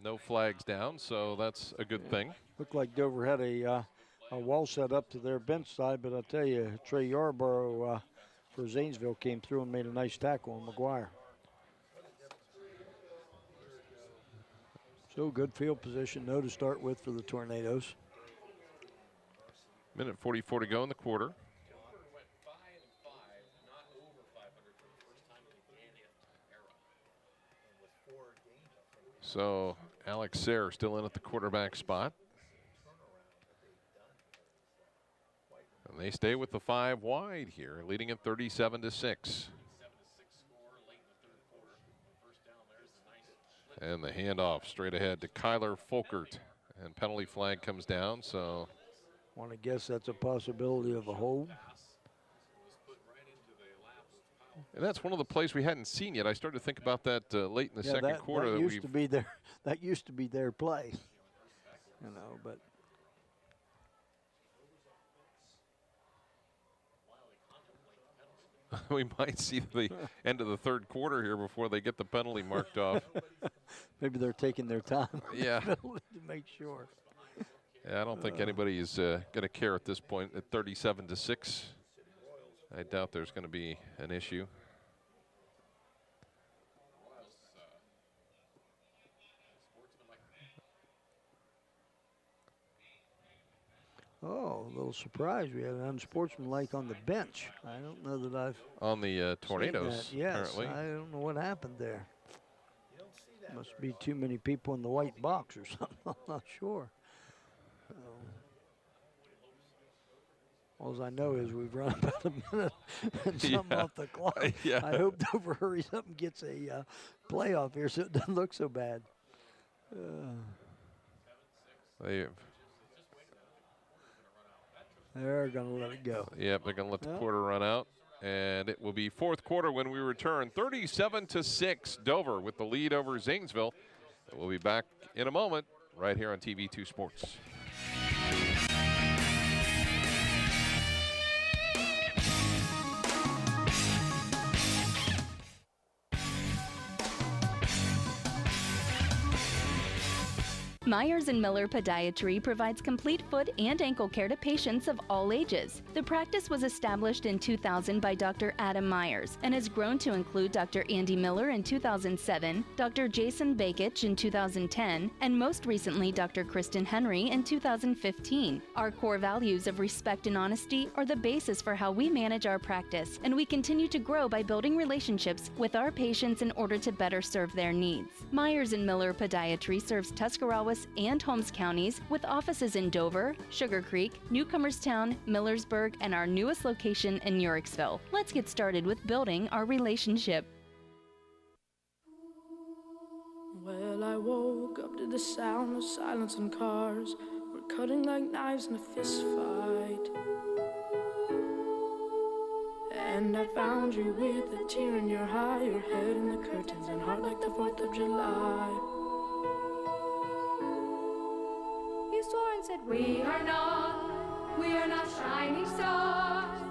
no flags down, so that's a good thing. Looked like Dover had a wall set up to their bench side, but I'll tell you, Trey Yarborough for Zanesville came through and made a nice tackle on McGuire. So good field position, no to start with for the Tornadoes. Minute 44 to go in the quarter. So Alex Sayre still in at the quarterback spot. And they stay with the 5 wide here, leading at 37-6. And the handoff straight ahead to Kyler Folkert. And penalty flag comes down, so. Want to guess that's a possibility of a hold. And that's one of the plays we hadn't seen yet. I started to think about that late in the second quarter. That used to be their, that used to be their play, you know, but. We might see the end of the third quarter here before they get the penalty marked off. Maybe they're taking their time. Yeah. To make sure. Yeah, I don't think anybody is going to care at this point at 37-6. I doubt there's going to be an issue. Oh, a little surprise. We had an unsportsmanlike on the bench. I don't know that I've. On the Tornadoes, yes, apparently. I don't know what happened there. Must be too many people in the white box or something. I'm not sure. All I know is we've run about a minute and something off the clock. Yeah. I hope Dover hurries up and gets a playoff here so it doesn't look so bad. They're going to let it go. Yep, they're going to let the quarter run out. And it will be fourth quarter when we return. 37-6, Dover with the lead over Zanesville. We'll be back in a moment right here on TV2 Sports. Myers & Miller Podiatry provides complete foot and ankle care to patients of all ages. The practice was established in 2000 by Dr. Adam Myers and has grown to include Dr. Andy Miller in 2007, Dr. Jason Bakich in 2010, and most recently Dr. Kristen Henry in 2015. Our core values of respect and honesty are the basis for how we manage our practice, and we continue to grow by building relationships with our patients in order to better serve their needs. Myers & Miller Podiatry serves Tuscarawas and Holmes counties with offices in Dover, Sugar Creek, Newcomerstown, Millersburg, and our newest location in Uricksville. Let's get started with building our relationship. Well, I woke up to the sound of silence and cars. We're cutting like knives in a fist fight. And I found you with a tear in your eye, your head in the curtains and heart like the 4th of July. Said we are not shining stars.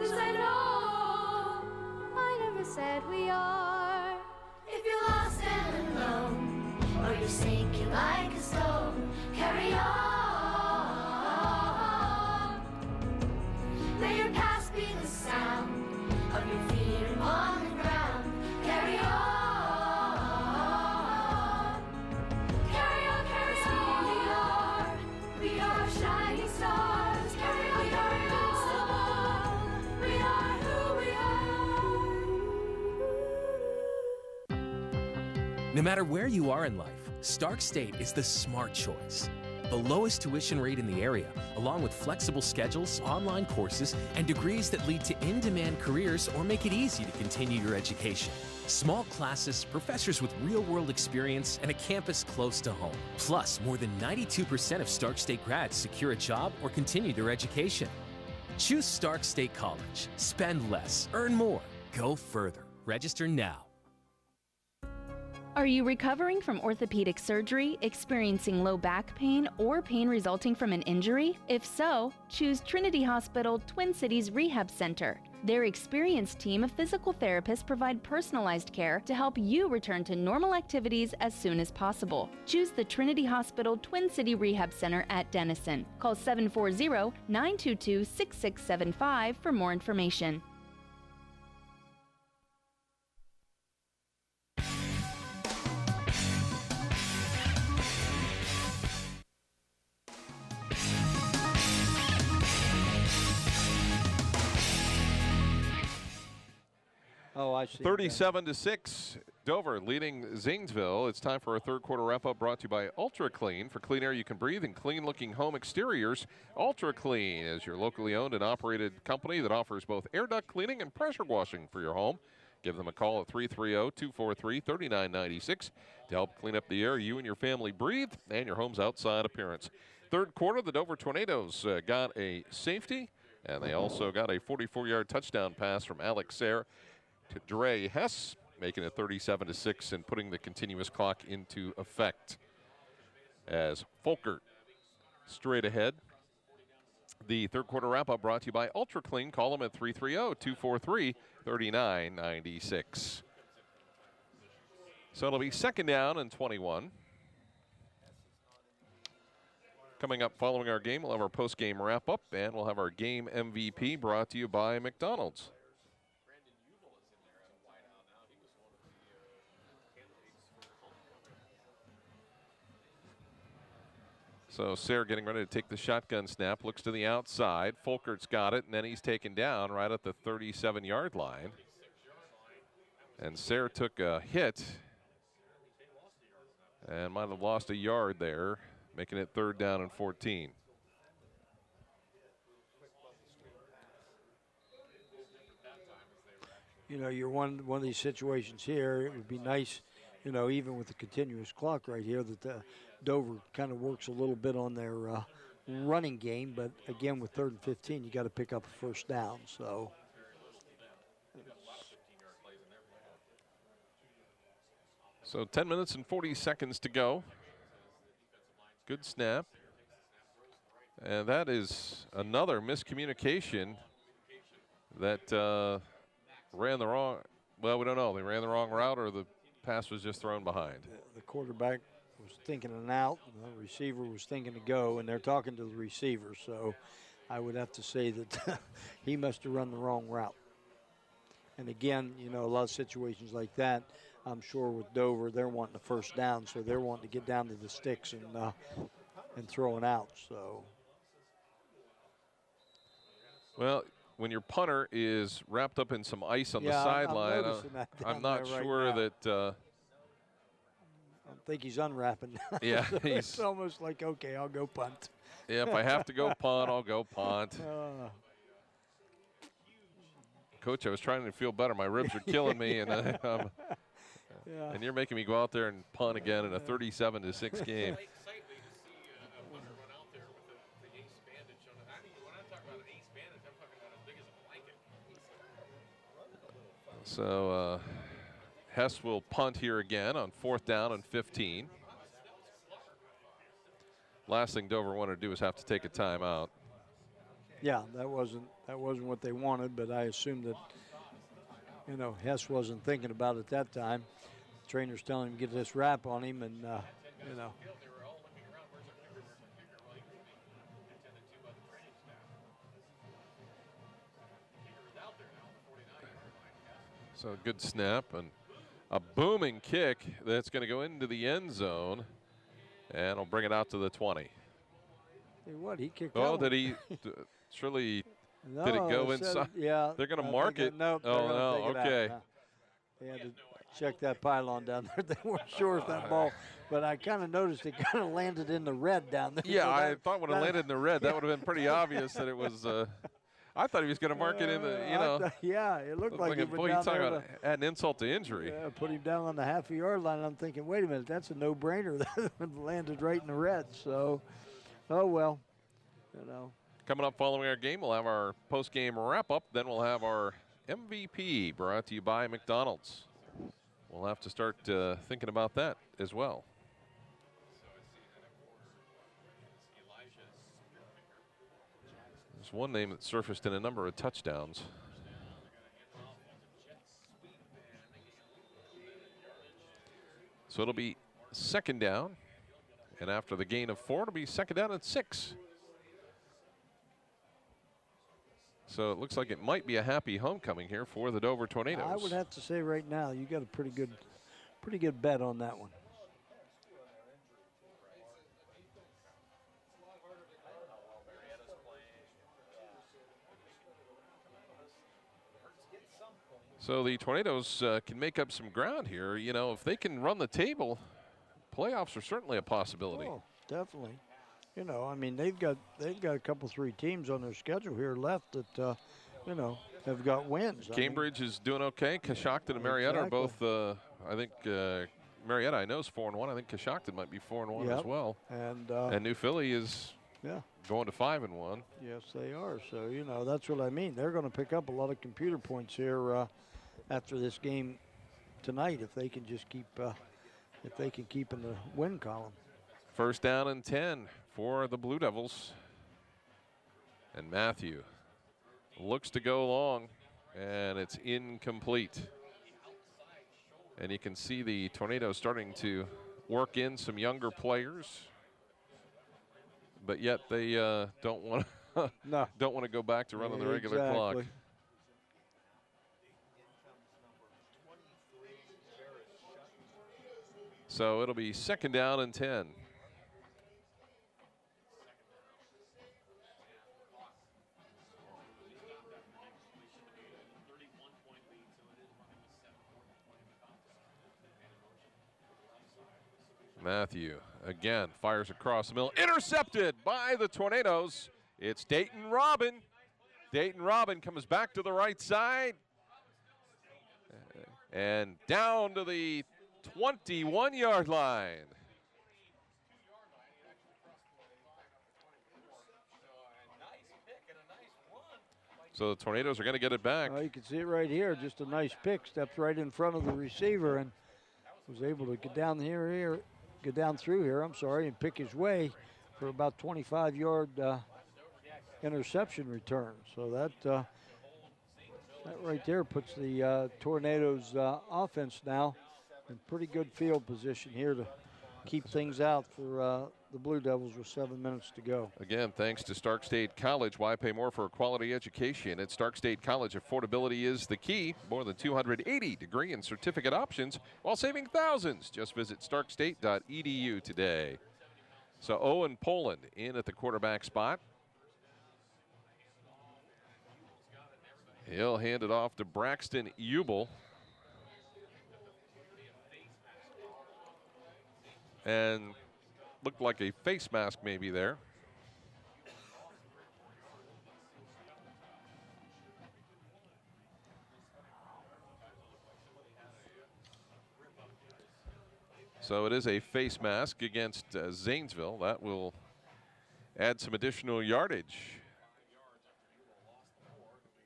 This I know. I never said we are. If you're lost and alone, or you're sinking like a stone, carry on. May your past be the sound of your feet upon the ground. Carry on. Carry on, carry on. We are shining stars, carry on, invincible. We are who we are. No matter where you are in life, Stark State is the smart choice. The lowest tuition rate in the area, along with flexible schedules, online courses, and degrees that lead to in-demand careers or make it easy to continue your education. Small classes, professors with real-world experience, and a campus close to home. Plus, more than 92% of Stark State grads secure a job or continue their education. Choose Stark State College. Spend less, earn more, go further. Register now. Are you recovering from orthopedic surgery, experiencing low back pain, or pain resulting from an injury? If so, choose Trinity Hospital Twin Cities Rehab Center. Their experienced team of physical therapists provide personalized care to help you return to normal activities as soon as possible. Choose the Trinity Hospital Twin City Rehab Center at Denison. Call 740-922-6675 for more information. Oh, I see. 37-6, Dover leading Zanesville. It's time for our third quarter wrap-up brought to you by Ultra Clean. For clean air you can breathe and clean-looking home exteriors, Ultra Clean is your locally owned and operated company that offers both air duct cleaning and pressure washing for your home. Give them a call at 330-243-3996 to help clean up the air you and your family breathe and your home's outside appearance. Third quarter, the Dover Tornadoes got a safety, and they also got a 44-yard touchdown pass from Alex Sayre to Dre Hess, making it 37-6 and putting the continuous clock into effect. As Folkert straight ahead. The third quarter wrap-up brought to you by Ultra Clean. Call them at 330-243-3996. So it'll be second down and 21. Coming up following our game, we'll have our post-game wrap-up, and we'll have our game MVP brought to you by McDonald's. So Sayre getting ready to take the shotgun snap, looks to the outside. Folkert's got it, and then he's taken down right at the 37-yard line. And Sayre took a hit and might have lost a yard there, making it third down and 14. You know, you're one of these situations here. It would be nice, you know, even with the continuous clock right here, that Dover kind of works a little bit on their running game. But again, with 3rd and 15, you got to pick up a first down. So 10 minutes and 40 seconds to go. Good snap. And that is another miscommunication that ran the wrong, well, we don't know. They ran the wrong route or the pass was just thrown behind. The quarterback was thinking an out, and the receiver was thinking to go, and they're talking to the receiver. So I would have to say that he must have run the wrong route. And again, you know, a lot of situations like that, I'm sure with Dover, they're wanting a first down, so they're wanting to get down to the sticks and throw it out. So, well, when your punter is wrapped up in some ice on the sideline, I'm not sure that. I think he's unwrapping. Yeah, it's almost like, okay, I'll go punt. Yeah, if I have to go punt, I'll go punt. Coach, I was trying to feel better. My ribs are killing me, and and you're making me go out there and punt again in a 37-6 game. So Hess will punt here again on 4th down and 15. Last thing Dover wanted to do is have to take a timeout. Yeah, that wasn't what they wanted, but I assumed that, you know, Hess wasn't thinking about it that time. The trainer's telling him to get this wrap on him, and you know. So good snap and a booming kick that's going to go into the end zone, and will bring it out to the 20. Hey, what, he kicked Oh, that did he? Surely, no, did it go inside? Yeah. They're going to mark it. Nope, oh, no, okay. They had to check that pylon down there. They weren't sure if that ball, but I kind of noticed it kind of landed in the red down there. Yeah, so I thought when it landed in the red, that would have been pretty obvious that it was. I thought he was going to mark it in the, you know. Yeah, it looked like he boy, you talk about add an insult to injury. Yeah, put him down on the half-yard line. I'm thinking, wait a minute, that's a no-brainer. That landed right in the red. So, oh well, you know. Coming up following our game, we'll have our post-game wrap-up. Then we'll have our MVP brought to you by McDonald's. We'll have to start thinking about that as well. There's one name that surfaced in a number of touchdowns. So it'll be second down. And after the gain of 4, it'll be second down and 6. So it looks like it might be a happy homecoming here for the Dover Tornadoes. I would have to say right now, you got a pretty good bet on that one. So the Tornadoes can make up some ground here. You know, if they can run the table, playoffs are certainly a possibility. Oh, definitely. You know, I mean, they've got a couple, 3 teams on their schedule here left that, you know, have got wins. Cambridge is doing okay. Coshocton and Marietta are both, I think, Marietta I know is 4-1. I think Coshocton might be 4-1 as well. And New Philly is going to 5-1. Yes, they are. So, you know, that's what I mean. They're going to pick up a lot of computer points here after this game tonight if they can just keep in the win column. First down and 10 for the Blue Devils. And Matthew looks to go long, and it's incomplete. And you can see the Tornadoes starting to work in some younger players, but yet they don't want to go back to running the regular clock. So it'll be second down and 10. Matthew again fires across the middle, intercepted by the Tornadoes. It's Dayton Robin. Dayton Robin comes back to the right side and down to the 21-yard line. So the Tornadoes are going to get it back. You can see it right here. Just a nice pick. Steps right in front of the receiver and was able to get down through here, and pick his way for about 25-yard interception return. So that right there puts the Tornadoes offense now in pretty good field position here to keep things out for the Blue Devils with 7 minutes to go. Again, thanks to Stark State College. Why pay more for a quality education? At Stark State College, affordability is the key. More than 280 degree and certificate options while saving thousands. Just visit starkstate.edu today. So Owen Poland in at the quarterback spot. He'll hand it off to Braxton Ubel. And looked like a face mask maybe there. So it is a face mask against Zanesville. That will add some additional yardage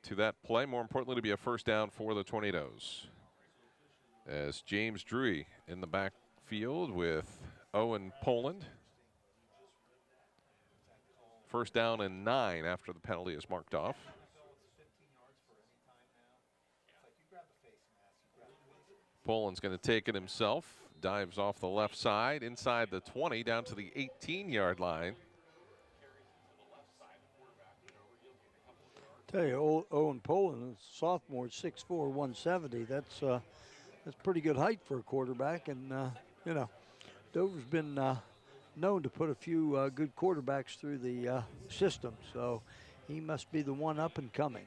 to that play. More importantly, to be a first down for the Tornadoes. As James Drury in the backfield with Owen Poland. First down and 9 after the penalty is marked off. Poland's going to take it himself. Dives off the left side, inside the 20, down to the 18-yard line. Tell you, Owen Poland, sophomore, 6'4", 170. That's pretty good height for a quarterback, and you know, Dover's been known to put a few good quarterbacks through the system, so he must be the one up and coming.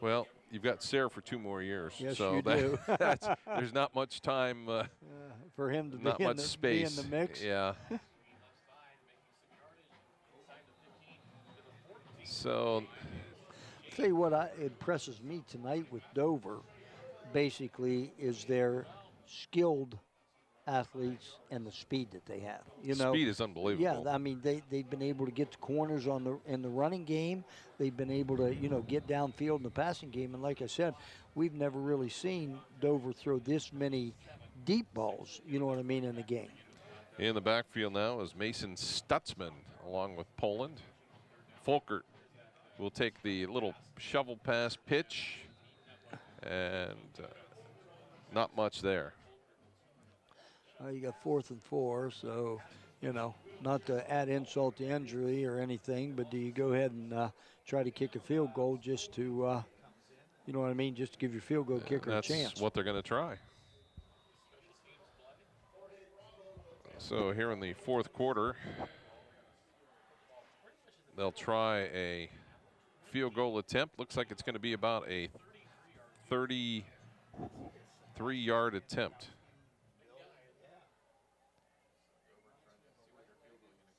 Well, you've got Sayre for 2 more years, yes, so you do. There's not much time for him to not be, much space. Be in the mix. Yeah. So, I'll tell you what impresses me tonight with Dover, basically, is their skilled athletes and the speed that they have. You know, speed is unbelievable. Yeah, I mean they've been able to get to corners in the running game. They've been able to get downfield in the passing game. And like I said, we've never really seen Dover throw this many deep balls. You know what I mean, in the game. In the backfield now is Mason Stutzman along with Poland. Folkert will take the little shovel pass pitch, and not much there. You got 4th and 4, so, you know, not to add insult to injury or anything, but do you go ahead and try to kick a field goal just to, you know what I mean, just to give your field goal kicker a chance? That's what they're going to try. So here in the 4th quarter, they'll try a field goal attempt. Looks like it's going to be about a 33-yard attempt.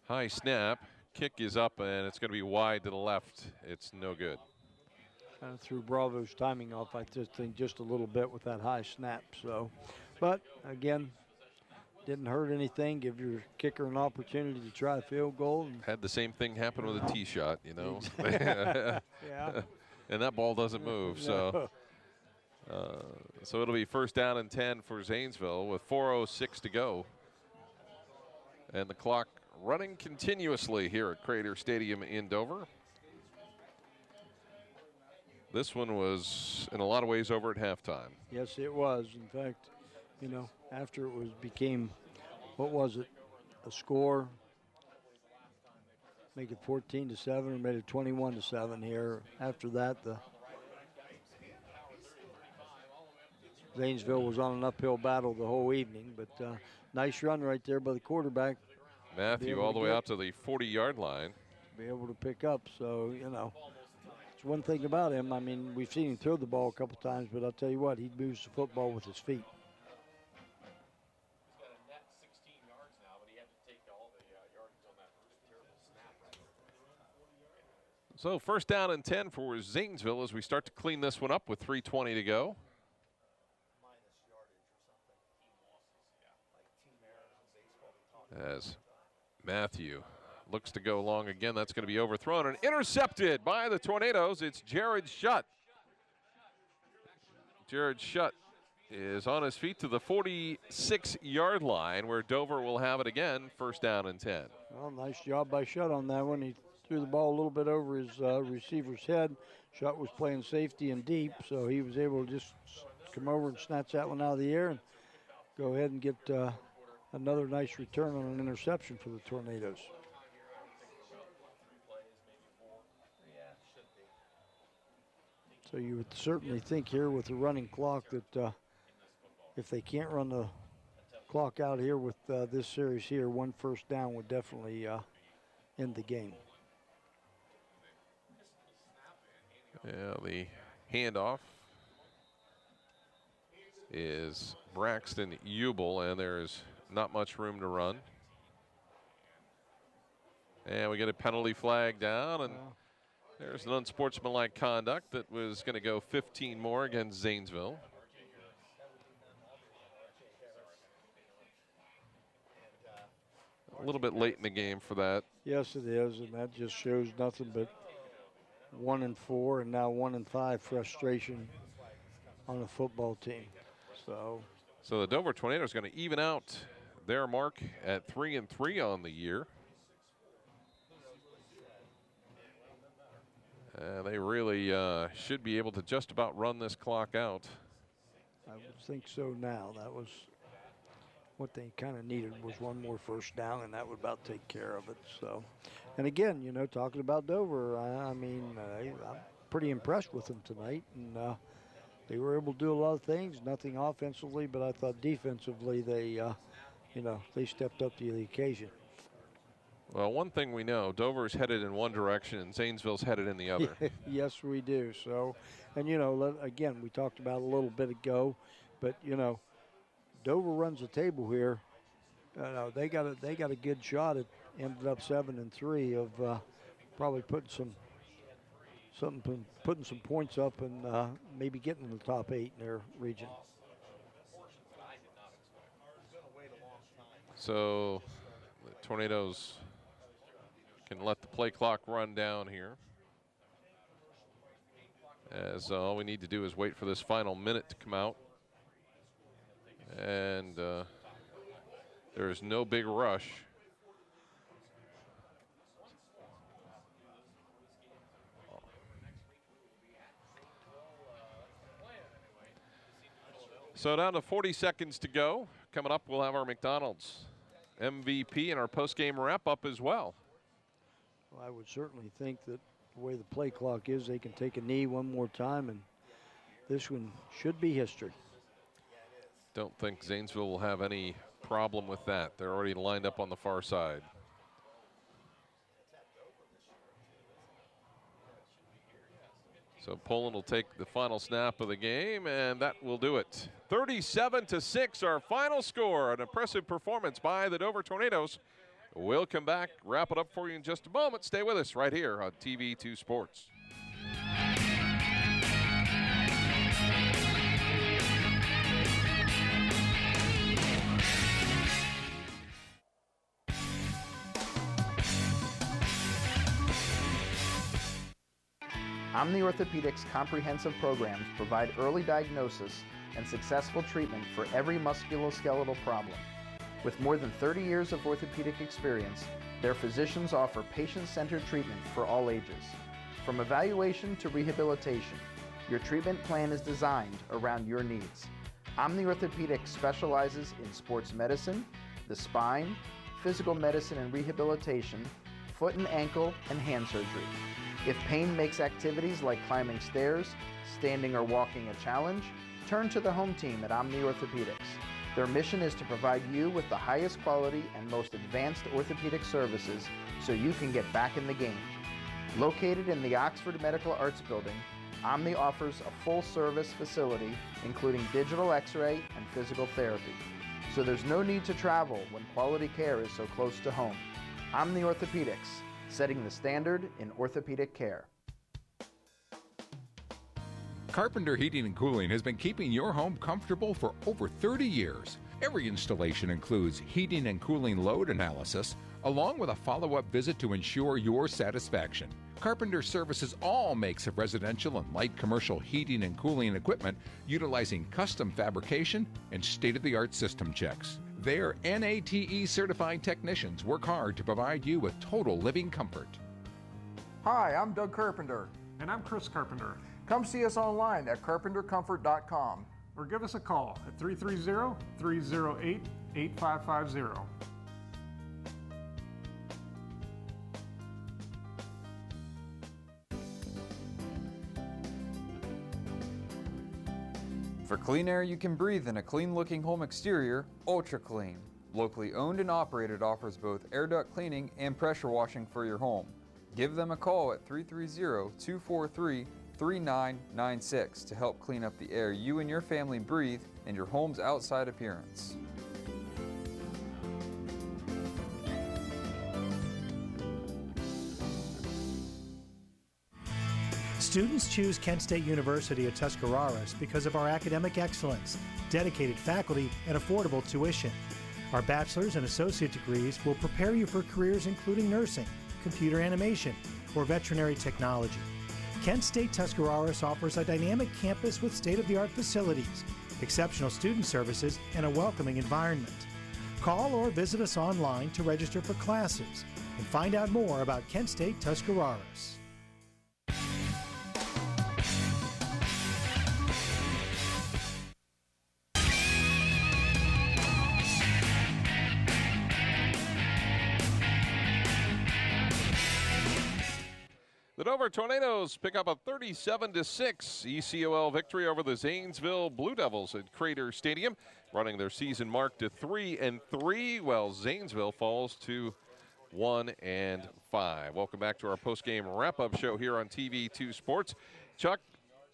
High snap, kick is up, and it's going to be wide to the left. It's no good. Kind of threw Bravo's timing off, I just think, just a little bit with that high snap. So, but again, didn't hurt anything. Give your kicker an opportunity to try a field goal. And had the same thing happen with a tee shot, you know. Yeah. And that ball doesn't move, so. So it'll be 1st down and 10 for Zanesville with 4:06 to go. And the clock running continuously here at Crater Stadium in Dover. This one was in a lot of ways over at halftime. Yes, it was. In fact, you know, after it became, what was it, a score, make it 14-7 or made it 21-7 here. After that, the Zanesville was on an uphill battle the whole evening, but nice run right there by the quarterback. Matthew all the way out to the 40-yard line. Be able to pick up, so, you know, it's one thing about him. I mean, we've seen him throw the ball a couple times, but I'll tell you what, he moves the football with his feet. So 1st down and 10 for Zanesville as we start to clean this one up with 3:20 to go. As Matthew looks to go long again, that's going to be overthrown and intercepted by the Tornadoes. It's Jared Shutt. Jared Shutt is on his feet to the 46-yard line where Dover will have it again, 1st down and 10. Well, nice job by Shutt on that one. He threw the ball a little bit over his receiver's head. Shutt was playing safety and deep, so he was able to just come over and snatch that one out of the air and go ahead and get another nice return on an interception for the Tornadoes. So you would certainly think here with the running clock that if they can't run the clock out here with this series here, 1 1st down would definitely end the game. Yeah, the handoff is Braxton Ubel, and there's not much room to run. And we get a penalty flag down, and there's an unsportsmanlike conduct that was going to go 15 more against Zanesville. A little bit late in the game for that. Yes, it is, and that just shows nothing but 1 and 4 and now 1 and 5 frustration on a football team. So the Dover Tornadoes are going to even out their mark at 3-3 on the year. They really should be able to just about run this clock out. I would think so now. That was what they kind of needed, was 1 more 1st down, and that would about take care of it. So, and again, you know, talking about Dover, I mean, I'm pretty impressed with them tonight, and they were able to do a lot of things, nothing offensively, but I thought defensively they, you know, they stepped up to the occasion. Well, one thing we know, Dover's headed in one direction and Zanesville's headed in the other. Yes, we do. So, and, you know, again, we talked about a little bit ago, but, you know, Dover runs the table here. They got a good shot at, ended up 7-3 of probably putting some points up and maybe getting in the top 8 in their region. So the Tornadoes can let the play clock run down here, as all we need to do is wait for this final minute to come out. And there is no big rush. So down to 40 seconds to go. coming up, we'll have our McDonald's MVP and our post-game wrap-up as well. Well, I would certainly think that the way the play clock is, they can take a knee one more time, and this one should be history. Don't think Zanesville will have any problem with that. They're already lined up on the far side. So Poland will take the final snap of the game, and that will do it. 37-6, our final score. An impressive performance by the Dover Tornadoes. We'll come back, wrap it up for you in just a moment. Stay with us right here on TV2 Sports. Omni Orthopedics comprehensive programs provide early diagnosis and successful treatment for every musculoskeletal problem. With more than 30 years of orthopedic experience, their physicians offer patient-centered treatment for all ages. From evaluation to rehabilitation, your treatment plan is designed around your needs. Omni Orthopedics specializes in sports medicine, the spine, physical medicine and rehabilitation, foot and ankle, and hand surgery. If pain makes activities like climbing stairs, standing or walking a challenge, turn to the home team at Omni Orthopedics. Their mission is to provide you with the highest quality and most advanced orthopedic services so you can get back in the game. Located in the Oxford Medical Arts Building, Omni offers a full-service facility including digital x-ray and physical therapy. So there's no need to travel when quality care is so close to home. Omni Orthopedics, setting the standard in orthopedic care. Carpenter Heating and Cooling has been keeping your home comfortable for over 30 years. Every installation includes heating and cooling load analysis, along with a follow-up visit to ensure your satisfaction. Carpenter services all makes of residential and light commercial heating and cooling equipment utilizing custom fabrication and state-of-the-art system checks. Their NATE certified technicians work hard to provide you with total living comfort. Hi, I'm Doug Carpenter. And I'm Chris Carpenter. Come see us online at carpentercomfort.com. Or give us a call at 330-308-8550. For clean air you can breathe in a clean-looking home exterior, Ultra Clean. Locally owned and operated, offers both air duct cleaning and pressure washing for your home. Give them a call at 330-243-3996 to help clean up the air you and your family breathe and your home's outside appearance. Students choose Kent State University at Tuscarawas because of our academic excellence, dedicated faculty, and affordable tuition. Our bachelor's and associate degrees will prepare you for careers including nursing, computer animation, or veterinary technology. Kent State Tuscarawas offers a dynamic campus with state-of-the-art facilities, exceptional student services, and a welcoming environment. Call or visit us online to register for classes and find out more about Kent State Tuscarawas. The Dover Tornadoes pick up a 37-6 ECOL victory over the Zanesville Blue Devils at Crater Stadium, running their season mark to 3-3, while Zanesville falls to 1-5. Welcome back to our post-game wrap-up show here on TV2 Sports. Chuck,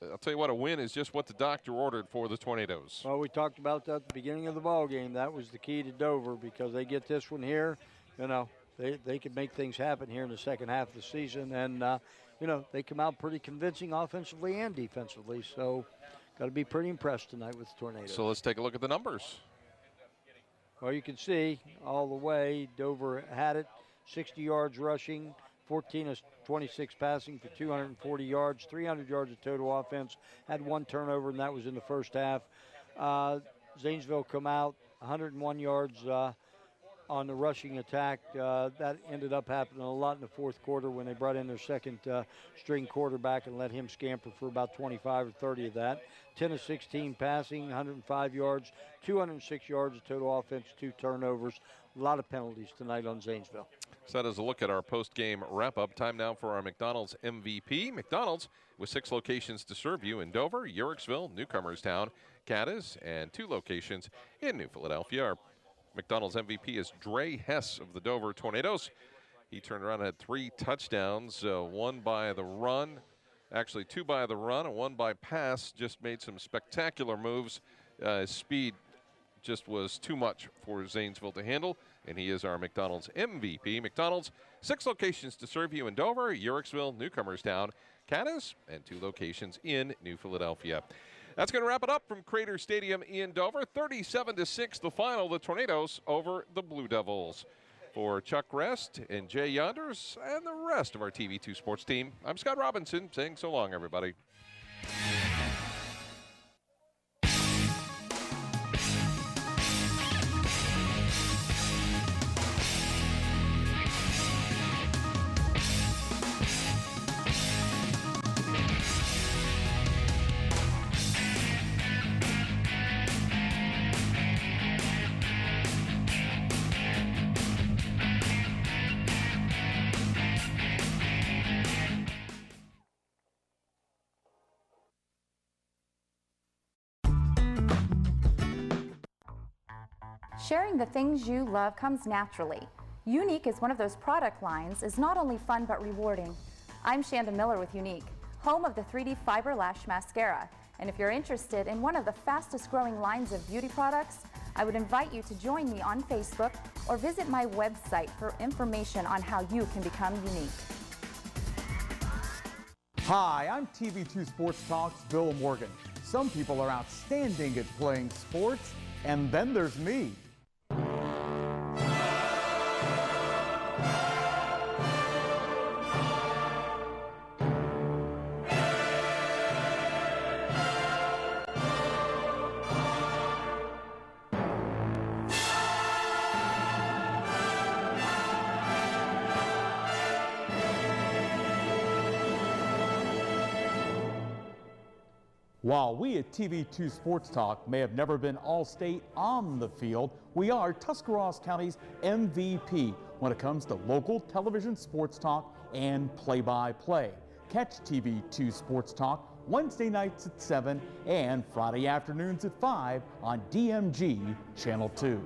I'll tell you what, a win is just what the doctor ordered for the Tornadoes. Well, we talked about that at the beginning of the ball game. That was the key to Dover, because they get this one here, you know, they could make things happen here in the second half of the season. And, you know, they come out pretty convincing offensively and defensively. So got to be pretty impressed tonight with the Tornadoes. So let's take a look at the numbers. Well, you can see all the way Dover had it, 60 yards rushing, 14 of 26 passing for 240 yards, 300 yards of total offense, had one turnover, and that was in the first half. Zanesville come out, 101 yards on the rushing attack. That ended up happening a lot in the fourth quarter when they brought in their second string quarterback and let him scamper for about 25 or 30 of that. 10 of 16 passing, 105 yards, 206 yards of total offense, 2 turnovers. A lot of penalties tonight on Zanesville. So that is a look at our post-game wrap-up. Time now for our McDonald's MVP. McDonald's with 6 locations to serve you in Dover, Uricksville, Newcomerstown, Cadiz, and 2 locations in New Philadelphia. Our McDonald's MVP is Dre Hess of the Dover Tornadoes. He turned around and had 3 touchdowns, 1 by the run, actually 2 by the run and 1 by pass. Just made some spectacular moves. His speed just was too much for Zanesville to handle, and he is our McDonald's MVP. McDonald's, 6 locations to serve you in Dover, Uricksville, Newcomerstown, Cadiz, and 2 locations in New Philadelphia. That's going to wrap it up from Crater Stadium in Dover. 37-6, the final. The Tornadoes over the Blue Devils. For Chuck Rest and Jay Yonders and the rest of our TV2 Sports team, I'm Scott Robinson saying so long, everybody. Sharing the things you love comes naturally. Unique is one of those product lines is not only fun but rewarding. I'm Shanda Miller with Unique, home of the 3D Fiber Lash Mascara. And if you're interested in one of the fastest growing lines of beauty products, I would invite you to join me on Facebook or visit my website for information on how you can become unique. Hi, I'm TV2 Sports Talk's Bill Morgan. Some people are outstanding at playing sports, and then there's me. While we at TV2 Sports Talk may have never been All-State on the field, we are Tuscarawas County's MVP when it comes to local television sports talk and play-by-play. Catch TV2 Sports Talk Wednesday nights at 7 and Friday afternoons at 5 on DMG Channel 2.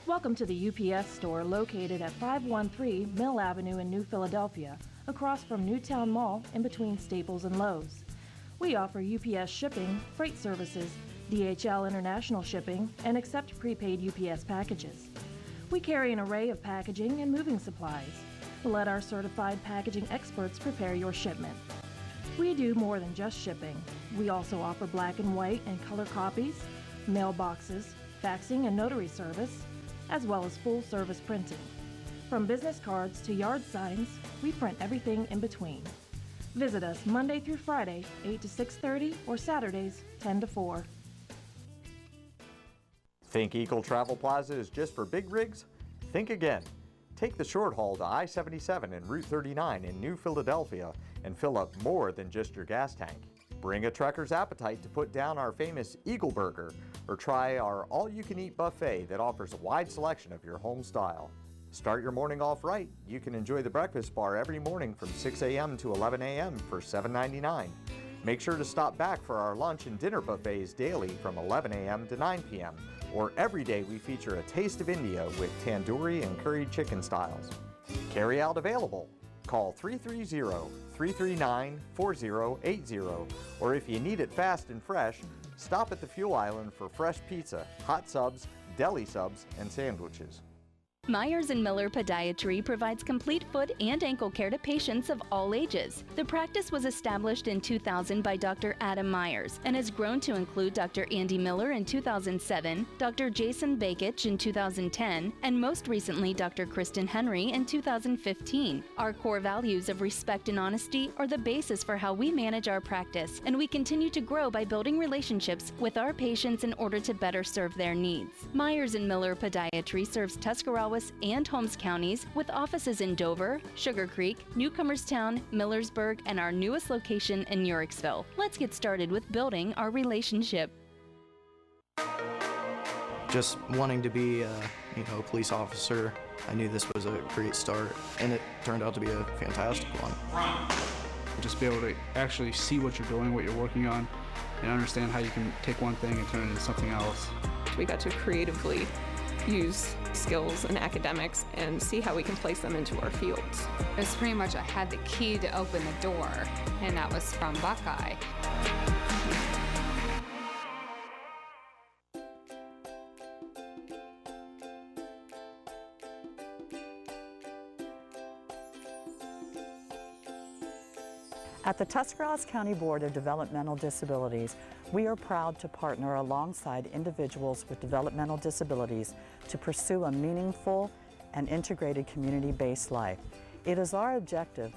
Welcome to the UPS store located at 513 Mill Avenue in New Philadelphia, across from Newtown Mall in between Staples and Lowe's. We offer UPS shipping, freight services, DHL international shipping, and accept prepaid UPS packages. We carry an array of packaging and moving supplies. Let our certified packaging experts prepare your shipment. We do more than just shipping. We also offer black and white and color copies, mailboxes, faxing and notary service, as well as full-service printing. From business cards to yard signs, we print everything in between. Visit us Monday through Friday, 8 to 6:30, or Saturdays, 10 to 4. Think Eagle Travel Plaza is just for big rigs? Think again. Take the short haul to I-77 and Route 39 in New Philadelphia and fill up more than just your gas tank. Bring a trucker's appetite to put down our famous Eagle Burger, or try our all-you-can-eat buffet that offers a wide selection of your home style. Start your morning off right. You can enjoy the breakfast bar every morning from 6 a.m. to 11 a.m. for $7.99. Make sure to stop back for our lunch and dinner buffets daily from 11 a.m. to 9 p.m. Or every day we feature a taste of India with tandoori and curried chicken styles. Carry out available. Call 330-339-4080, or if you need it fast and fresh, stop at the Fuel Island for fresh pizza, hot subs, deli subs, and sandwiches. Myers & Miller Podiatry provides complete foot and ankle care to patients of all ages. The practice was established in 2000 by Dr. Adam Myers and has grown to include Dr. Andy Miller in 2007, Dr. Jason Bakich in 2010, and most recently Dr. Kristen Henry in 2015. Our core values of respect and honesty are the basis for how we manage our practice, and we continue to grow by building relationships with our patients in order to better serve their needs. Myers & Miller Podiatry serves Tuscarawas and Holmes counties with offices in Dover, Sugar Creek, Newcomerstown, Millersburg, and our newest location in Uricksville. Let's get started with building our relationship. Just wanting to be a police officer, I knew this was a great start, and it turned out to be a fantastic one. Just be able to actually see what you're doing, what you're working on, and understand how you can take one thing and turn it into something else. We got to creatively use skills and academics and see how we can place them into our fields. It was pretty much I had the key to open the door, and that was from Buckeye. At the Tuscarawas County Board of Developmental Disabilities, we are proud to partner alongside individuals with developmental disabilities to pursue a meaningful and integrated community-based life. It is our objective